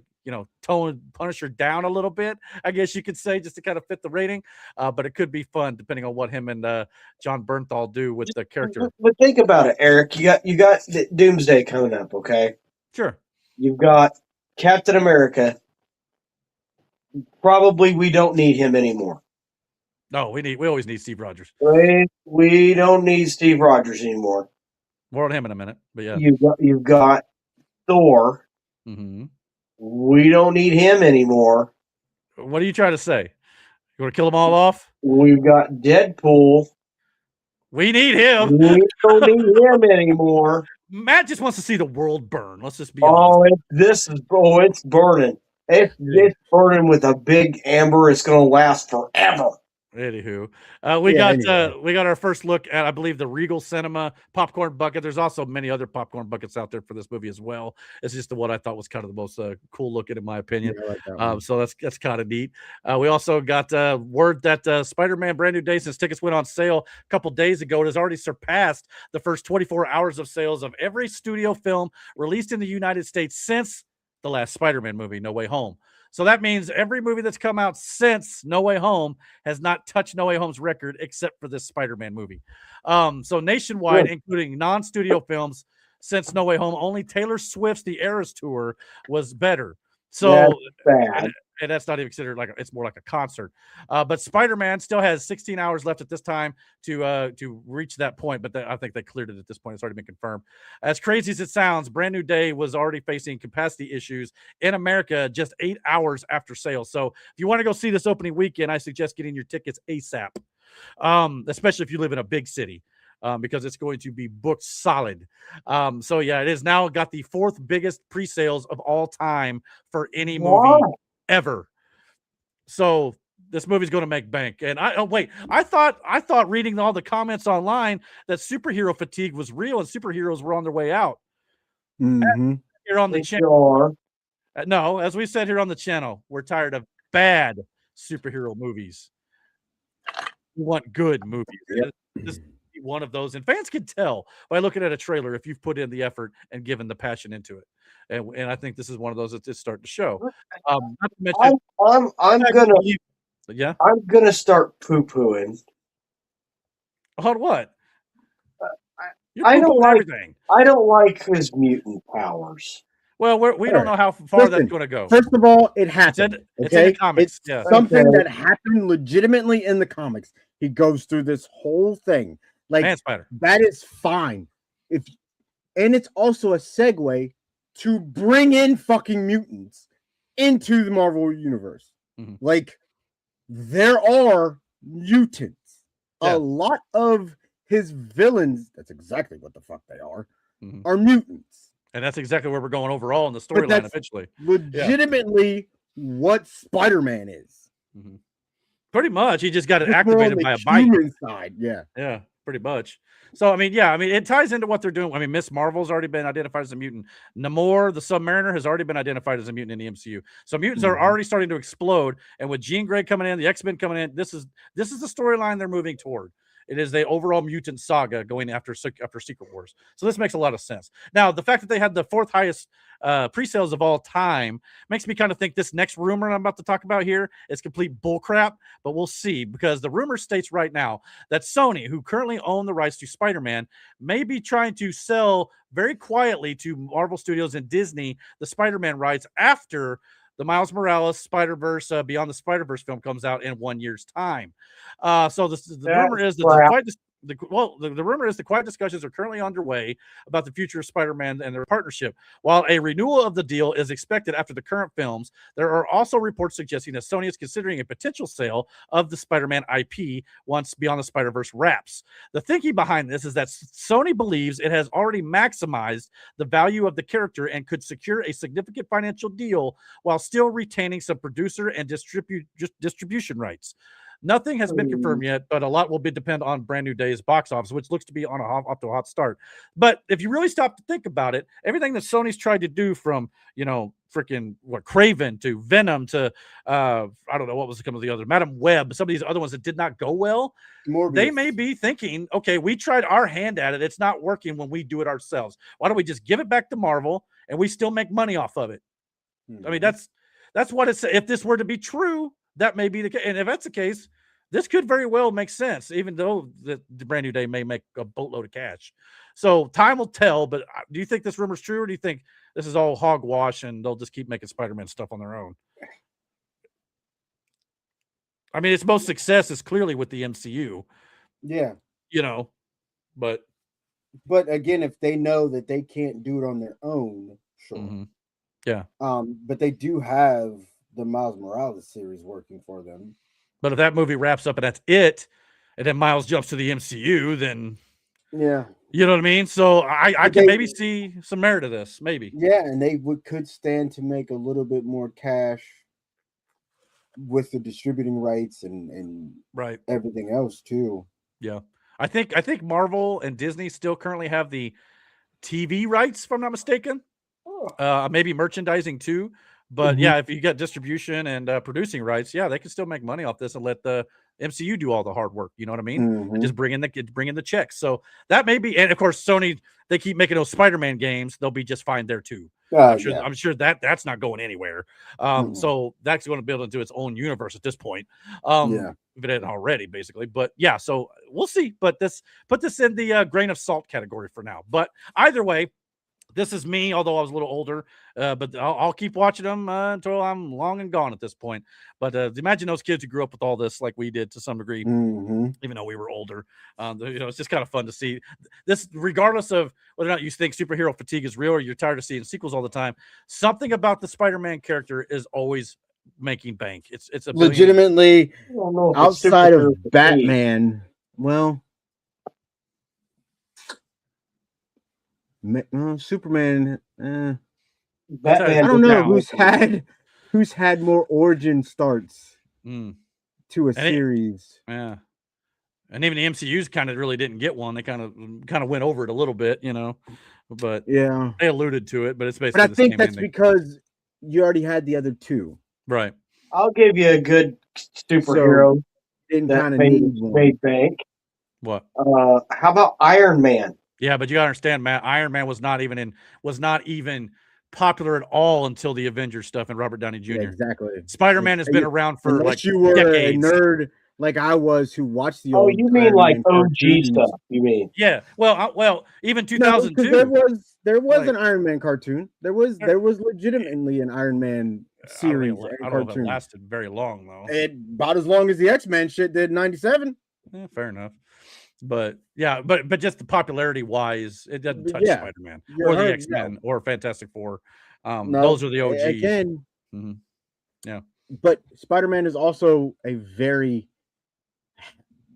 tone Punisher down a little bit, I guess you could say, just to kind of fit the rating. But it could be fun depending on what him and John Bernthal do with the character. But think about it, Eric. You got the Doomsday coming up, okay? Sure. You've got Captain America. Probably we don't need him anymore. No, we always need Steve Rogers. We don't need Steve Rogers anymore. More on him in a minute, but yeah. You've got Thor. Mm-hmm. We don't need him anymore. What are you trying to say? You want to kill them all off? We've got Deadpool. We need him. We don't need him anymore. Matt just wants to see the world burn. Let's just be honest. It's burning. It's burning with a big amber. It's going to last forever. Anywho, we got our first look at, I believe, the Regal Cinema popcorn bucket. There's also many other popcorn buckets out there for this movie as well. It's just the one I thought was kind of the most cool looking, in my opinion. Yeah, I like that one. So that's kind of neat. We also got word that Spider-Man Brand New Day, since tickets went on sale a couple days ago, it has already surpassed the first 24 hours of sales of every studio film released in the United States since the last Spider-Man movie, No Way Home. So that means every movie that's come out since No Way Home has not touched No Way Home's record except for this Spider-Man movie. So nationwide, including non-studio films, since No Way Home. Only Taylor Swift's The Eras Tour was better. So That's bad. and that's not even considered it's more like a concert. But Spider-Man still has 16 hours left at this time to reach that point. But I think they cleared it at this point. It's already been confirmed. As crazy as it sounds, Brand New Day was already facing capacity issues in America just 8 hours after sales. So if you want to go see this opening weekend, I suggest getting your tickets ASAP, especially if you live in a big city. Because it's going to be booked solid. So yeah, it is now got the 4th biggest pre-sales of all time for any movie ever. So this movie's going to make bank. And I thought reading all the comments online that superhero fatigue was real and superheroes were on their way out. Mm-hmm. Here on the channel. No, as we said here on the channel, we're tired of bad superhero movies. We want good movies. Yep. This one of those, and fans can tell by looking at a trailer if you've put in the effort and given the passion into it. And I think this is one of those that's starting to show. Not to mention, I'm gonna start poo-pooing. On what? I don't like his mutant powers. Well, we don't know how far that's going to go. First of all, it happened. It's in the comics. It's something that happened legitimately in the comics. He goes through this whole thing. Like, that is fine. And it's also a segue to bring in fucking mutants into the Marvel universe. Mm-hmm. Like, there are mutants. Yeah. A lot of his villains, that's exactly what the fuck they are mutants. And that's exactly where we're going overall in the storyline eventually. Legitimately what Spider-Man is. Mm-hmm. Pretty much. He just got it activated by a bite. Side. Yeah. Yeah. Pretty much. So, it ties into what they're doing. Miss Marvel's already been identified as a mutant. Namor, the Submariner, has already been identified as a mutant in the MCU. So mutants are already starting to explode. And with Jean Grey coming in, the X-Men coming in, this is the storyline they're moving toward. It is the overall mutant saga going after Secret Wars. So this makes a lot of sense. Now, the fact that they had the 4th highest pre-sales of all time makes me kind of think this next rumor I'm about to talk about here is complete bullcrap, but we'll see, because the rumor states right now that Sony, who currently own the rights to Spider-Man, may be trying to sell very quietly to Marvel Studios and Disney the Spider-Man rights after the Miles Morales Spider-Verse Beyond the Spider-Verse film comes out in 1 year's time. So the rumor is that the rumor is the quiet discussions are currently underway about the future of Spider-Man and their partnership. While a renewal of the deal is expected after the current films, there are also reports suggesting that Sony is considering a potential sale of the Spider-Man IP once Beyond the Spider-Verse wraps. The thinking behind this is that Sony believes it has already maximized the value of the character and could secure a significant financial deal while still retaining some producer and distribution rights. Nothing has been confirmed yet, but a lot will depend on Brand New Day's box office, which looks to be off to a hot start. But if you really stop to think about it, everything that Sony's tried to do, from Craven to Venom to I don't know what was some of the other, Madam Web, some of these other ones that did not go well, they may be thinking, okay, we tried our hand at it, it's not working when we do it ourselves. Why don't we just give it back to Marvel and we still make money off of it? That's what it's. If this were to be true, that may be the case. And if that's the case, this could very well make sense, even though the Brand New Day may make a boatload of cash. So time will tell. But do you think this rumor's true, or do you think this is all hogwash and they'll just keep making Spider-Man stuff on their own? Its most success is clearly with the MCU. Yeah. But again, if they know that they can't do it on their own, sure. Mm-hmm. Yeah. But they do have the Miles Morales series working for them. But if that movie wraps up and that's it, and then Miles jumps to the MCU, then yeah, you know what I mean? So I can maybe see some merit to this, maybe. Yeah, and they could stand to make a little bit more cash with the distributing rights and everything else too. Yeah. I think Marvel and Disney still currently have the TV rights, if I'm not mistaken. Maybe merchandising too. But yeah, if you get distribution and producing rights, yeah, they can still make money off this and let the MCU do all the hard work. You know what I mean? And just bring in the checks. So that may be, and of course, Sony, they keep making those Spider-Man games. They'll be just fine there too. I'm sure that's not going anywhere. So that's going to build into its own universe at this point. If it isn't already, basically. But yeah, so we'll see. But put this in the grain of salt category for now. But either way, This is me, although I was a little older, but I'll keep watching them until I'm long and gone at this point. But imagine those kids who grew up with all this like we did to some degree, even though we were older. It's just kind of fun to see this, regardless of whether or not you think superhero fatigue is real or you're tired of seeing sequels all the time. Something about the Spider-Man character is always making bank. It's a legitimately outside of Batman. Well, Superman. Batman. I don't know who's had more origin starts to a series. Yeah, and even the MCU's kind of really didn't get one. They kind of went over it a little bit, but yeah, they alluded to it. But it's basically. But I think that's because you already had the other two, right? I'll give you a good superhero that made bank. What? How about Iron Man? Yeah, but you gotta understand, Matt. Iron Man was not even popular at all until the Avengers stuff and Robert Downey Jr. Yeah, exactly. Spider-Man has been around for unless you were decades. A nerd like I was who watched the old. You mean Iron like Man OG cartoons. Stuff? You mean? Yeah. Well, even 2002. There was an Iron Man cartoon. There was legitimately an Iron Man series. I don't know if it lasted very long though. About as long as the X-Men shit did in '97. Yeah, fair enough. But yeah, but just the popularity wise, it doesn't touch Spider-Man or the X-Men or Fantastic Four. Those are the OGs. Again, yeah. But Spider-Man is also a very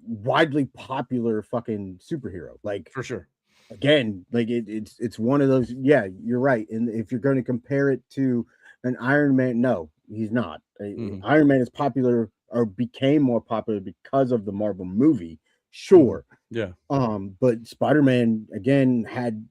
widely popular fucking superhero. Like for sure. Again, like it's one of those. Yeah, you're right. And if you're going to compare it to an Iron Man, no, he's not. Iron Man is popular or became more popular because of the Marvel movie. Sure. Yeah. But Spider-Man again had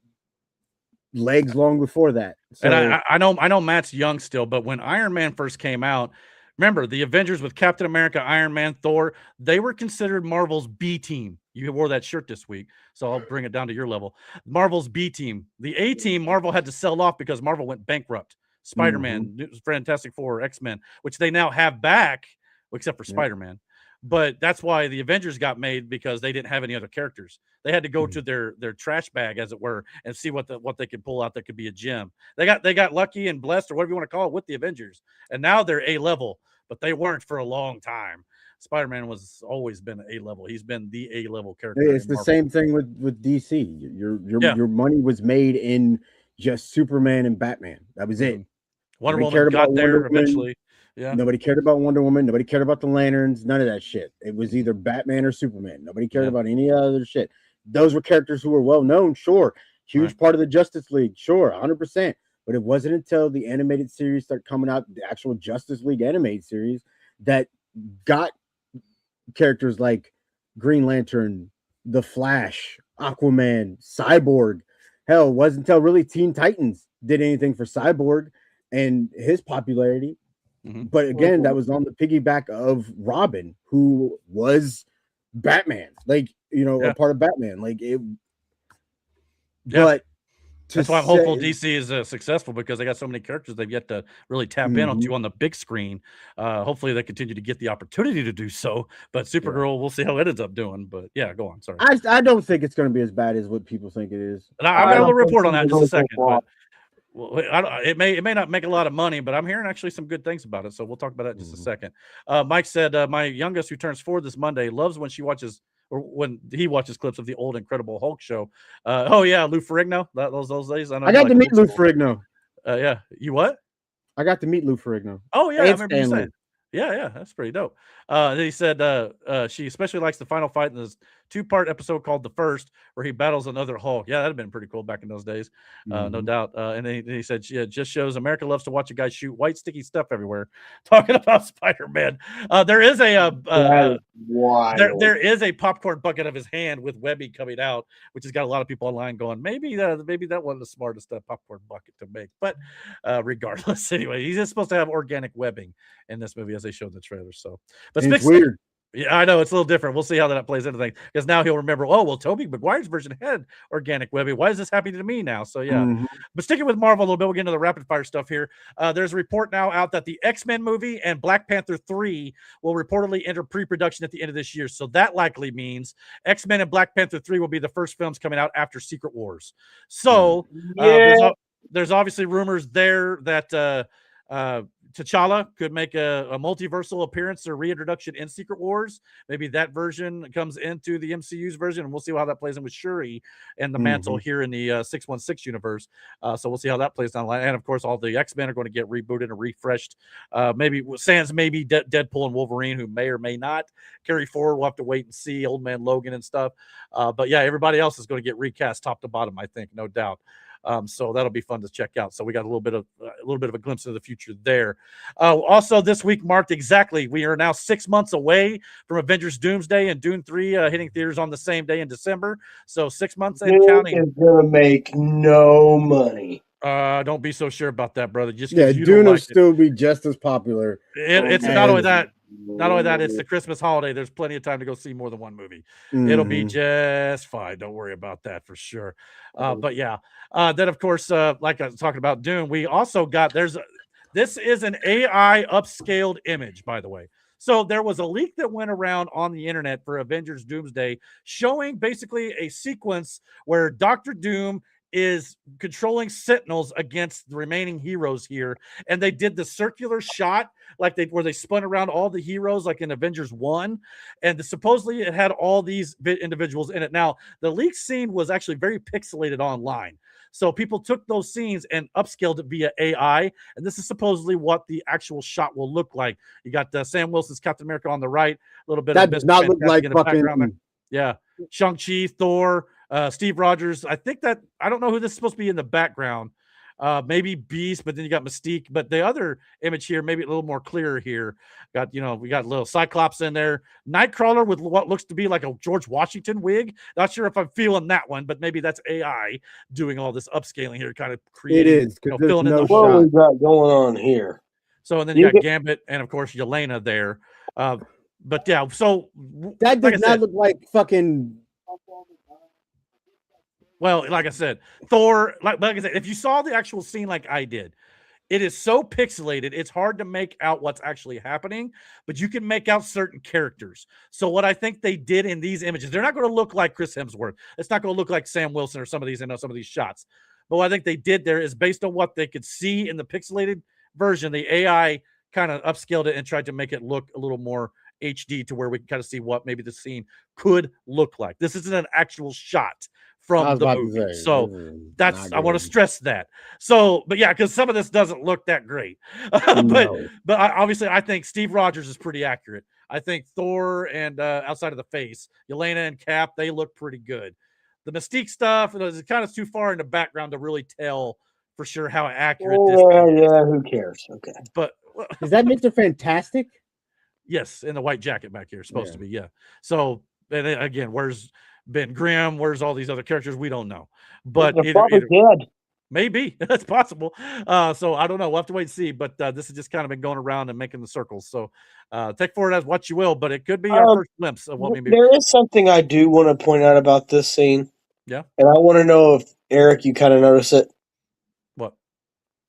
legs long before that. So, and I know Matt's young still, but when Iron Man first came out, remember the Avengers with Captain America, Iron Man, Thor, they were considered Marvel's B team. You wore that shirt this week, so I'll bring it down to your level. Marvel's B team. The A team, Marvel had to sell off because Marvel went bankrupt. Spider-Man, Fantastic Four, X-Men, which they now have back, except for Spider-Man. But that's why the Avengers got made, because they didn't have any other characters. They had to go to their trash bag, as it were, and see what they could pull out that could be a gem. They got lucky and blessed, or whatever you want to call it, with the Avengers, and now they're A level, but they weren't for a long time. Spider-Man was always been A level. He's been the A level character. It's the same thing with DC. Your money was made in just Superman and Batman. That was it. Wonder Woman got there eventually. Yeah. Nobody cared about Wonder Woman. Nobody cared about the Lanterns. None of that shit. It was either Batman or Superman. Nobody cared about any other shit. Those were characters who were well known. Sure. Huge part of the Justice League. Sure. 100%. But it wasn't until the animated series started coming out, the actual Justice League animated series, that got characters like Green Lantern, The Flash, Aquaman, Cyborg. Hell, it wasn't until really Teen Titans did anything for Cyborg and his popularity. But again, that was on the piggyback of Robin, who was Batman, a part of Batman. But that's why I'm hopeful DC is successful, because they got so many characters they've yet to really tap in onto on the big screen. Hopefully they continue to get the opportunity to do so. But Supergirl, we'll see how it ends up doing. But yeah, go on. Sorry. I don't think it's going to be as bad as what people think it is. And I'm going to report on that in just a second. But, well, it may not make a lot of money, but I'm hearing actually some good things about it. So we'll talk about that in just a second. Mike said, my youngest, who turns 4 this Monday, loves when when he watches clips of the old Incredible Hulk show. Lou Ferrigno, those days. I got to meet Lou Ferrigno. Yeah. You what? I got to meet Lou Ferrigno. Oh yeah, I remember you saying. Yeah, that's pretty dope. He said she especially likes the final fight in this 2-part episode called The First, where he battles another Hulk. Yeah, that'd have been pretty cool back in those days, no doubt. And then he said, it just shows America loves to watch a guy shoot white sticky stuff everywhere. Talking about Spider-Man, there is there is a popcorn bucket of his hand with webbing coming out, which has got a lot of people online going, maybe that wasn't the smartest popcorn bucket to make. But regardless, anyway, he's just supposed to have organic webbing in this movie, as they showed in the trailer. So, but it's weird. Yeah, I know it's a little different. We'll see how that plays into things because now he'll remember. Oh, well, Tobey Maguire's version had organic webbing. Why is this happening to me now? So yeah, but sticking with Marvel a little bit, we'll get into the rapid fire stuff here. There's a report now out that the X-Men movie and Black Panther 3 will reportedly enter pre-production at the end of this year. So that likely means X-Men and Black Panther 3 will be the first films coming out after Secret Wars. So there's obviously rumors there that T'Challa could make a multiversal appearance or reintroduction in Secret Wars. Maybe that version comes into the MCU's version, and we'll see how that plays in with Shuri and the mantle here in the 616 universe. So we'll see how that plays down the line. And of course, all the X-Men are going to get rebooted and refreshed. Maybe sans maybe Deadpool and Wolverine, who may or may not carry forward. We'll have to wait and see. Old Man Logan and stuff. But yeah, everybody else is going to get recast top to bottom, I think, no doubt. So that'll be fun to check out. So we got a little bit of a glimpse of the future there. Also, this week marked exactly. We are now 6 months away from Avengers: Doomsday and Dune 3 hitting theaters on the same day in December. So 6 months and counting. Is gonna make no money. Don't be so sure about that, brother. Just Dune will still be just as popular. It's not only that. Not only that, it's the Christmas holiday. There's plenty of time to go see more than one movie. It'll be just fine. Don't worry about that for sure. But yeah, then of course, like I was talking about Dune, we also got this is an AI upscaled image, by the way. So there was a leak that went around on the internet for Avengers Doomsday showing basically a sequence where Dr. Doom is controlling Sentinels against the remaining heroes here, and they did the circular shot where they spun around all the heroes like in Avengers 1, and supposedly it had all these individuals in it. Now the leak scene was actually very pixelated online, so people took those scenes and upscaled it via AI, and this is supposedly what the actual shot will look like. You got Sam Wilson's Captain America on the right, a little bit that of does not look like fucking Shang-Chi, Thor, Steve Rogers. I don't know who this is supposed to be in the background. Maybe Beast, but then you got Mystique. But the other image here, maybe a little more clear here. We got a little Cyclops in there. Nightcrawler with what looks to be like a George Washington wig. Not sure if I'm feeling that one, but maybe that's AI doing all this upscaling here, kind of creating. It is filling in the what we got going on here. So and then you got Gambit and of course Yelena there. But yeah, so that does not look like fucking. Well, like I said, Thor, like I said, if you saw the actual scene like I did, it is so pixelated, it's hard to make out what's actually happening, but you can make out certain characters. So what I think they did in these images, they're not going to look like Chris Hemsworth. It's not going to look like Sam Wilson or some of these shots. But what I think they did there is based on what they could see in the pixelated version, the AI kind of upscaled it and tried to make it look a little more HD to where we can kind of see what maybe the scene could look like. This isn't an actual shot from the movie. So I want to stress that. So, but yeah, because some of this doesn't look that great. But obviously I think Steve Rogers is pretty accurate. I think Thor and outside of the face, Yelena and Cap, they look pretty good. The Mystique stuff is kind of too far in the background to really tell for sure how accurate this is. Yeah, who cares? Okay. But is that Mr. Fantastic? Yes, in the white jacket back here, supposed to be, yeah. So, and then, again, where's Ben Grimm? Where's all these other characters? We don't know. But they're probably dead. Maybe. That's possible. So, I don't know. We'll have to wait and see. But this has just kind of been going around and making the circles. So, take for it as what you will. But it could be our first glimpse of what we There is something I do want to point out about this scene. Yeah. And I want to know if, Eric, you kind of notice it. What?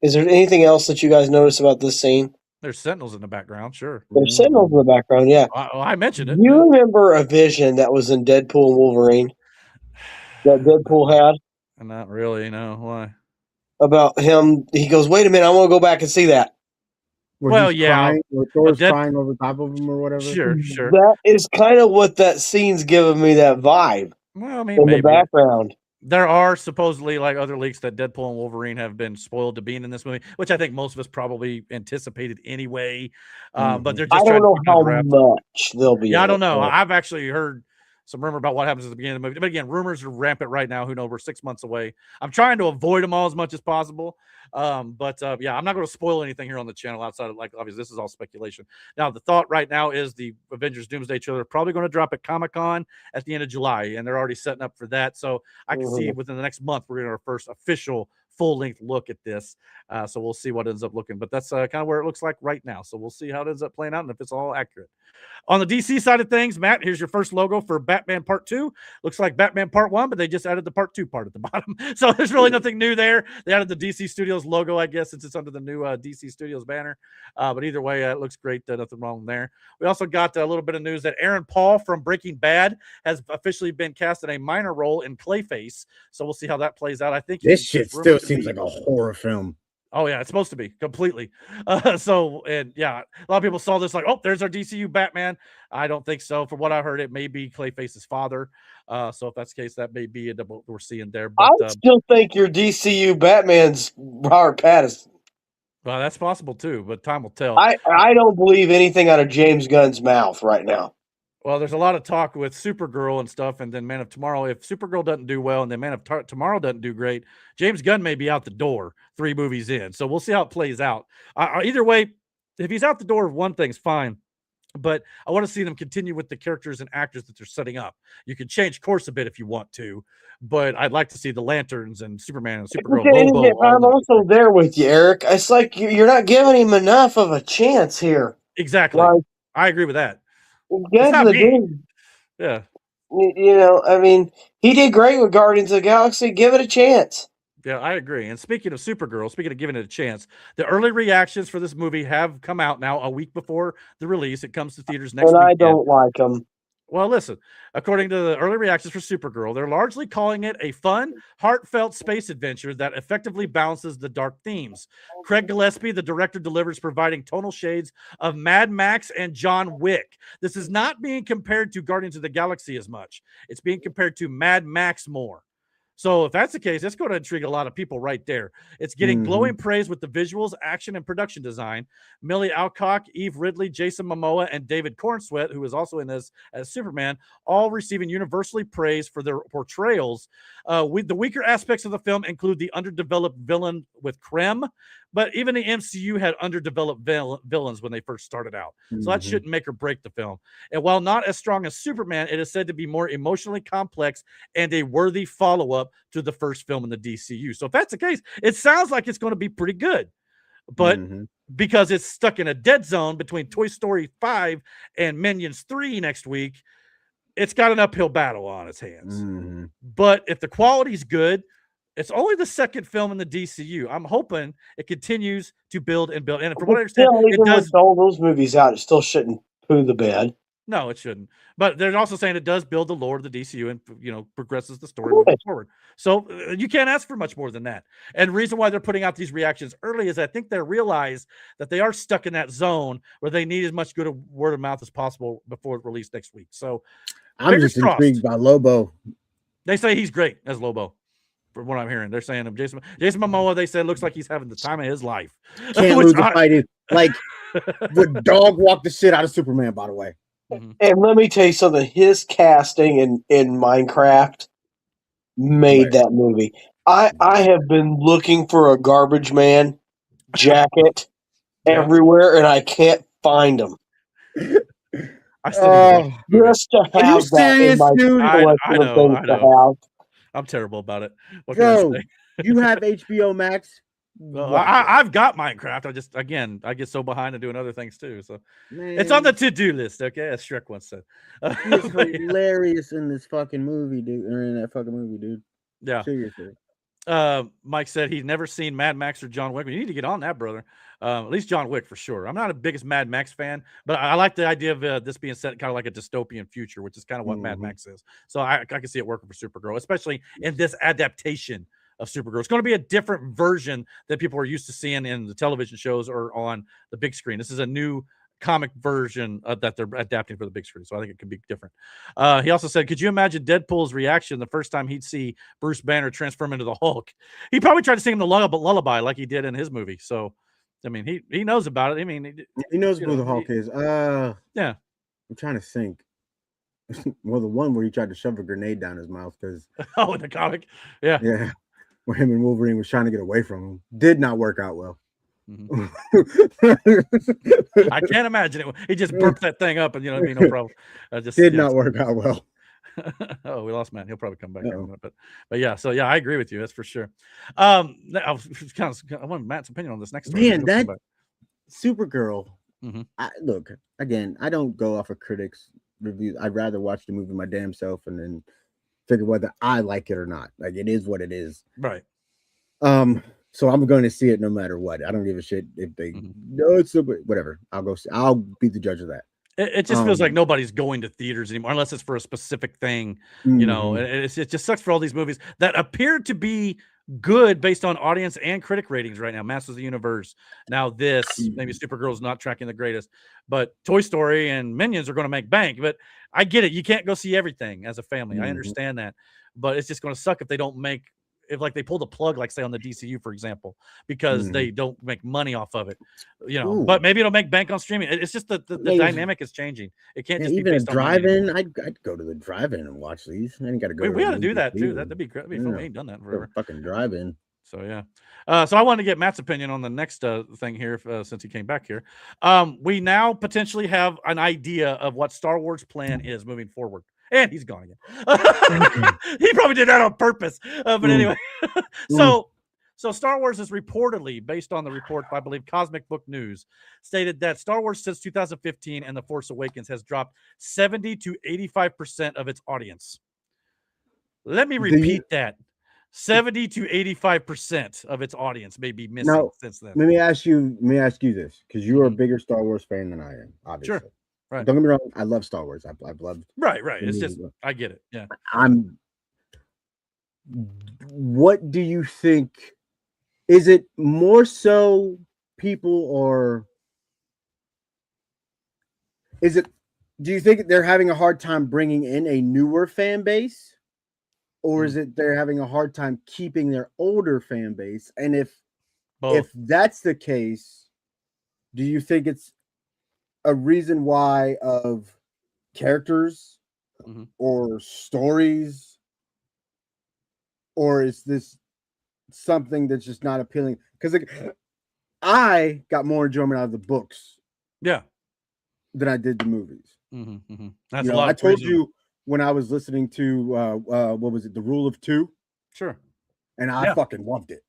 Is there anything else that you guys notice about this scene? There's Sentinels in the background, sure. There's Sentinels in the background, yeah. I mentioned it. You remember a vision that was in Deadpool and Wolverine that Deadpool had? Not really, no. Why? About him, he goes, wait a minute, I want to go back and see that. Thor's crying over top of him or whatever. Sure. That is kind of what that scene's giving me, that vibe. Well, I mean, in maybe. the background. There are supposedly like other leaks that Deadpool and Wolverine have been spoiled to being in this movie, which I think most of us probably anticipated anyway. But they're just I don't know how much they'll be. Yeah, I don't know. I've actually heard some rumor about what happens at the beginning of the movie. But again, rumors are rampant right now. Who knows? We're 6 months away. I'm trying to avoid them all as much as possible. But yeah, I'm not going to spoil anything here on the channel outside of, like, obviously this is all speculation. Now, the thought right now is the Avengers Doomsday trailer probably going to drop at Comic-Con at the end of July, and they're already setting up for that. So I can see within the next month we're going to our first official full-length look at this. So we'll see what ends up looking. But that's kind of where it looks like right now. So we'll see how it ends up playing out and if it's all accurate. On the DC side of things, Matt, here's your first logo for Batman Part 2. Looks like Batman Part 1, but they just added the Part 2 part at the bottom. So there's really nothing new there. They added the DC Studios logo, I guess, since it's under the new DC Studios banner. But either way, it looks great. Nothing wrong there. We also got a little bit of news that Aaron Paul from Breaking Bad has officially been cast in a minor role in Clayface. So we'll see how that plays out. I think this shit still seems like a horror film. Oh, yeah, it's supposed to be completely. And yeah, a lot of people saw this like, oh, there's our DCU Batman. I don't think so. From what I heard, it may be Clayface's father. So if that's the case, that may be what we're seeing there. But I still think your DCU Batman's Robert Pattinson. Well, that's possible too, but time will tell. I don't believe anything out of James Gunn's mouth right now. Well, there's a lot of talk with Supergirl and stuff, and then Man of Tomorrow. If Supergirl doesn't do well and then Man of Tomorrow doesn't do great, James Gunn may be out the door 3 movies in. So we'll see how it plays out. Either way, if he's out the door, one thing's fine. But I want to see them continue with the characters and actors that they're setting up. You can change course a bit if you want to, but I'd like to see the Lanterns and Superman and Supergirl. Lobo, I'm also there with you, Eric. It's like you're not giving him enough of a chance here. Exactly. I agree with that. Yeah. You know, I mean, he did great with Guardians of the Galaxy. Give it a chance. Yeah, I agree. And speaking of Supergirl, speaking of giving it a chance, the early reactions for this movie have come out now a week before the release. It comes to theaters next week. And I don't like them. Well, listen, according to the early reactions for Supergirl, they're largely calling it a fun, heartfelt space adventure that effectively balances the dark themes. Craig Gillespie, the director, delivers, providing tonal shades of Mad Max and John Wick. This is not being compared to Guardians of the Galaxy as much. It's being compared to Mad Max more. So if that's the case, it's going to intrigue a lot of people right there. It's getting glowing praise with the visuals, action, and production design. Millie Alcock, Eve Ridley, Jason Momoa, and David Cornsweet, who is also in this as Superman, all receiving universally praise for their portrayals. The weaker aspects of the film include the underdeveloped villain with Krem, but even the MCU had underdeveloped villains when they first started out. So that shouldn't make or break the film. And while not as strong as Superman, it is said to be more emotionally complex and a worthy follow-up to the first film in the DCU. So if that's the case, it sounds like it's going to be pretty good. But because it's stuck in a dead zone between Toy Story 5 and Minions 3 next week, it's got an uphill battle on its hands. But if the quality's good, it's only the second film in the DCU. I'm hoping it continues to build and build. And from what I understand, it does. With all those movies out, it still shouldn't poo the bed. No, it shouldn't. But they're also saying it does build the lore of the DCU and, you know, progresses the story moving forward. So you can't ask for much more than that. And the reason why they're putting out these reactions early is I think they realize that they are stuck in that zone where they need as much good word of mouth as possible before it released next week. So I'm just intrigued by Lobo. They say he's great as Lobo. From what I'm hearing, they're saying him Jason Momoa. They said looks like he's having the time of his life. Can't lose the fight. Like the dog walked the shit out of Superman. By the way, and let me tell you something. His casting in Minecraft made that movie. I have been looking for a Garbage Man jacket everywhere, and I can't find them. I still just to have Are you serious, dude? I know. I'm terrible about it. What can I say? You have HBO Max. I've got Minecraft. I get so behind and doing other things too. So it's on the to-do list. Okay, as Shrek once said. He's hilarious in this fucking movie, dude. Or in that fucking movie, dude. Yeah. Seriously. Mike said he's never seen Mad Max or John Wick. You need to get on that, brother. At least John Wick for sure. I'm not the biggest Mad Max fan, but I like the idea of this being set kind of like a dystopian future, which is kind of what Mad Max is. So I can see it working for Supergirl, especially in this adaptation of Supergirl. It's going to be a different version that people are used to seeing in the television shows or on the big screen. This is a new comic version that they're adapting for the big screen, so I think it could be different. He also said, could you imagine Deadpool's reaction the first time he'd see Bruce Banner transform into the Hulk? He probably tried to sing him the lullaby like he did in his movie. So I mean, he knows about it. I mean, he knows who the Hulk is. Yeah, I'm trying to think. Well, the one where he tried to shove a grenade down his mouth because in the comic, yeah, where him and Wolverine was trying to get away from him, did not work out well. I can't imagine it. He just burped that thing up, and no problem. Did not work out well. Oh, we lost Matt. He'll probably come back. Uh-oh. But yeah. So yeah, I agree with you. That's for sure. I want Matt's opinion on this next story. Man, He'll come that back. Supergirl. Mhm. Look, again, I don't go off of critics' reviews. I'd rather watch the movie my damn self and then figure whether I like it or not. Like, it is what it is. Right. So I'm going to see it no matter what. I don't give a shit if they know it's super, whatever. I'll go see. I'll be the judge of that. It just feels like nobody's going to theaters anymore unless it's for a specific thing. You know, it just sucks for all these movies that appear to be good based on audience and critic ratings right now. Masters of the Universe. Now this, maybe Supergirl's not tracking the greatest, but Toy Story and Minions are going to make bank. But I get it. You can't go see everything as a family. I understand that. But it's just going to suck if they don't make, if like they pull the plug, like say on the DCU, for example, because they don't make money off of it, you know. But maybe it'll make bank on streaming. It's just the dynamic is changing. It can't just be even a based on drive-in. I'd go to the drive-in and watch these. I ain't got to go. We ought to do that too. That'd be great. That'd be fun. We ain't done that in forever. Fucking drive-in. So yeah. So I wanted to get Matt's opinion on the next thing here since he came back here. We now potentially have an idea of what Star Wars plan is moving forward. And he's gone again. He probably did that on purpose. But anyway, so Star Wars is reportedly, based on the report by, I believe, Cosmic Book News, stated that Star Wars since 2015 and The Force Awakens has dropped 70 to 85% of its audience. Let me repeat that. 70 to 85% of its audience may be missing since then. Let me ask you this, because you are a bigger Star Wars fan than I am, obviously. Sure. Right. Don't get me wrong, I love Star Wars. I've loved right. It's just I get it. Yeah. What do you think? Is it more so people, or is it? Do you think they're having a hard time bringing in a newer fan base, or is it they're having a hard time keeping their older fan base? And if that's the case, do you think it's a reason why of characters or stories, or is this something that's just not appealing? Because I got more enjoyment out of the books than I did the movies. That's a lot. I told you when I was listening to what was it, The Rule of Two? Sure. And I fucking loved it.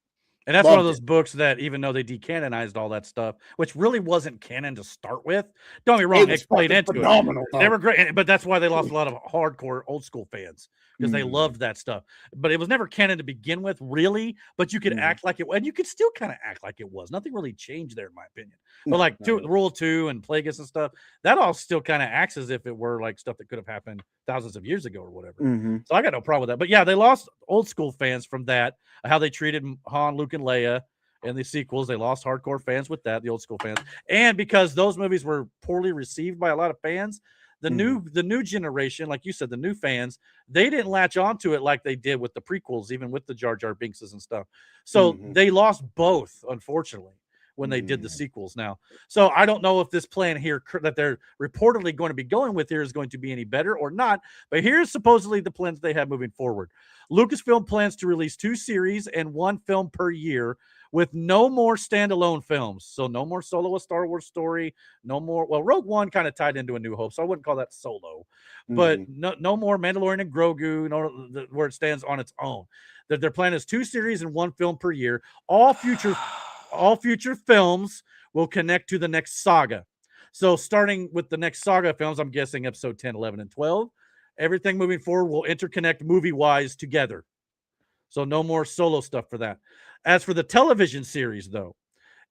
And that's one of those books that, even though they decanonized all that stuff, which really wasn't canon to start with, don't get me wrong, it played into it. They were great, but that's why they lost a lot of hardcore old school fans, because they loved that stuff. But it was never canon to begin with, really. But you could act like it, and you could still kind of act like it was. Nothing really changed there, in my opinion. But like the Rule of Two and Plagueis and stuff, that all still kind of acts as if it were like stuff that could have happened thousands of years ago or whatever. So I got no problem with that. But yeah, they lost old school fans from that, how they treated Han, Luke, and Leia in the sequels. They lost hardcore fans with that, the old school fans. And because those movies were poorly received by a lot of fans, the new generation, like you said, the new fans, they didn't latch onto it like they did with the prequels, even with the Jar Jar Binkses and stuff. So they lost both, unfortunately, when they did the sequels now. So I don't know if this plan here that they're reportedly going to be going with here is going to be any better or not. But here's supposedly the plans they have moving forward. Lucasfilm plans to release 2 series and 1 film per year, with no more standalone films. So no more Solo, a Star Wars story. No more. Well, Rogue One kind of tied into A New Hope, so I wouldn't call that Solo. But no more Mandalorian and Grogu, where it stands on its own. Their plan is 2 series and 1 film per year. All future films will connect to the next saga. So starting with the next saga films, I'm guessing episode 10, 11, and 12, everything moving forward will interconnect movie-wise together. So no more Solo stuff for that. As for the television series, though,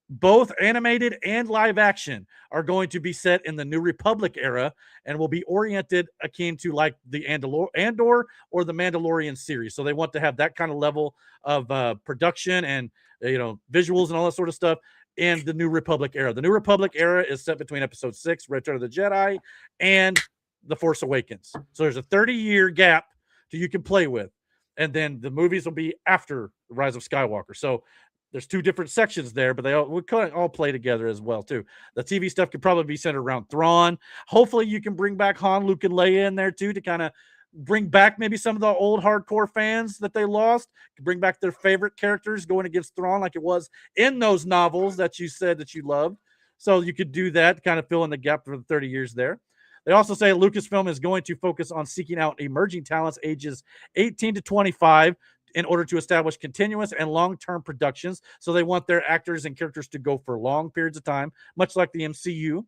both animated and live action are going to be set in the New Republic era and will be oriented akin to like the Andor or the Mandalorian series. So they want to have that kind of level of production and visuals and all that sort of stuff in the New Republic era. The New Republic era is set between episode 6, Return of the Jedi, and The Force Awakens. So there's a 30-year gap that you can play with. And then the movies will be after the Rise of Skywalker. So there's 2 different sections there, but they would kind of all play together as well, too. The TV stuff could probably be centered around Thrawn. Hopefully you can bring back Han, Luke, and Leia in there, too, to kind of bring back maybe some of the old hardcore fans that they lost. Bring back their favorite characters going against Thrawn like it was in those novels that you said that you loved. So you could do that, kind of fill in the gap for the 30 years there. They also say Lucasfilm is going to focus on seeking out emerging talents ages 18 to 25 in order to establish continuous and long-term productions. So they want their actors and characters to go for long periods of time, much like the MCU.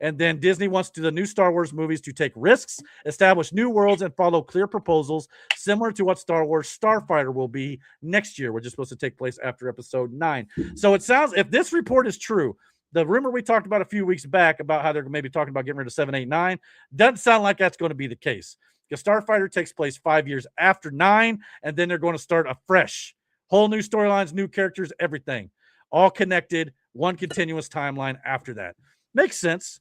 And then Disney wants the new Star Wars movies to take risks, establish new worlds, and follow clear proposals similar to what Star Wars Starfighter will be next year, which is supposed to take place after Episode 9. So it sounds, if this report is true, the rumor we talked about a few weeks back about how they're maybe talking about getting rid of 7, 8, 9 doesn't sound like that's going to be the case. Because Starfighter takes place 5 years after 9, and then they're going to start afresh. Whole new storylines, new characters, everything. All connected, one continuous timeline after that. Makes sense.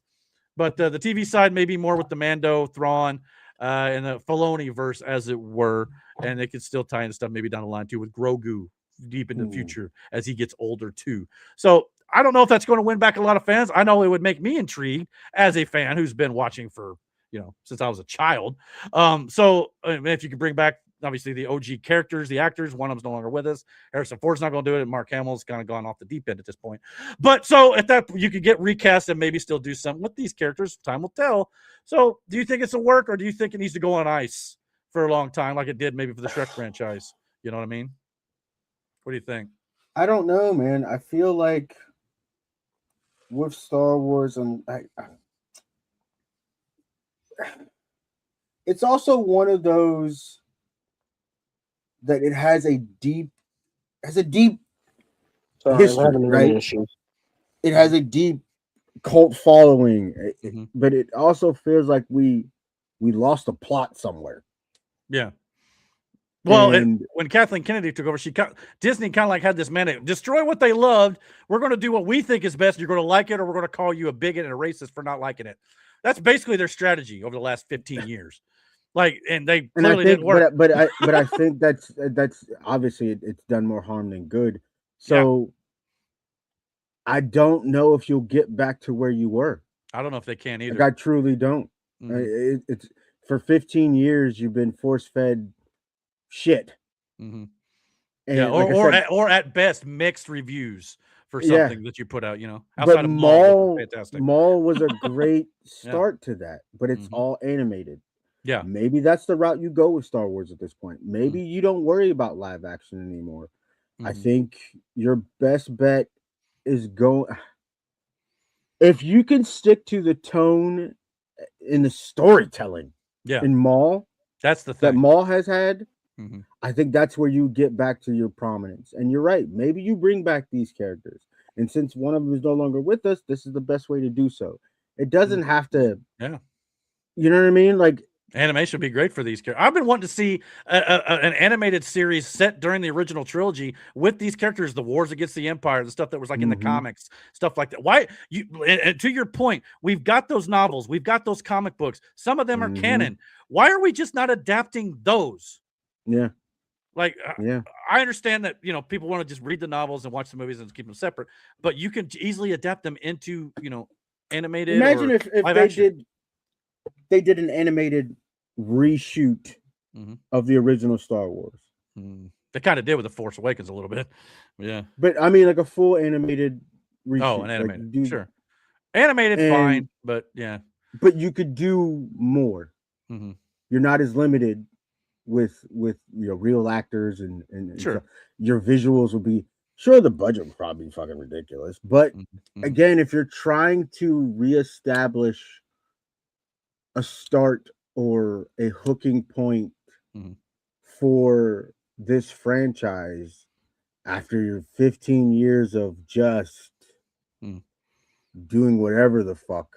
But the TV side may be more with the Mando, Thrawn, and the Filoni verse, as it were. And they could still tie in stuff maybe down the line, too, with Grogu deep in the future as he gets older, too. So I don't know if that's going to win back a lot of fans. I know it would make me intrigued as a fan who's been watching for, since I was a child. So if you could bring back, obviously, the OG characters, the actors, one of them's no longer with us. Harrison Ford's not going to do it, and Mark Hamill's kind of gone off the deep end at this point. But so at that, you could get recast and maybe still do something with these characters. Time will tell. So do you think it's a work, or do you think it needs to go on ice for a long time, like it did maybe for the Shrek franchise? You know what I mean? What do you think? I don't know, man. I feel like with Star Wars, and it's also one of those that it has a deep history, right? It has a deep cult following, but it also feels like we lost a plot somewhere. Yeah. Well, when Kathleen Kennedy took over, Disney kind of like had this mandate: destroy what they loved. We're going to do what we think is best. You're going to like it, or we're going to call you a bigot and a racist for not liking it. That's basically their strategy over the last 15 years. And they clearly didn't work. But I think that's obviously it's done more harm than good. So I don't know if you'll get back to where you were. I don't know if they can either. I truly don't. It's for 15 years you've been force-fed shit. Mm-hmm. Or at best mixed reviews for something that you put out. Outside of Maul was a great start to that, but it's all animated. Yeah, maybe that's the route you go with Star Wars at this point. Maybe you don't worry about live action anymore. I think your best bet is if you can stick to the tone in the storytelling. In Maul, that's the thing that Maul has had. I think that's where you get back to your prominence. And you're right. Maybe you bring back these characters. And since one of them is no longer with us, this is the best way to do so. It doesn't have to. Yeah. You know what I mean? Like, animation would be great for these characters. I've been wanting to see an animated series set during the original trilogy with these characters, the wars against the Empire, the stuff that was like in the comics, stuff like that. Why and to your point, we've got those novels, we've got those comic books. Some of them are canon. Why are we just not adapting those? Yeah. I understand that, people want to just read the novels and watch the movies and keep them separate, but you can easily adapt them into, animated. Imagine if they did an animated reshoot of the original Star Wars. They kind of did with The Force Awakens a little bit. Yeah. But I mean, like a full animated reshoot. Oh, an animated. Sure. Animated, fine, but yeah. But you could do more. You're not as limited with real actors and sure. Your visuals will be the budget would probably be fucking ridiculous. But again, if you're trying to reestablish a start or a hooking point for this franchise after your 15 years of just doing whatever the fuck,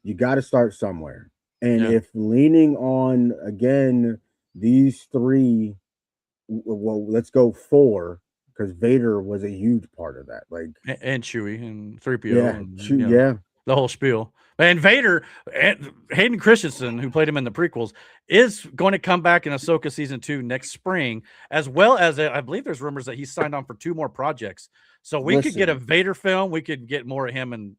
you got to start somewhere. And if leaning on, again, these three, well, let's go 4, because Vader was a huge part of that. Like, and Chewie and 3PO. Yeah. The whole spiel. And Vader, Hayden Christensen, who played him in the prequels, is going to come back in Ahsoka season 2 next spring, as well as I believe there's rumors that he's signed on for 2 more projects. So we could get a Vader film. We could get more of him and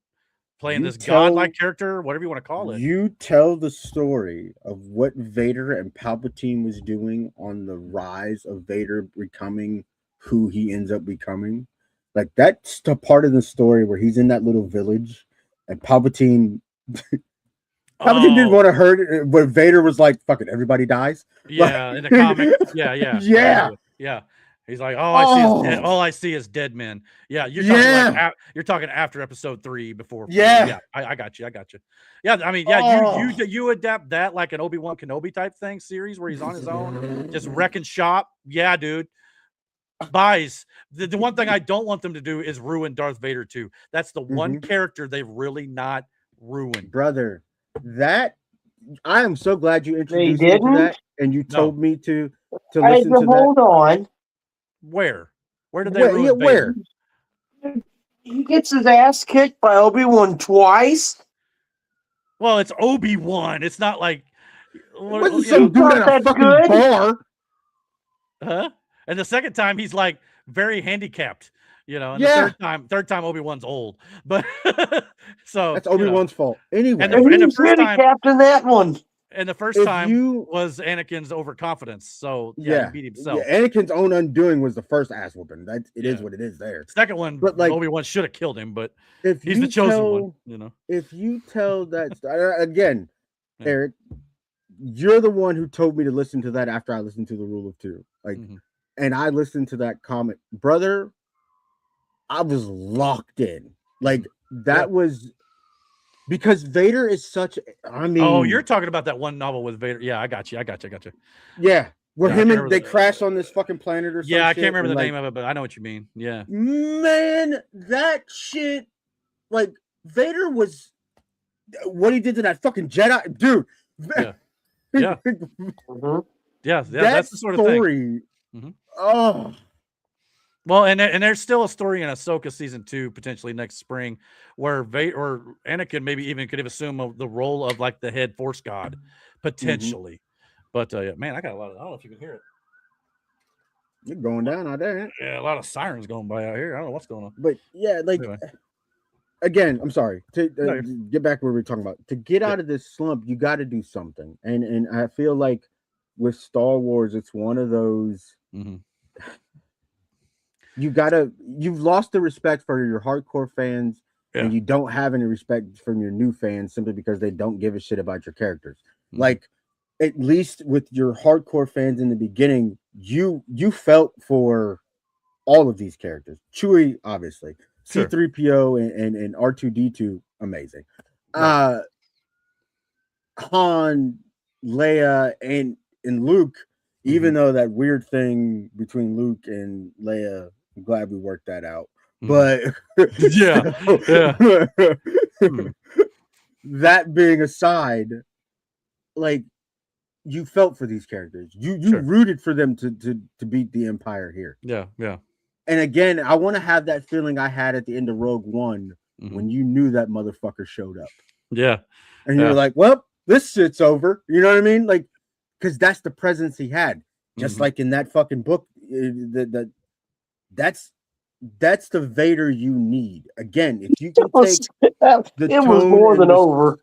playing this godlike character, whatever you want to call it. You tell the story of what Vader and Palpatine was doing on the rise of Vader becoming who he ends up becoming. Like, that's the part of the story where he's in that little village and Palpatine Palpatine didn't want to hurt it, but Vader was like, "Fuck it, everybody dies." Yeah, in the comic. Yeah. Yeah. He's like, all I see is dead men. Yeah, you're talking like you're talking after episode 3 before. Yeah. I got you. Yeah, I mean, you adapt that like an Obi-Wan Kenobi type thing series where he's on his own, just wrecking shop. Yeah, dude. Buys. The one thing I don't want them to do is ruin Darth Vader too. That's the one character they've really not ruined. Brother, that I am so glad you introduced me to that and you told me to listen to that. Hold on. Where did they ruin Vader? He gets his ass kicked by Obi-Wan twice. Well, it's Obi-Wan. It's not like wasn't some dude at a fucking bar. Huh? And the second time he's like very handicapped, and the third time Obi-Wan's old. But so that's Obi-Wan's fault. Anyway, and the first time captain that one. And the first time was Anakin's overconfidence. So he beat himself. Yeah, Anakin's own undoing was the first ass whooping. It is what it is there. Second one, but like Obi-Wan should have killed him, but if he's the chosen one. If you tell that again, Eric, you're the one who told me to listen to that after I listened to the Rule of Two. Like, and I listened to that comic, brother. I was locked in. Like that was. Because Vader is such. I mean, oh, you're talking about that one novel with Vader. Yeah, I got you. Yeah, where him and they crash on this fucking planet or something. Yeah, I can't remember the name of it, but I know what you mean. Yeah, man, that shit. Like Vader was what he did to that fucking Jedi, dude. Yeah, that's the sort of thing. Oh. Well, and there's still a story in Ahsoka season 2 potentially next spring, where Vader or Anakin maybe even could have assumed the role of like the head Force God, potentially. But man, I got a lot of. I don't know if you can hear it. You're going down out there. Yeah, a lot of sirens going by out here. I don't know what's going on. But yeah, like again, I'm sorry to get back where we're talking about. To get out of this slump, you got to do something, and I feel like with Star Wars, it's one of those. You've lost the respect for your hardcore fans, and you don't have any respect from your new fans simply because they don't give a shit about your characters. Like, at least with your hardcore fans in the beginning, you felt for all of these characters. Chewie, obviously, C-3PO and R2-D2, amazing. Han, Leia, and Luke, even though that weird thing between Luke and Leia. I'm glad we worked that out. But that being aside, like you felt for these characters. You rooted for them to beat the Empire here. Yeah. And again, I want to have that feeling I had at the end of Rogue One when you knew that motherfucker showed up. Yeah. And you're like, well, this shit's over. You know what I mean? Like, because that's the presence he had. Just like in that fucking book, that's the Vader you need. Again, if you can take it was more than over.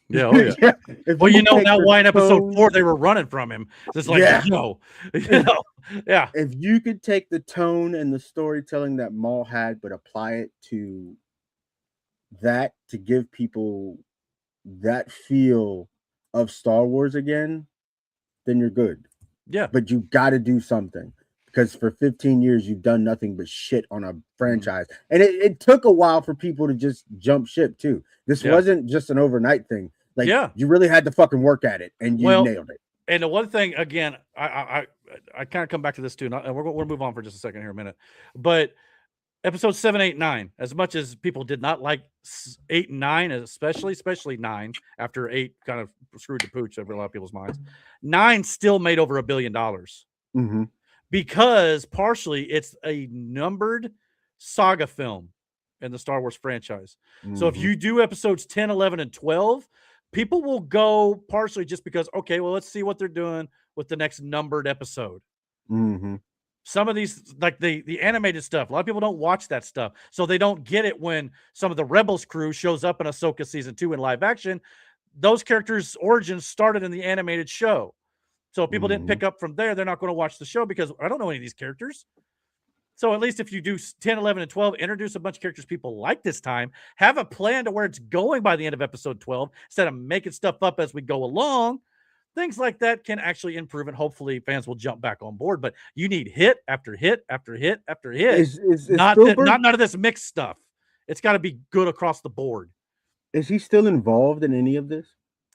Yeah, well, now why in episode 4 they were running from him. It's like, If you could take the tone and the storytelling that Maul had, but apply it to that to give people that feel of Star Wars again, then you're good. Yeah, but you got to do something. Because for 15 years, you've done nothing but shit on a franchise. And it took a while for people to just jump ship, too. This wasn't just an overnight thing. Like, you really had to fucking work at it, and you nailed it. And the one thing, again, I kind of come back to this, too. And we're going to move on for just a second here in a minute. But episode 7, 8, 9, as much as people did not like 8 and 9, especially 9, after 8 kind of screwed the pooch over a lot of people's minds, 9 still made over $1 billion. Because partially it's a numbered saga film in the Star Wars franchise. So if you do episodes 10, 11, and 12, people will go partially just because, okay, well, let's see what they're doing with the next numbered episode. Some of these, like the animated stuff, a lot of people don't watch that stuff. So they don't get it when some of the Rebels crew shows up in Ahsoka season 2 in live action. Those characters' origins started in the animated show. So if people didn't pick up from there, they're not going to watch the show because I don't know any of these characters. So at least if you do 10, 11, and 12, introduce a bunch of characters people like this time, have a plan to where it's going by the end of episode 12, instead of making stuff up as we go along. Things like that can actually improve, and hopefully fans will jump back on board. But you need hit after hit after hit after hit. Is not Spielberg, none of this mixed stuff. It's got to be good across the board. is he still involved in any of this?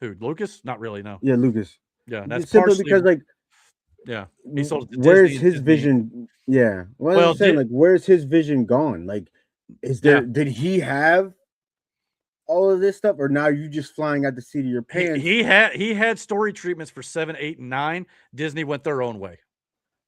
Who, Lucas? Not really, no. Yeah, Lucas. Yeah, that's simply partially because, like, yeah, he sold it to where's Disney and his Disney. vision? Yeah, well, I'm saying, like, where's his vision gone? Like, is there? Did he have all of this stuff, or now you just flying at the seat of your pants? He had story treatments for 7, 8, and 9. Disney went their own way.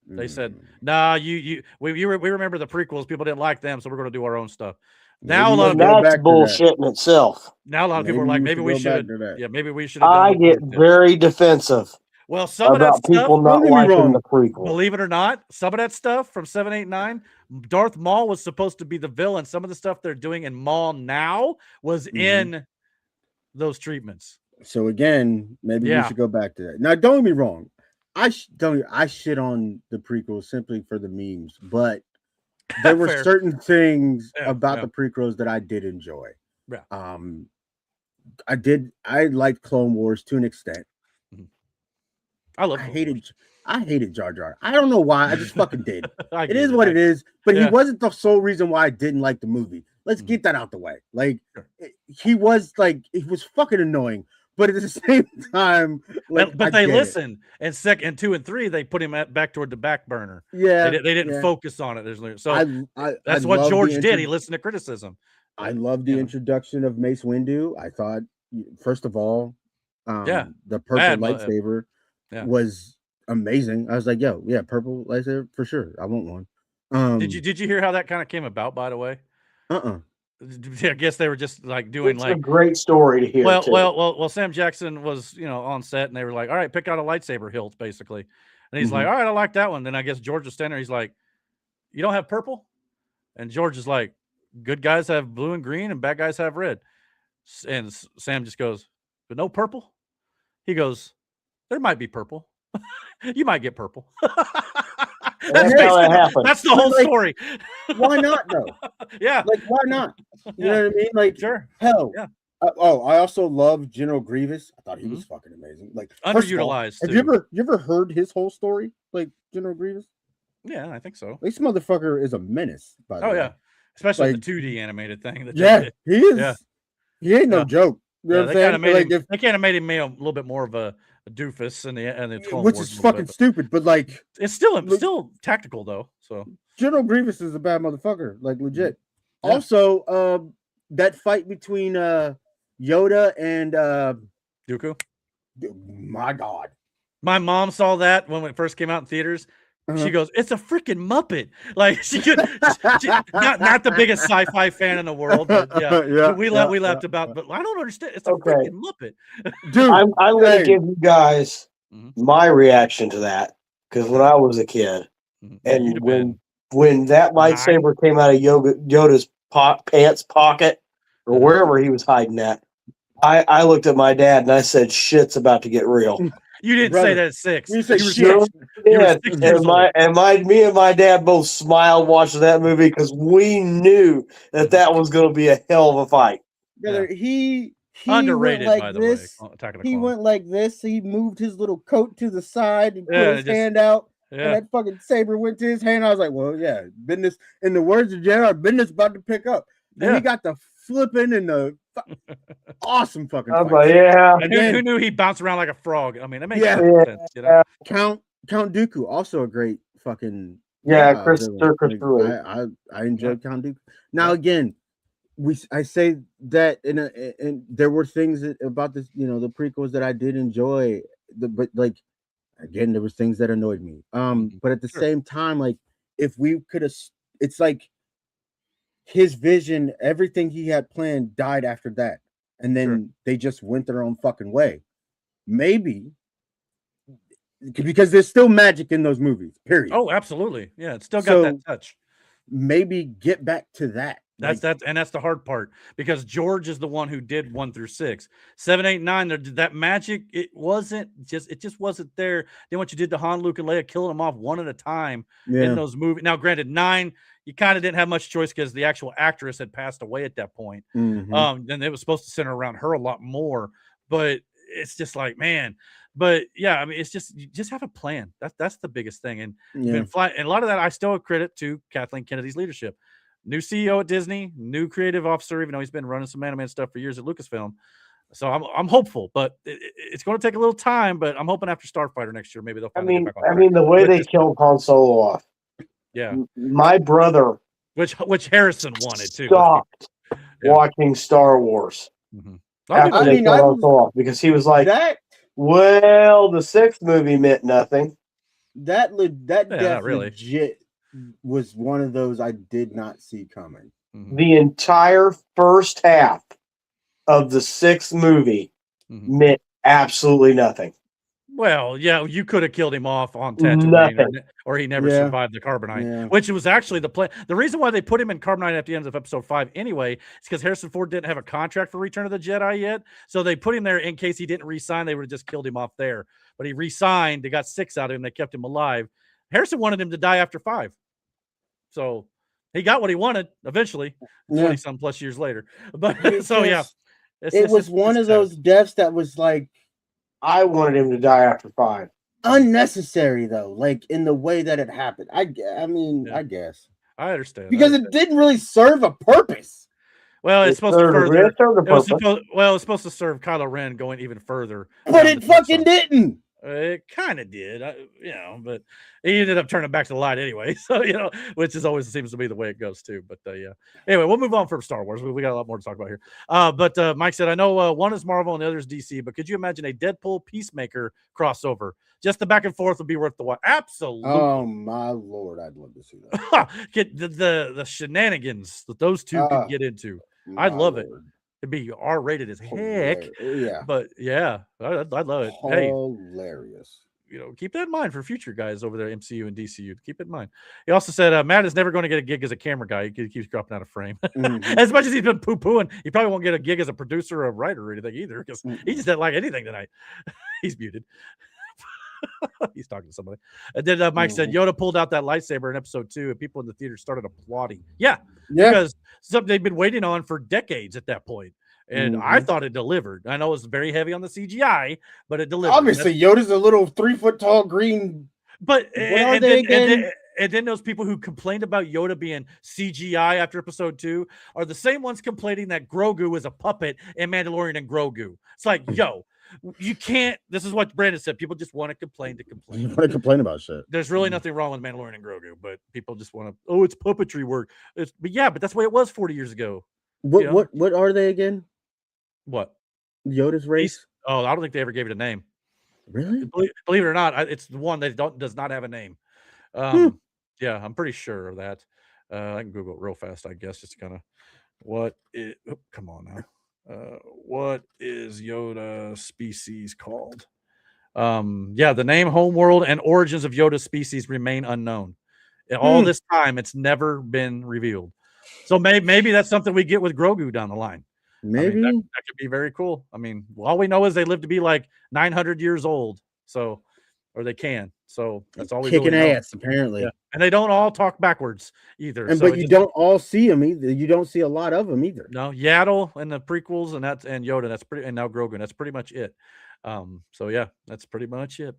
They said, "Nah, we remember the prequels. People didn't like them, so we're going to do our own stuff." Now a lot of people, that's bullshit in itself. Now a lot of people are like, maybe we should. Yeah, maybe we should. I get very defensive. Well, some about of that stuff, people not liking the prequel. Believe it or not, some of that stuff from 7, 8, 9, Darth Maul was supposed to be the villain. Some of the stuff they're doing in Maul now was in those treatments. So again, maybe we should go back to that. Now, don't get me wrong. I shit on the prequels simply for the memes, but there were certain things about the prequels that I did enjoy. Yeah. I liked Clone Wars to an extent. I hated Jar Jar. I don't know why. I just fucking did. It is it. what it is. But he wasn't the sole reason why I didn't like the movie. Let's get that out the way. Like, he was fucking annoying. But at the same time, like, but they listened. And 2 and 3, they put him back toward the back burner. Yeah, they didn't focus on it. So that's I what George did. He listened to criticism. I love the introduction of Mace Windu. I thought, first of all, the purple lightsaber was amazing. I was like, yo, yeah, purple lightsaber for sure. I want one. Did you hear how that kind of came about, by the way? I guess they were just like doing a great story to hear. Well, Sam Jackson was, on set, and they were like, all right, pick out a lightsaber hilt, basically. And he's like, all right, I like that one. Then I guess George was standing there. He's like, you don't have purple? And George is like, good guys have blue and green and bad guys have red. And Sam just goes, but no purple? He goes, there might be purple. You might get purple. That's the whole story. Why not, though? Yeah. Like, why not? You know what I mean? Like, sure. Hell. Yeah. I also love General Grievous. I thought he was fucking amazing. Like, underutilized. Have you ever heard his whole story? Like, General Grievous? Yeah, I think so. This motherfucker is a menace, by the way. Yeah. Especially the 2D animated thing. He is. Yeah. He ain't no joke. You know what I'm saying? They kind of made him a little bit more of a doofus in the Clone which Wars is fucking stupid, but like it's still tactical though. So General Grievous is a bad motherfucker, like legit. Yeah. Also, that fight between Yoda and Dooku. My God, my mom saw that when it first came out in theaters. She goes, "It's a freaking Muppet!" Like she not the biggest sci-fi fan in the world, but we laughed about. But I don't understand. It's a freaking Muppet, dude. I'm going to give you guys my reaction to that, because when I was a kid, and when that lightsaber came out of Yoda's pants pocket or wherever he was hiding at, I looked at my dad and I said, "Shit's about to get real." You didn't say that at 6. You said shit. Yeah, me and my dad both smiled watching that movie because we knew that was going to be a hell of a fight. Brother, he underrated, went like by the this. way. He went like this. He moved his little coat to the side and put his hand out. And that fucking saber went to his hand. I was like, well, yeah, business. In the words of J.R., business about to pick up. And he got the flipping and the awesome fucking fight. Like, yeah. And who knew he'd bounce around like a frog? I mean, that makes sense. You know? Count Dooku, also a great fucking Christopher. I enjoyed Count Dooku. Now again, I say that and there were things about this, the prequels that I did enjoy, but like again, there was things that annoyed me. But at the same time, like if we could have, it's like his vision, everything he had planned died after that, and then they just went their own fucking way. Maybe because there's still magic in those movies. Period. Oh, absolutely. Yeah, it's still got that touch. maybe get back to that. That's the hard part, because George is the one who did 1 through 6. 7, 8, 9. That magic, it just wasn't there. Then what you did to Han, Luke, and Leia, killing them off one at a time in those movies. Now, granted, 9, you kind of didn't have much choice because the actual actress had passed away at that point. Mm-hmm. And it was supposed to center around her a lot more, but it's just like, man. But yeah, I mean, it's just, you just have a plan. That's the biggest thing. And and a lot of that I still credit to Kathleen Kennedy's leadership. New CEO at Disney, new creative officer, even though he's been running some animated stuff for years at Lucasfilm. So I'm hopeful, but it's going to take a little time. But I'm hoping after Starfighter next year, maybe they'll. I mean, the way they killed Han Solo off. Yeah, my brother, which Harrison wanted to, stopped watching Star Wars after they killed Han Solo off, because he was like, "Well, the 6th movie meant nothing." That not really. legit was one of those I did not see coming. The entire first half of the 6th movie meant absolutely nothing. Well, yeah, you could have killed him off on Tatooine, or he never survived the carbonite, which was actually the plan. The reason why they put him in carbonite at the end of episode 5 anyway is because Harrison Ford didn't have a contract for Return of the Jedi yet. So they put him there in case he didn't re-sign. They would have just killed him off there. But he re-signed. They got 6 out of him. They kept him alive. Harrison wanted him to die after 5. So he got what he wanted eventually, 20-some plus years later. But so, yeah. It was one of those deaths that was like, I wanted him to die after 5. Unnecessary, though, like in the way that it happened. I mean, I guess. I understand. Because it didn't really serve a purpose. Well, it's supposed to further. It's supposed to serve Kylo Ren going even further. But it fucking didn't. It kind of did, but he ended up turning back to the light anyway. So, which is always seems to be the way it goes too. But yeah. Anyway, we'll move on from Star Wars. We got a lot more to talk about here. But Mike said, I know one is Marvel and the other is DC, but could you imagine a Deadpool Peacemaker crossover? Just the back and forth would be worth the watch. Absolutely. Oh my Lord, I'd love to see that. Get the shenanigans that those two could get into. I'd love it. It'd be R-rated as heck. Yeah. But yeah, I'd love it. Hilarious. Hey, keep that in mind for future guys over there, MCU and DCU. Keep it in mind. He also said Matt is never going to get a gig as a camera guy. He keeps dropping out of frame. As much as he's been poo-pooing, he probably won't get a gig as a producer or a writer or anything either, because he just didn't like anything tonight. He's muted. He's talking to somebody. And then Mike said Yoda pulled out that lightsaber in episode 2 and people in the theater started applauding. Yeah. Because something they've been waiting on for decades at that point. And I thought it delivered. I know it was very heavy on the CGI, but it delivered. Obviously, Yoda's a little 3-foot-tall green. But and then those people who complained about Yoda being CGI after episode 2 are the same ones complaining that Grogu is a puppet in Mandalorian and Grogu. It's like, yo, you can't. This is what Brandon said. People just want to complain to complain. You want to complain about shit. There's really nothing wrong with Mandalorian and Grogu, but people just want to. Oh, it's puppetry work. But that's the way it was 40 years ago. What are they again? What? Yoda's race? Oh, I don't think they ever gave it a name. Really? Believe it or not, it's the one that does not have a name. Yeah, I'm pretty sure of that. I can Google it real fast, I guess. Just kind of come on now. What is Yoda species called? The name, homeworld, and origins of Yoda species remain unknown. All this time, it's never been revealed. So maybe that's something we get with Grogu down the line. Maybe that could be very cool. I mean, all we know is they live to be like 900 years old. So, or they can. So that's all we kicking really ass, apparently. Yeah. And they don't all talk backwards either. But you don't all see them either. You don't see a lot of them either. No, Yaddle and the prequels and Yoda. That's pretty, and now Grogu. That's pretty much it. So yeah, that's pretty much it.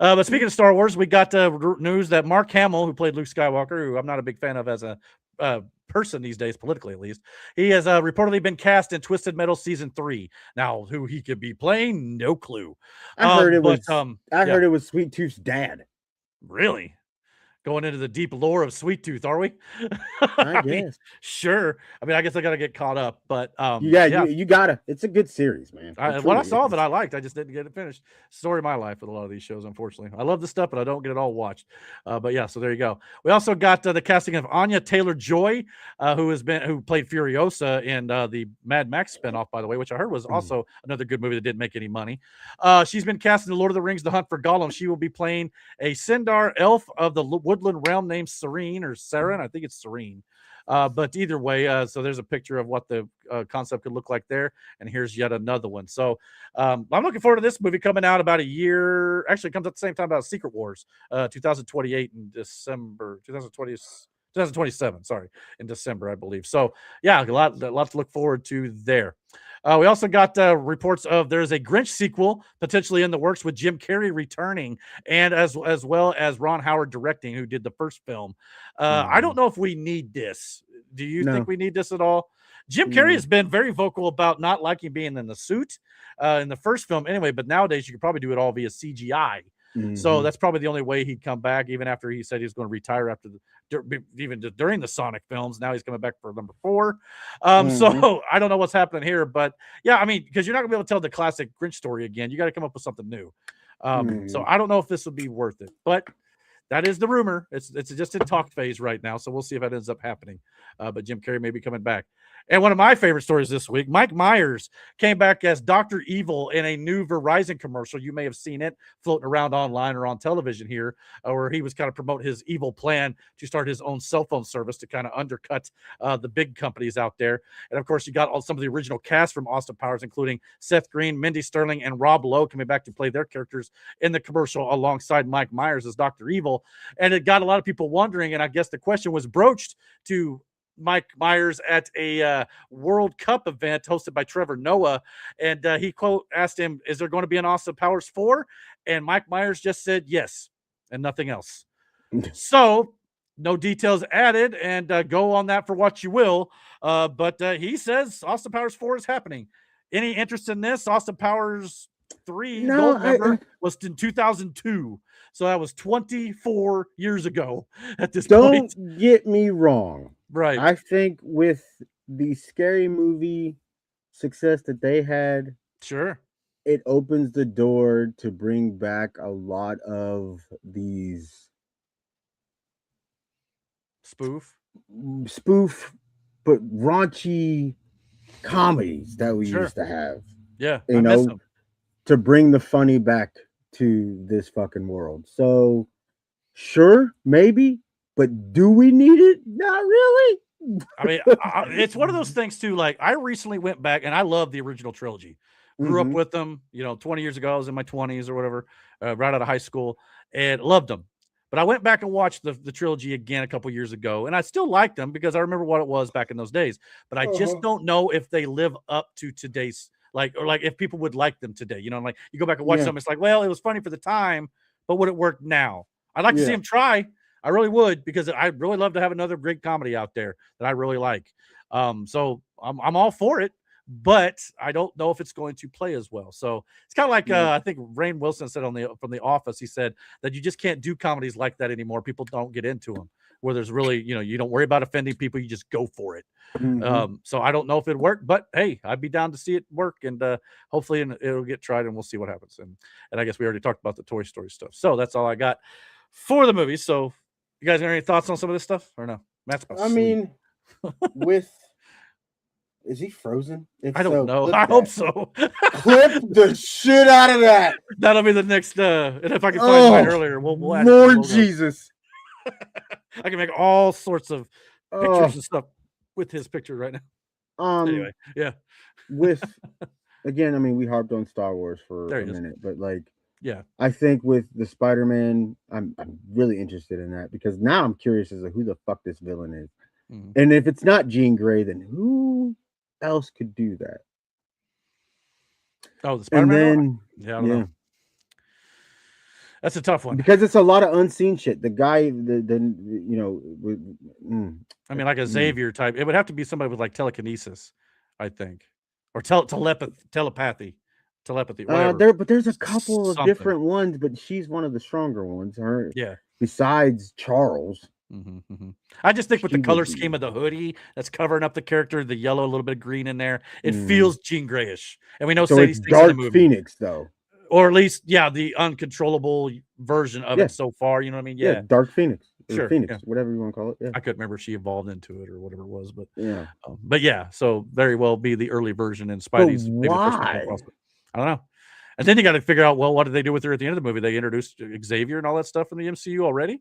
But speaking of Star Wars, we got news that Mark Hamill, who played Luke Skywalker, who I'm not a big fan of as a person these days, politically at least, he has reportedly been cast in Twisted Metal season 3. Now, who he could be playing, no clue. I heard it was Sweet Tooth's dad. Really? Going into the deep lore of Sweet Tooth, are we? I guess. Sure. I mean, I guess I gotta get caught up, but you gotta. It's a good series, man. What I saw of it, I liked. I just didn't get it finished. Story of my life with a lot of these shows, unfortunately. I love the stuff, but I don't get it all watched. But yeah, so there you go. We also got the casting of Anya Taylor-Joy, who played Furiosa in the Mad Max spinoff, by the way, which I heard was also another good movie that didn't make any money. She's been cast in The Lord of the Rings: The Hunt for Gollum. She will be playing a Sindar elf of the woodland realm named Serene or Seren. I think it's Serene. But either way, so there's a picture of what the concept could look like there. And here's yet another one. So I'm looking forward to this movie coming out about a year. Actually, it comes at the same time about Secret Wars, 2028 in December, 2027, sorry, in December, I believe. So yeah, a lot to look forward to there. We also got reports of there's a Grinch sequel potentially in the works with Jim Carrey returning, and as well as Ron Howard directing, who did the first film. I don't know if we need this. Do you think we need this at all? Jim Carrey has been very vocal about not liking being in the suit in the first film anyway, but nowadays you could probably do it all via CGI. So that's probably the only way he'd come back, even after he said he was going to retire after during the Sonic films. Now he's coming back for number 4. So I don't know what's happening here, but yeah, I mean, because you're not gonna be able to tell the classic Grinch story again. You got to come up with something new. So I don't know if this would be worth it, but that is the rumor. It's just in talk phase right now, so we'll see if that ends up happening. But Jim Carrey may be coming back. And one of my favorite stories this week, Mike Myers came back as Dr. Evil in a new Verizon commercial. You may have seen it floating around online or on television here, where he was kind of promote his evil plan to start his own cell phone service to kind of undercut the big companies out there. And of course, you got some of the original cast from Austin Powers, including Seth Green, Mindy Sterling, and Rob Lowe coming back to play their characters in the commercial alongside Mike Myers as Dr. Evil. And it got a lot of people wondering, and I guess the question was broached to Mike Myers at a World Cup event hosted by Trevor Noah, and he asked him, "Is there going to be an Austin Powers 4?" And Mike Myers just said yes and nothing else. So no details added, and go on that for what you will. But he says Austin Powers 4 is happening. Any interest in this? Austin Powers 3 gold member was in 2002. So that was 24 years ago at this point. Don't get me wrong. Right. I think with the Scary Movie success that they had, sure, it opens the door to bring back a lot of these spoof, but raunchy comedies that we used to have. Yeah, you know, to bring the funny back to this fucking world. So, sure, maybe. But do we need it? Not really. I mean, it's one of those things too. Like, I recently went back and I love the original trilogy. Grew up with them, 20 years ago. I was in my 20s or whatever, right out of high school, and loved them. But I went back and watched the trilogy again a couple years ago, and I still liked them because I remember what it was back in those days. But I just don't know if they live up to today's, or if people would like them today. Like, you go back and watch something, it's like, well, it was funny for the time, but would it work now? I'd like to see them try. I really would, because I'd really love to have another great comedy out there that I really like. So I'm all for it, but I don't know if it's going to play as well. So it's kind of like I think Rainn Wilson said from The Office. He said that you just can't do comedies like that anymore. People don't get into them, where there's really, you don't worry about offending people. You just go for it. So I don't know if it worked, but hey, I'd be down to see it work, and hopefully it'll get tried, and we'll see what happens. And I guess we already talked about the Toy Story stuff. So that's all I got for the movie. So you guys have any thoughts on some of this stuff or no? Matt's about to sleep. Is he frozen? If I don't know. I hope so. Clip the shit out of that. That'll be the next. And if I can find mine earlier, we'll add Lord Jesus. I can make all sorts of pictures and stuff with his picture right now. Anyway, yeah. Again, I mean, we harped on Star Wars for a minute, but I think with the Spider-Man, I'm really interested in that, because now I'm curious as to who the fuck this villain is. And if it's not Jean Grey, then who else could do that? Oh, the Spider-Man? I don't know. That's a tough one, because it's a lot of unseen shit. The guy, I mean, like a Xavier type. It would have to be somebody with like telekinesis, I think, or telepathy. But there's a couple of different ones, but she's one of the stronger ones. Besides Charles. I just think with the color scheme of the hoodie that's covering up the character, the yellow, a little bit of green in there, it feels Jean Greyish. And we know Sadie's Dark Phoenix, though, or at least the uncontrollable version of it so far. You know what I mean? Yeah, Dark Phoenix. Sure, Phoenix, whatever you want to call it. Yeah, I couldn't remember if she evolved into it or whatever it was, but so very well be the early version in Spidey's. Why? I don't know. And then you got to figure out, well, what did they do with her at the end of the movie? They introduced Xavier and all that stuff in the MCU already.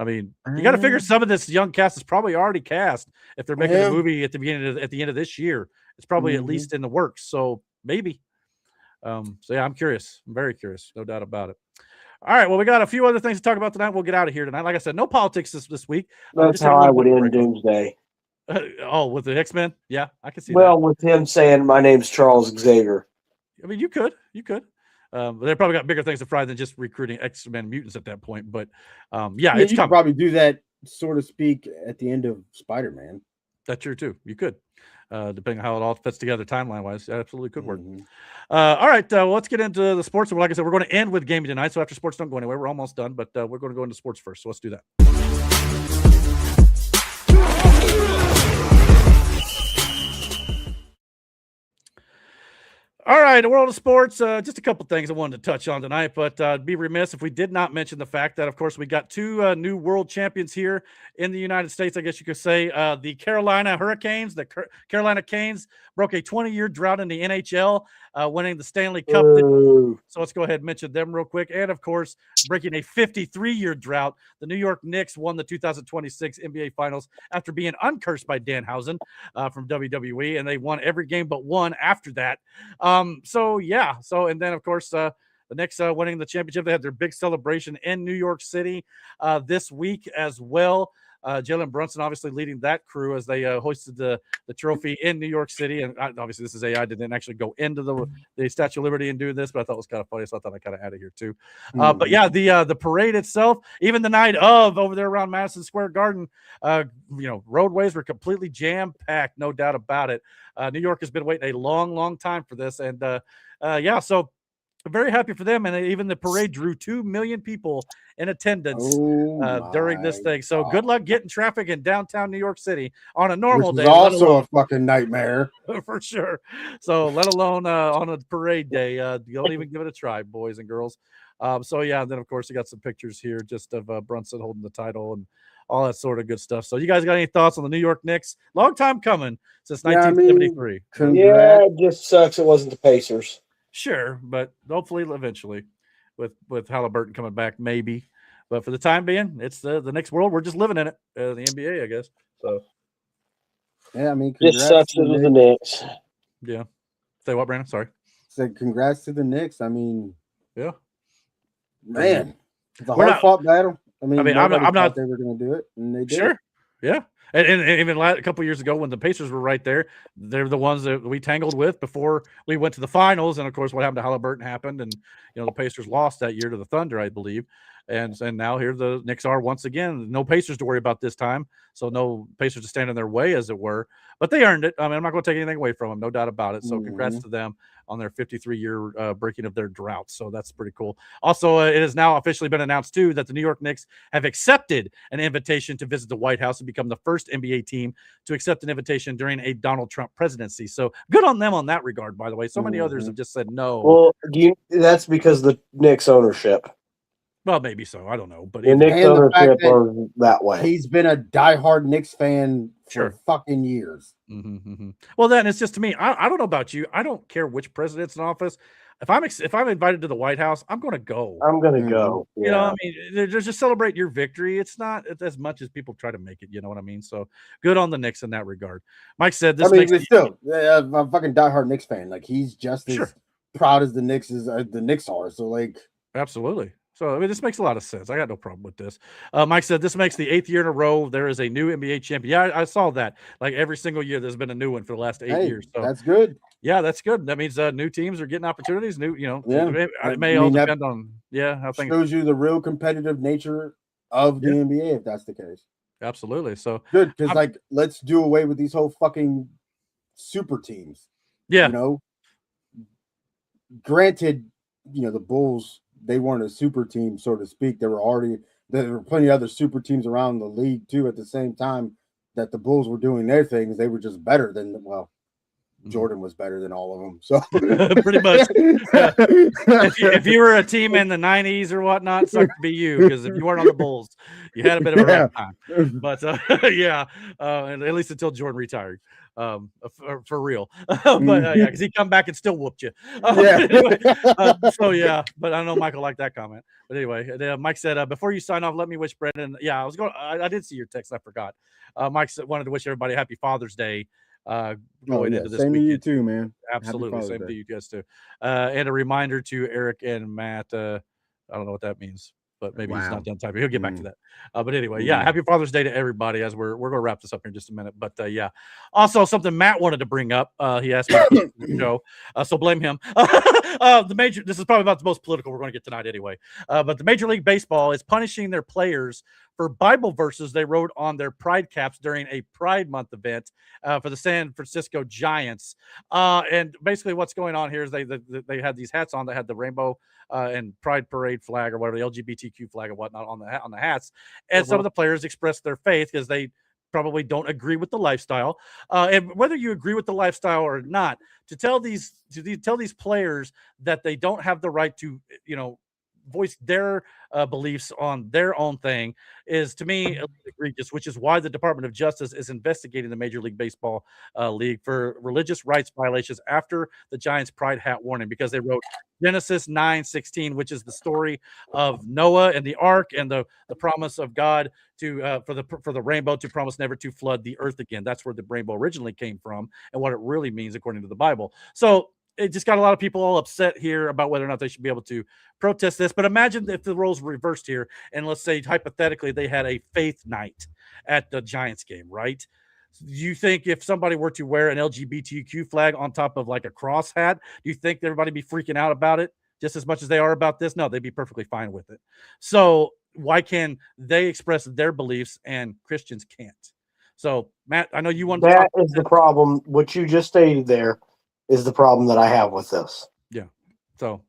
I mean, you got to figure some of this young cast is probably already cast. If they're making a movie at the end of this year, it's probably at least in the works. So maybe. So yeah, I'm curious. I'm very curious. No doubt about it. All right. Well, we got a few other things to talk about tonight. We'll get out of here tonight. Like I said, no politics this week. That's how I would end Doomsday. With the X-Men? Yeah, I can see that. Well, with him saying, "My name's Charles Xavier." I mean, you could. They probably got bigger things to fry than just recruiting X-Men mutants at that point. But yeah, it's you could probably do that, so to speak, at the end of Spider-Man. That's true too. You could, depending on how it all fits together timeline-wise. Absolutely could work. All right, let's get into the sports. Like I said, we're going to end with gaming tonight. So after sports, don't go anywhere. We're almost done, but we're going to go into sports first. So let's do that. All right, the world of sports. Just a couple things I wanted to touch on tonight, but I'd be remiss if we did not mention the fact that, of course, we got two new world champions here in the United States. I guess you could say the Carolina Hurricanes, the Carolina Canes, broke a 20-year drought in the NHL, winning the Stanley Cup. So let's go ahead and mention them real quick. And, of course, breaking a 53-year drought, the New York Knicks won the 2026 NBA Finals after being uncursed by Danhausen from WWE, and they won every game but one after that. And then, of course, the Knicks winning the championship. They had their big celebration in New York City this week as well. Jalen Brunson obviously leading that crew as they hoisted the trophy in New York City. And obviously this is AI, didn't actually go into the Statue of Liberty and do this, but I thought it was kind of funny. So I thought I'd kind of add it here too. But yeah, the parade itself, even the night of over there around Madison Square Garden, roadways were completely jam-packed, no doubt about it. New York has been waiting a long, long time for this. And so I'm very happy for them. And even the parade drew 2 million people in attendance during this thing. So good luck getting traffic in downtown New York City on a normal day. Also a fucking nightmare. For sure. So let alone on a parade day. Don't even give it a try, boys and girls. And then, of course, you got some pictures here just of Brunson holding the title and all that sort of good stuff. So you guys got any thoughts on the New York Knicks? Long time coming since 1973. It just sucks it wasn't the Pacers. Sure, but hopefully eventually with Halliburton coming back, maybe. But for the time being, it's the next world. We're just living in it, the NBA, I guess. So, yeah, I mean, it sucks to the Knicks. Yeah. Say what, Brandon? Sorry. Said congrats to the Knicks. I mean, yeah, man, it's a hard-fought battle. I'm not. They were going to do it, and they did. Sure. Yeah. And even a couple of years ago when the Pacers were right there, they're the ones that we tangled with before we went to the finals. And, of course, what happened to Halliburton happened. And, the Pacers lost that year to the Thunder, I believe. And now here the Knicks are once again. No Pacers to worry about this time. So no Pacers to stand in their way, as it were. But they earned it. I mean, I'm not going to take anything away from them, no doubt about it. So congrats to them on their 53-year breaking of their drought. So that's pretty cool. Also, it has now officially been announced, too, that the New York Knicks have accepted an invitation to visit the White House and become the first NBA team to accept an invitation during a Donald Trump presidency. So good on them on that regard, by the way. So many others have just said no. Well, that's because the Knicks ownership. Well, maybe so. I don't know. But the Knicks ownership are that way. He's been a diehard Knicks fan for fucking years. Well, then it's just to me. I don't know about you. I don't care which president's in office. If I'm invited to the White House, I'm going to go. I'm going to go. Yeah. You know, I mean, they're just celebrate your victory. It's not as much as people try to make it. You know what I mean? So good on the Knicks in that regard. Mike said this. I'm a fucking diehard Knicks fan. Like he's just as proud as the Knicks are. So like, absolutely. So, I mean, this makes a lot of sense. I got no problem with this. Mike said this makes the 8th year in a row there is a new NBA champion. Yeah, I saw that. Like every single year, there's been a new one for the last 8 years. So that's good. Yeah, that's good. That means new teams are getting opportunities. It may all depend on how things shows you the real competitive nature of the NBA if that's the case. Absolutely. So good because let's do away with these whole fucking super teams. Yeah. Granted, the Bulls. They weren't a super team, so to speak. There were plenty of other super teams around the league too. At the same time that the Bulls were doing their things, they were just better than Jordan was better than all of them. So pretty much. Yeah. If you were a team in the 90s or whatnot, it sucked to be you, because if you weren't on the Bulls, you had a bit of a rough time. But yeah, and at least until Jordan retired. For real. But yeah, because he come back and still whooped you. Anyway, so yeah, but I know Michael liked that comment. But anyway, Mike said, before you sign off, let me wish Brendan. Yeah, I did see your text. I forgot. Mike wanted to wish everybody happy Father's Day. Going into this same weekend. To you too, man. Absolutely, same to you guys too. And a reminder to Eric and Matt. I don't know what that means, but maybe he's not done typing. He'll get back to that. But anyway, yeah, happy Father's Day to everybody. As we're going to wrap this up here in just a minute. But yeah, also something Matt wanted to bring up. He asked me to the show, so blame him. This is probably about the most political we're going to get tonight anyway. But the Major League Baseball is punishing their players for Bible verses they wrote on their pride caps during a Pride Month event for the San Francisco Giants. And basically what's going on here is they had these hats on that had the rainbow and Pride Parade flag or whatever, the LGBTQ flag or whatnot on the hats. And some of the players expressed their faith because they probably don't agree with the lifestyle. And whether you agree with the lifestyle or not, to tell these players that they don't have the right to, voice their beliefs on their own thing is, to me, egregious, which is why the Department of Justice is investigating the Major League Baseball League for religious rights violations after the Giants' pride hat warning, because they wrote Genesis 9:16, which is the story of Noah and the ark and the promise of God to for the rainbow to promise never to flood the earth again. That's where the rainbow originally came from and what it really means according to the Bible. So it just got a lot of people all upset here about whether or not they should be able to protest this. But imagine if the roles were reversed here, and let's say hypothetically they had a faith night at the Giants game, right? Do you think if somebody were to wear an LGBTQ flag on top of like a cross hat, do you think everybody be freaking out about it just as much as they are about this? No, they'd be perfectly fine with it. So why can they express their beliefs and Christians can't? So Matt, I know you want that is the problem. What you just stated there is the problem that I have with this. Yeah. So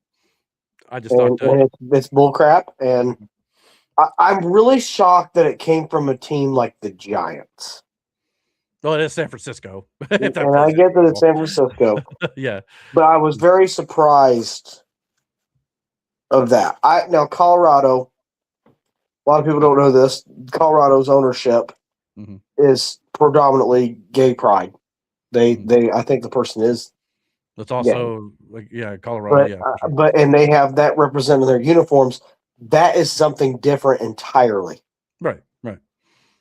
I just thought it's bullcrap, and I'm really shocked that it came from a team like the Giants. Well, it is San Francisco. And I get that it's San Francisco. Yeah. But I was very surprised of that. Now Colorado, a lot of people don't know this. Colorado's ownership is predominantly gay pride. I think the person is. That's also Colorado. But and they have that represented in their uniforms. That is something different entirely. Right.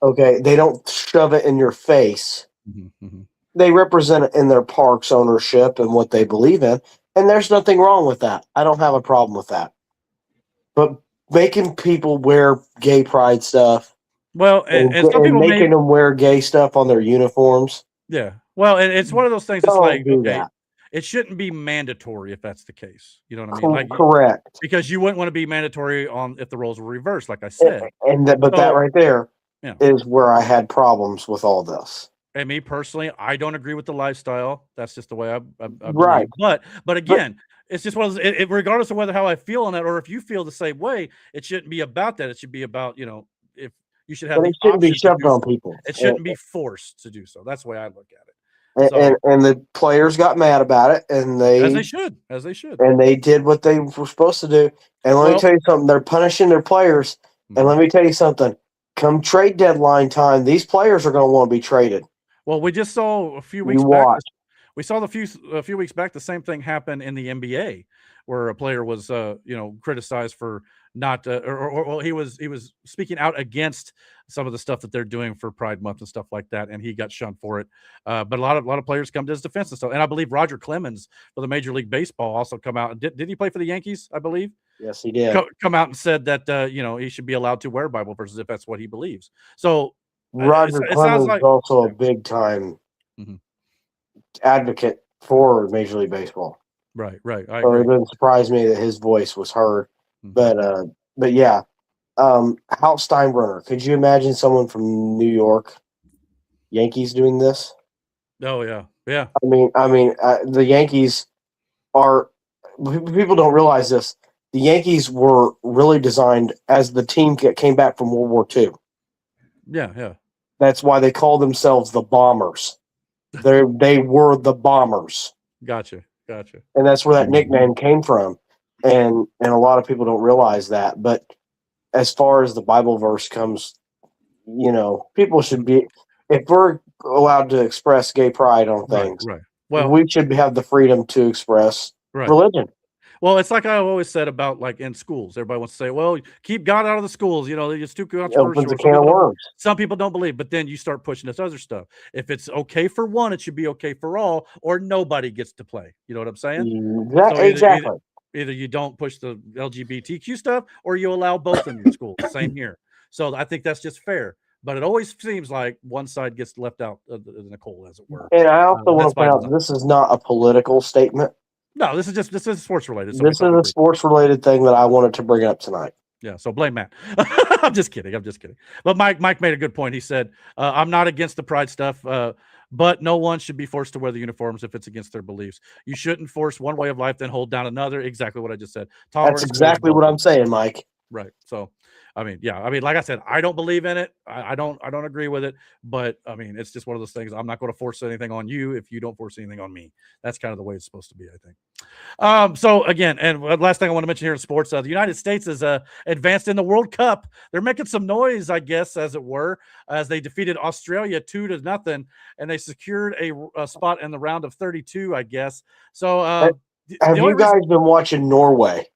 Okay, they don't shove it in your face. They represent it in their parks ownership and what they believe in, and there's nothing wrong with that. I don't have a problem with that. But making people wear gay pride stuff, and some people making them wear gay stuff on their uniforms. Yeah, well, and it's one of those things. It's like, do that. It shouldn't be mandatory if that's the case. You know what I mean? Correct. Because you wouldn't want to be mandatory if the roles were reversed, like I said. But that right there is where I had problems with all this. And me personally, I don't agree with the lifestyle. That's just the way I right. Believe. But again, it's just one of those, regardless of how I feel on that, or if you feel the same way, it shouldn't be about that. It should be about, if you should have. But it shouldn't be shoved on people. It shouldn't be forced to do so. That's the way I look at it. And the players got mad about it, and as they should, and they did what they were supposed to do. And let me tell you something: they're punishing their players. And let me tell you something: come trade deadline time, these players are going to want to be traded. Well, we just saw a few weeks back. We saw a few weeks back the same thing happen in the NBA, where a player was criticized for not or he was speaking out against some of the stuff that they're doing for Pride Month and stuff like that, and he got shunned for it. But a lot of players come to his defense and stuff. And I believe Roger Clemens for the Major League Baseball also come out. Did he play for the Yankees? I believe. Yes, he did. Come out and said that he should be allowed to wear Bible verses if that's what he believes. So Roger Clemens is also a big time advocate for Major League Baseball. Right. So it didn't surprise me that his voice was heard. But yeah, Hal Steinbrenner. Could you imagine someone from New York Yankees doing this? Oh yeah. I mean, the Yankees are. People don't realize this. The Yankees were really designed as the team that came back from World War II. Yeah. That's why they call themselves the Bombers. They were the Bombers. Gotcha. And that's where that nickname came from. And a lot of people don't realize that. But as far as the Bible verse comes, people should be, if we're allowed to express gay pride on things, Right. Well, we should have the freedom to express religion. Well, it's like I've always said about like in schools. Everybody wants to say, well, keep God out of the schools. It's too controversial. Some people don't believe, but then you start pushing this other stuff. If it's okay for one, it should be okay for all, or nobody gets to play. You know what I'm saying? Exactly. Either you don't push the LGBTQ stuff or you allow both in your school. Same here. So I think that's just fair. But it always seems like one side gets left out in the cold, as it were. And I also want to point out this is not a political statement. No, this is sports related. This is a sports related thing that I wanted to bring up tonight. Yeah, so blame Matt. I'm just kidding. But Mike made a good point. He said, I'm not against the pride stuff, but no one should be forced to wear the uniforms if it's against their beliefs. You shouldn't force one way of life, then hold down another. Exactly what I just said. That's exactly what I'm saying, Mike. Right. So, like I said, I don't believe in it. I don't agree with it. But it's just one of those things. I'm not going to force anything on you if you don't force anything on me. That's kind of the way it's supposed to be, I think. So again, and last thing I want to mention here in sports, the United States is advanced in the World Cup. They're making some noise, I guess, as it were, as they defeated Australia 2-0, and they secured a spot in the round of 32, I guess. So have you guys been watching Norway?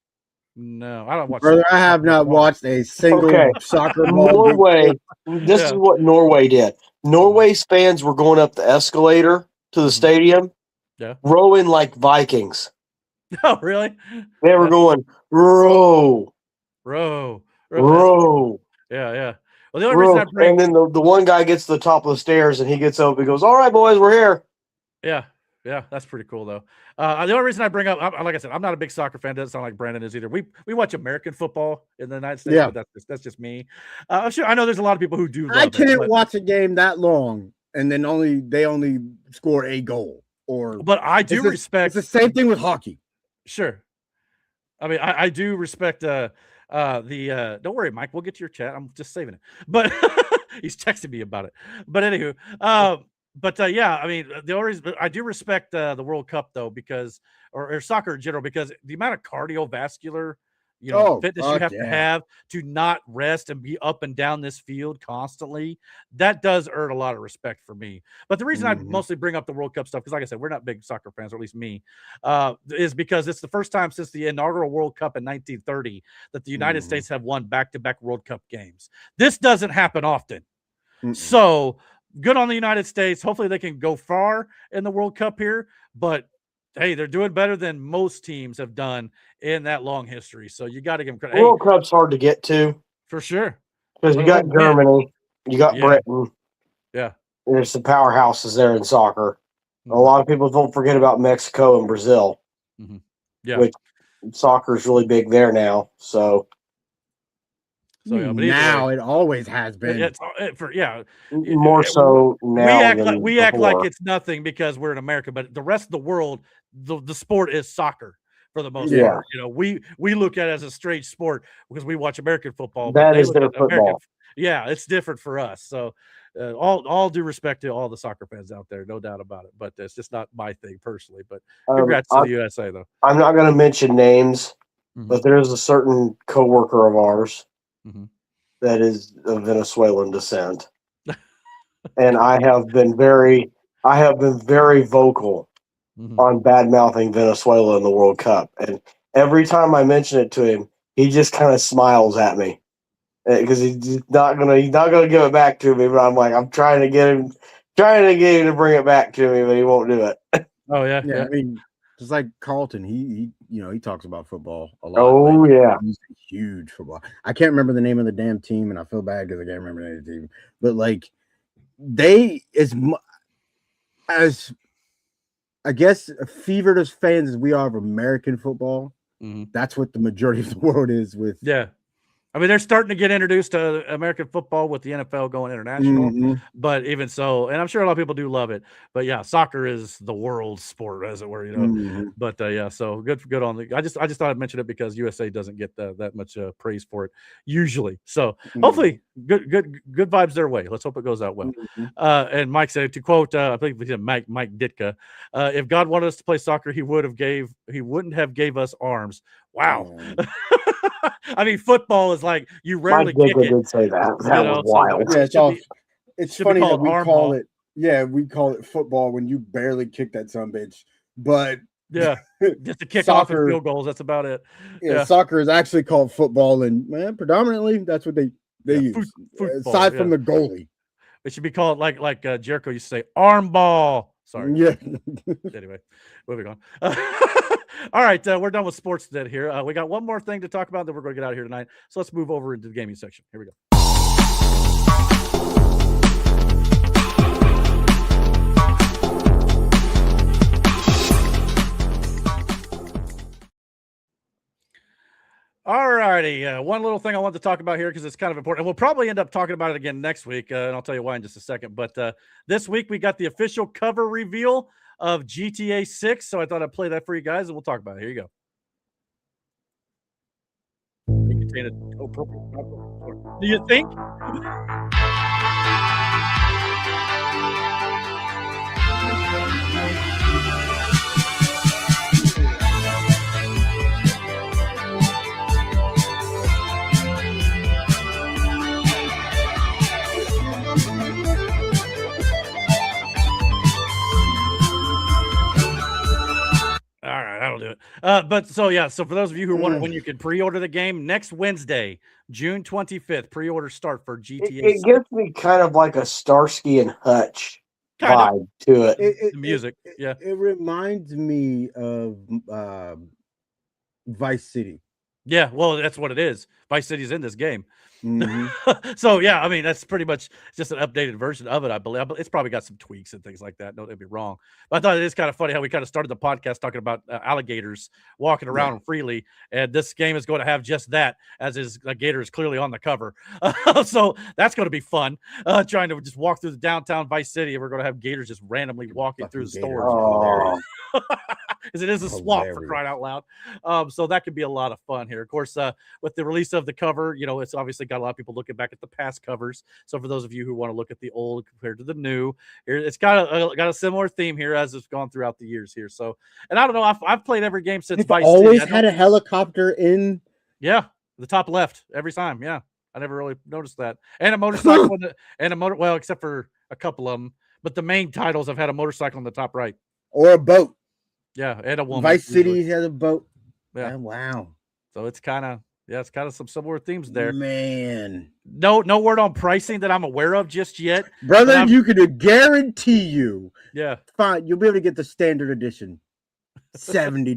No, I don't watch. Brother, I have not watched a single soccer ball. Norway. This is what Norway did. Norway's fans were going up the escalator to the stadium, rowing like Vikings. Oh, really? They were going row. Yeah. Well, the only reason I bring, and then the one guy gets to the top of the stairs and he gets up and goes, "All right, boys, we're here." Yeah, that's pretty cool though. The only reason I bring up, like I said, I'm not a big soccer fan. Doesn't sound like Brandon is either. We watch American football in the United States. But that's just me. I'm sure I know there's a lot of people who do. I can't watch a game that long and then they only score a goal. But I do respect. It's the same thing with hockey. Sure. I do respect don't worry, Mike. We'll get to your chat. I'm just saving it. But he's texting me about it. But anywho, the only reason I do respect the World Cup though, because or soccer in general, because the amount of cardiovascular fitness you have to have to not rest and be up and down this field constantly, that does earn a lot of respect for me. But the reason I mostly bring up the World Cup stuff, because like I said, we're not big soccer fans, or at least me, is because it's the first time since the inaugural World Cup in 1930 that the United States have won back-to-back World Cup games. This doesn't happen often. So good on the United States. Hopefully they can go far in the World Cup here, but hey, they're doing better than most teams have done in that long history. So you got to give them credit. World Cup's hard to get to. For sure. Because you got Germany, you got Britain. Yeah. There's some powerhouses there in soccer. A lot of people don't forget about Mexico and Brazil. Yeah. Which soccer is really big there now. So now it always has been. More so now. We act like it's nothing because we're in America, but the rest of the world, the sport is soccer for the most part. We look at it as a strange sport because we watch American football. That is their football. It's different for us. So all due respect to all the soccer fans out there, no doubt about it. But it's just not my thing personally. But congrats to the USA though. I'm not going to mention names, but there's a certain coworker of ours that is of Venezuelan descent, and I have been very vocal on bad mouthing Venezuela in the World Cup. And every time I mention it to him, he just kind of smiles at me because he's not gonna give it back to me. But I'm like, I'm trying to get him to bring it back to me, but he won't do it. Oh yeah. I mean, just like Carlton, he talks about football a lot. Oh yeah, he's a huge football. I can't remember the name of the damn team, and I feel bad because I can't remember the name of the team. But like, they as I guess fevered as fans as we are of American football, that's what the majority of the world is with. Yeah, I mean, they're starting to get introduced to American football with the NFL going international, but even so, and I'm sure a lot of people do love it. But yeah, soccer is the world sport, as it were, you know. But yeah, so good on the. I just thought I'd mention it because USA doesn't get that much praise for it usually. So hopefully, good vibes their way. Let's hope it goes out well. And Mike said, to quote, I think we said Mike Ditka, if God wanted us to play soccer, he wouldn't have gave us arms. Wow. I mean, football is like you rarely kick it. Did say that. That was wild. Yeah, it's funny that we call it. Yeah, we call it football when you barely kick that bitch. But yeah, just to kick off and field goals. That's about it. Yeah, soccer is actually called football, and predominantly that's what they use. Aside from the goalie, it should be called like Jericho used to say, arm ball. Sorry. Yeah. Anyway, moving on. All right, we're done with sports today here. We got one more thing to talk about, then we're going to get out of here tonight. So let's move over into the gaming section. Here we go. All righty. One little thing I want to talk about here because it's kind of important. And we'll probably end up talking about it again next week, and I'll tell you why in just a second. But this week we got the official cover reveal of GTA 6, so I thought I'd play that for you guys, and we'll talk about it. Here you go. Do you think? All right, that'll do it. But so yeah, so for those of you who wonder when you can pre-order the game, next Wednesday, June 25th, pre-order start for GTA. It gives me kind of like a Starsky and Hutch vibe to it. The music, yeah. It reminds me of Vice City. Yeah, well, that's what it is. Vice City's in this game. So yeah, I mean that's pretty much just an updated version of it. I believe it's probably got some tweaks and things like that. Don't get me wrong, but I thought it is kind of funny how we kind of started the podcast talking about alligators walking around freely, and this game is going to have just that, as is a gator is clearly on the cover. So that's going to be fun. Trying to just walk through the downtown Vice City, and we're going to have gators just randomly walking through the stores. Because it is a swamp, for crying out loud. So that could be a lot of fun here. Of course, with the release of the cover, you know, it's obviously got a lot of people looking back at the past covers. So for those of you who want to look at the old compared to the new, it's got a similar theme here as it's gone throughout the years here. So, and I don't know, I've played every game since Vice City. Always had a helicopter in. Yeah, the top left every time. Yeah, I never really noticed that. And a motorcycle well, except for a couple of them, but the main titles have had a motorcycle on the top right or a boat. Yeah, and a woman. Vice City has a boat. Yeah. Oh, wow. So it's kind of some similar themes there. Man. No word on pricing that I'm aware of just yet. Brother, you can guarantee you. Yeah. Fine, you'll be able to get the standard edition. $70.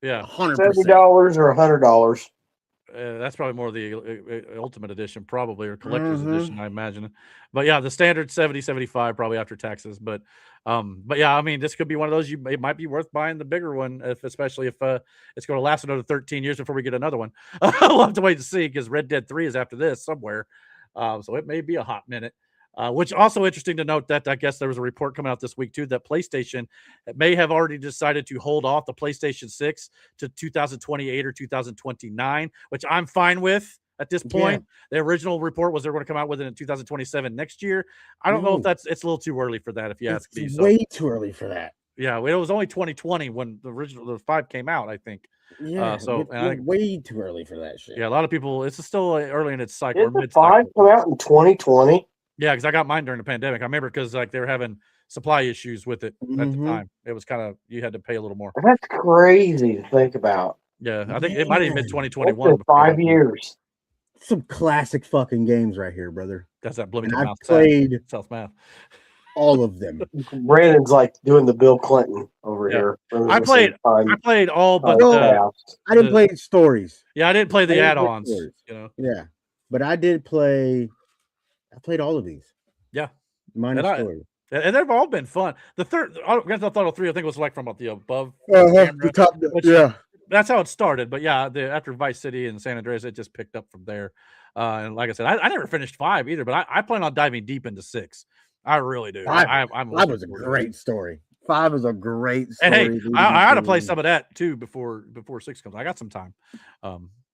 Yeah. 100%. $70 or $100. That's probably more the ultimate edition, probably, or collector's edition, I imagine. But yeah, the standard 70, 75 probably after taxes. But yeah, I mean, this could be one of those it might be worth buying the bigger one, especially if it's going to last another 13 years before we get another one. We'll have to wait to see because Red Dead 3 is after this somewhere. So it may be a hot minute. Which also interesting to note that I guess there was a report coming out this week too that PlayStation may have already decided to hold off the PlayStation 6 to 2028 or 2029, which I'm fine with at this point. The original report was they're going to come out with it in 2027 next year. I don't know if it's a little too early for that. If you ask me, way too early for that. Yeah, it was only 2020 when the 5 came out, I think. Yeah, so I think way too early for that shit. Yeah, a lot of people. It's still early in its cycle. Did the 5 come out in 2020? Yeah, because I got mine during the pandemic. I remember because like they were having supply issues with it at the time. It was kind of you had to pay a little more. That's crazy to think about. Yeah, I think it might have been 2021. 5 years. Some classic fucking games right here, brother. That's that Bloomington I've played South Math. All of them. Brandon's like doing the Bill Clinton over here. I played all but I didn't play stories. Yeah, I didn't play the add-ons. You know. Yeah, but I did play. I played all of these. Yeah, minus story. And they've all been fun. The third Grand Theft Auto 3, I think, was like from the above. The top, that's how it started. But yeah, after Vice City and San Andreas, it just picked up from there. And like I said, I never finished 5 either, but I plan on diving deep into 6. I really do. I'm That was a great story. 5 is a great story. And hey, I ought to play some of that too before 6 comes. I got some time.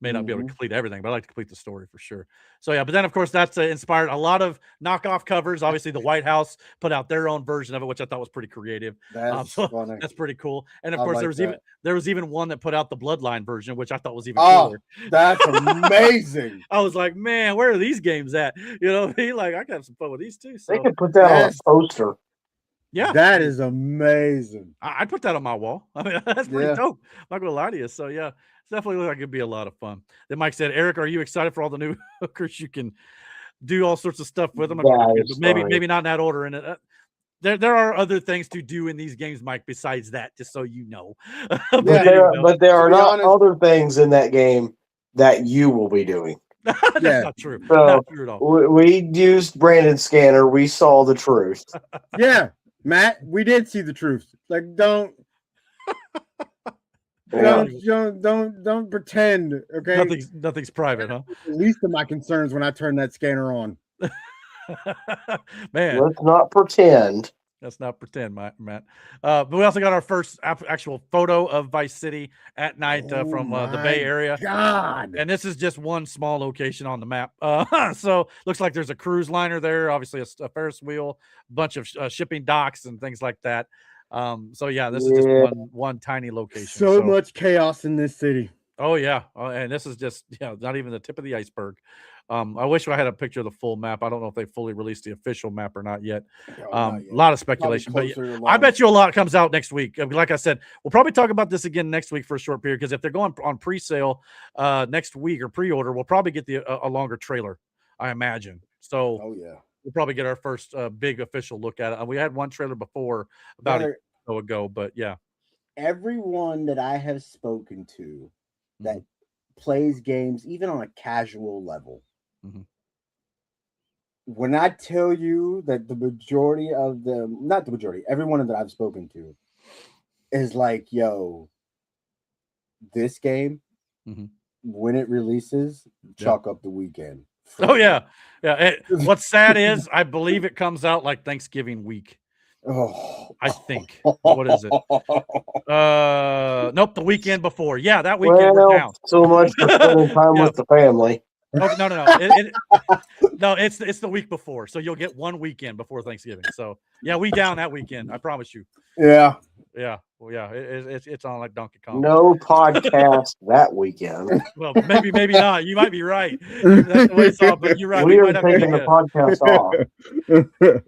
May not be able to complete everything, but I like to complete the story for sure. So yeah, but then of course that's inspired a lot of knockoff covers. Obviously, the White House put out their own version of it, which I thought was pretty creative. That's funny. That's pretty cool. And of course, like there was even one that put out the Bloodline version, which I thought was even cooler. Cooler. That's amazing. I was like, man, where are these games at? You know what I mean? Like I can have some fun with these too. So they could put that on a poster. Yeah, that is amazing. I'd put that on my wall. I mean, that's pretty dope. I'm not gonna lie to you. So yeah, it's definitely looks like it'd be a lot of fun. Then Mike said, Eric, are you excited for all the new hookers? You can do all sorts of stuff with them. Maybe not in that order. And there are other things to do in these games, Mike, besides that, just so you know. but there are not other things in that game that you will be doing. That's not true. So not true at all. We used Brandon's scanner. We saw the truth. Yeah. Matt, we did see the truth. Like, don't pretend. Okay, nothing's private, huh? The least of my concerns when I turn that scanner on. Man, let's not pretend. Let's not pretend, Matt. But we also got our first actual photo of Vice City at night from the Bay Area. God, and this is just one small location on the map. So looks like there's a cruise liner there, obviously a Ferris wheel, bunch of shipping docks and things like that. So yeah, this is just one tiny location. So much chaos in this city. Oh yeah, and this is just not even the tip of the iceberg. I wish I had a picture of the full map. I don't know if they fully released the official map or not yet. A lot of speculation, but I bet you a lot comes out next week. I mean, like I said, we'll probably talk about this again next week for a short period, because if they're going on pre-sale next week or pre-order, we'll probably get a longer trailer, I imagine. So we'll probably get our first big official look at it. We had one trailer before about a year ago, but yeah. Everyone that I have spoken to that plays games, even on a casual level, when I tell you that the majority of them, not the majority, everyone that I've spoken to is like, yo, this game, when it releases, chalk up the weekend. Oh, yeah. Yeah. What's sad is I believe it comes out like Thanksgiving week. Oh, I think. What is it? Nope, the weekend before. Yeah, that weekend we're down. So much for spending time with the family. Oh, no. No, it's the week before. So you'll get one weekend before Thanksgiving. So yeah, we down that weekend. I promise you. Yeah. Yeah. Well, yeah. It's on like Donkey Kong. No podcast that weekend. Well, maybe not. You might be right. That's the way it's all, but you're right. We are taking the podcast off.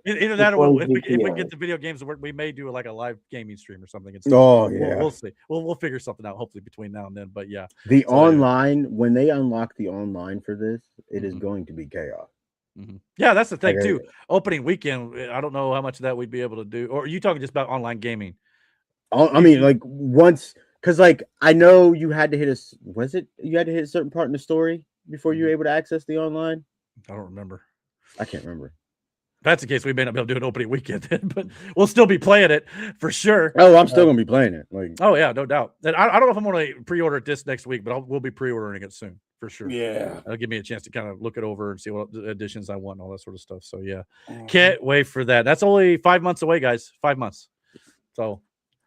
Either that, or if we get the video games, we may do like a live gaming stream or something. We'll see. We'll figure something out hopefully between now and then. But yeah, the online, when they unlock the online for this, it is going to be chaos. Yeah, that's the thing too. Opening weekend, I don't know how much of that we'd be able to do. Or are you talking just about online gaming? I mean, like once, because like I know you had to hit you had to hit a certain part in the story before you were able to access the online? I don't remember. I can't remember. If that's the case, we may not be able to do an opening weekend, but we'll still be playing it for sure. Oh, I'm still gonna be playing it. Like, oh yeah, no doubt. And I don't know if I'm going to pre-order it this next week, but we'll be pre-ordering it soon for sure. Yeah, it'll give me a chance to kind of look it over and see what additions I want and all that sort of stuff. So yeah, can't wait for that. That's only 5 months away, guys. 5 months. So.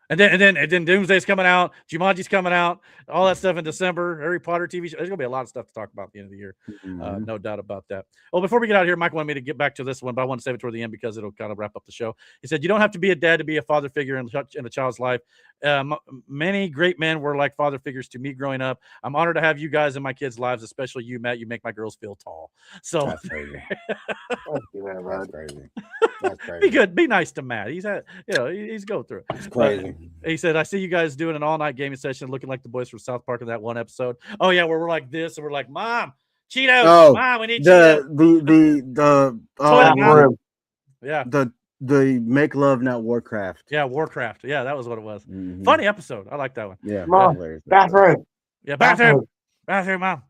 And then Doomsday's coming out, Jumanji's coming out, all that stuff in December, Harry Potter TV show. There's gonna be a lot of stuff to talk about at the end of the year. No doubt about that. Well, before we get out of here, Mike wanted me to get back to this one, but I want to save it toward the end because it'll kind of wrap up the show. He said, you don't have to be a dad to be a father figure in a child's life. Many great men were like father figures to me growing up. I'm honored to have you guys in my kids' lives, especially you, Matt. You make my girls feel tall. So that's crazy. That's crazy. That's crazy. Be good. Be nice to Matt. He's going through it. It's crazy. He said, I see you guys doing an all-night gaming session looking like the boys from South Park in that one episode. Oh, yeah, where we're like this, and we're like, Mom, Cheetos. Oh, Mom, we need Cheetos. The Make Love Not Warcraft. Yeah, Warcraft. Yeah, that was what it was. Funny episode. I like that one. Yeah. Mom, bathroom. Yeah, bathroom, Mom.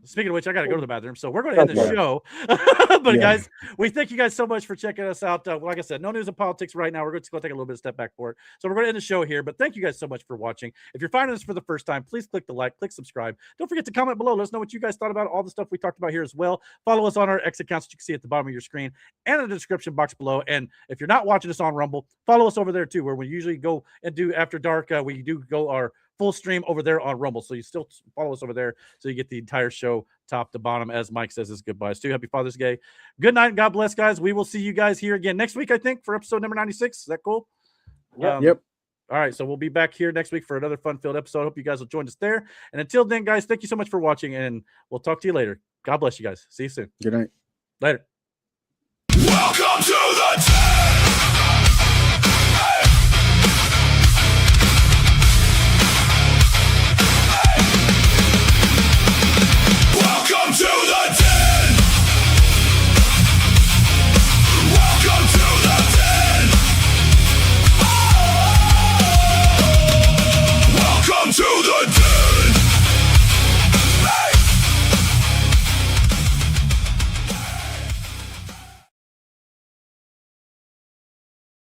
Speaking of which, I got to go to the bathroom, so we're going to end the show. But guys, we thank you guys so much for checking us out. Like I said, no news in politics right now. We're going to go take a little bit of step back for it. So we're going to end the show here. But thank you guys so much for watching. If you're finding this for the first time, please click the like, click subscribe. Don't forget to comment below. Let us know what you guys thought about all the stuff we talked about here as well. Follow us on our X accounts that you can see at the bottom of your screen and in the description box below. And if you're not watching us on Rumble, follow us over there too, where we usually go and do After Dark. We do go our full stream over there on Rumble. So you still follow us over there so you get the entire show top to bottom, as Mike says his goodbyes too. Happy Father's Day. Good night and God bless, guys. We will see you guys here again next week, I think, for episode number 96. Is that cool? Yep. All right, so we'll be back here next week for another fun-filled episode. Hope you guys will join us there. And until then, guys, thank you so much for watching, and we'll talk to you later. God bless you guys. See you soon. Good night. Later. Welcome to the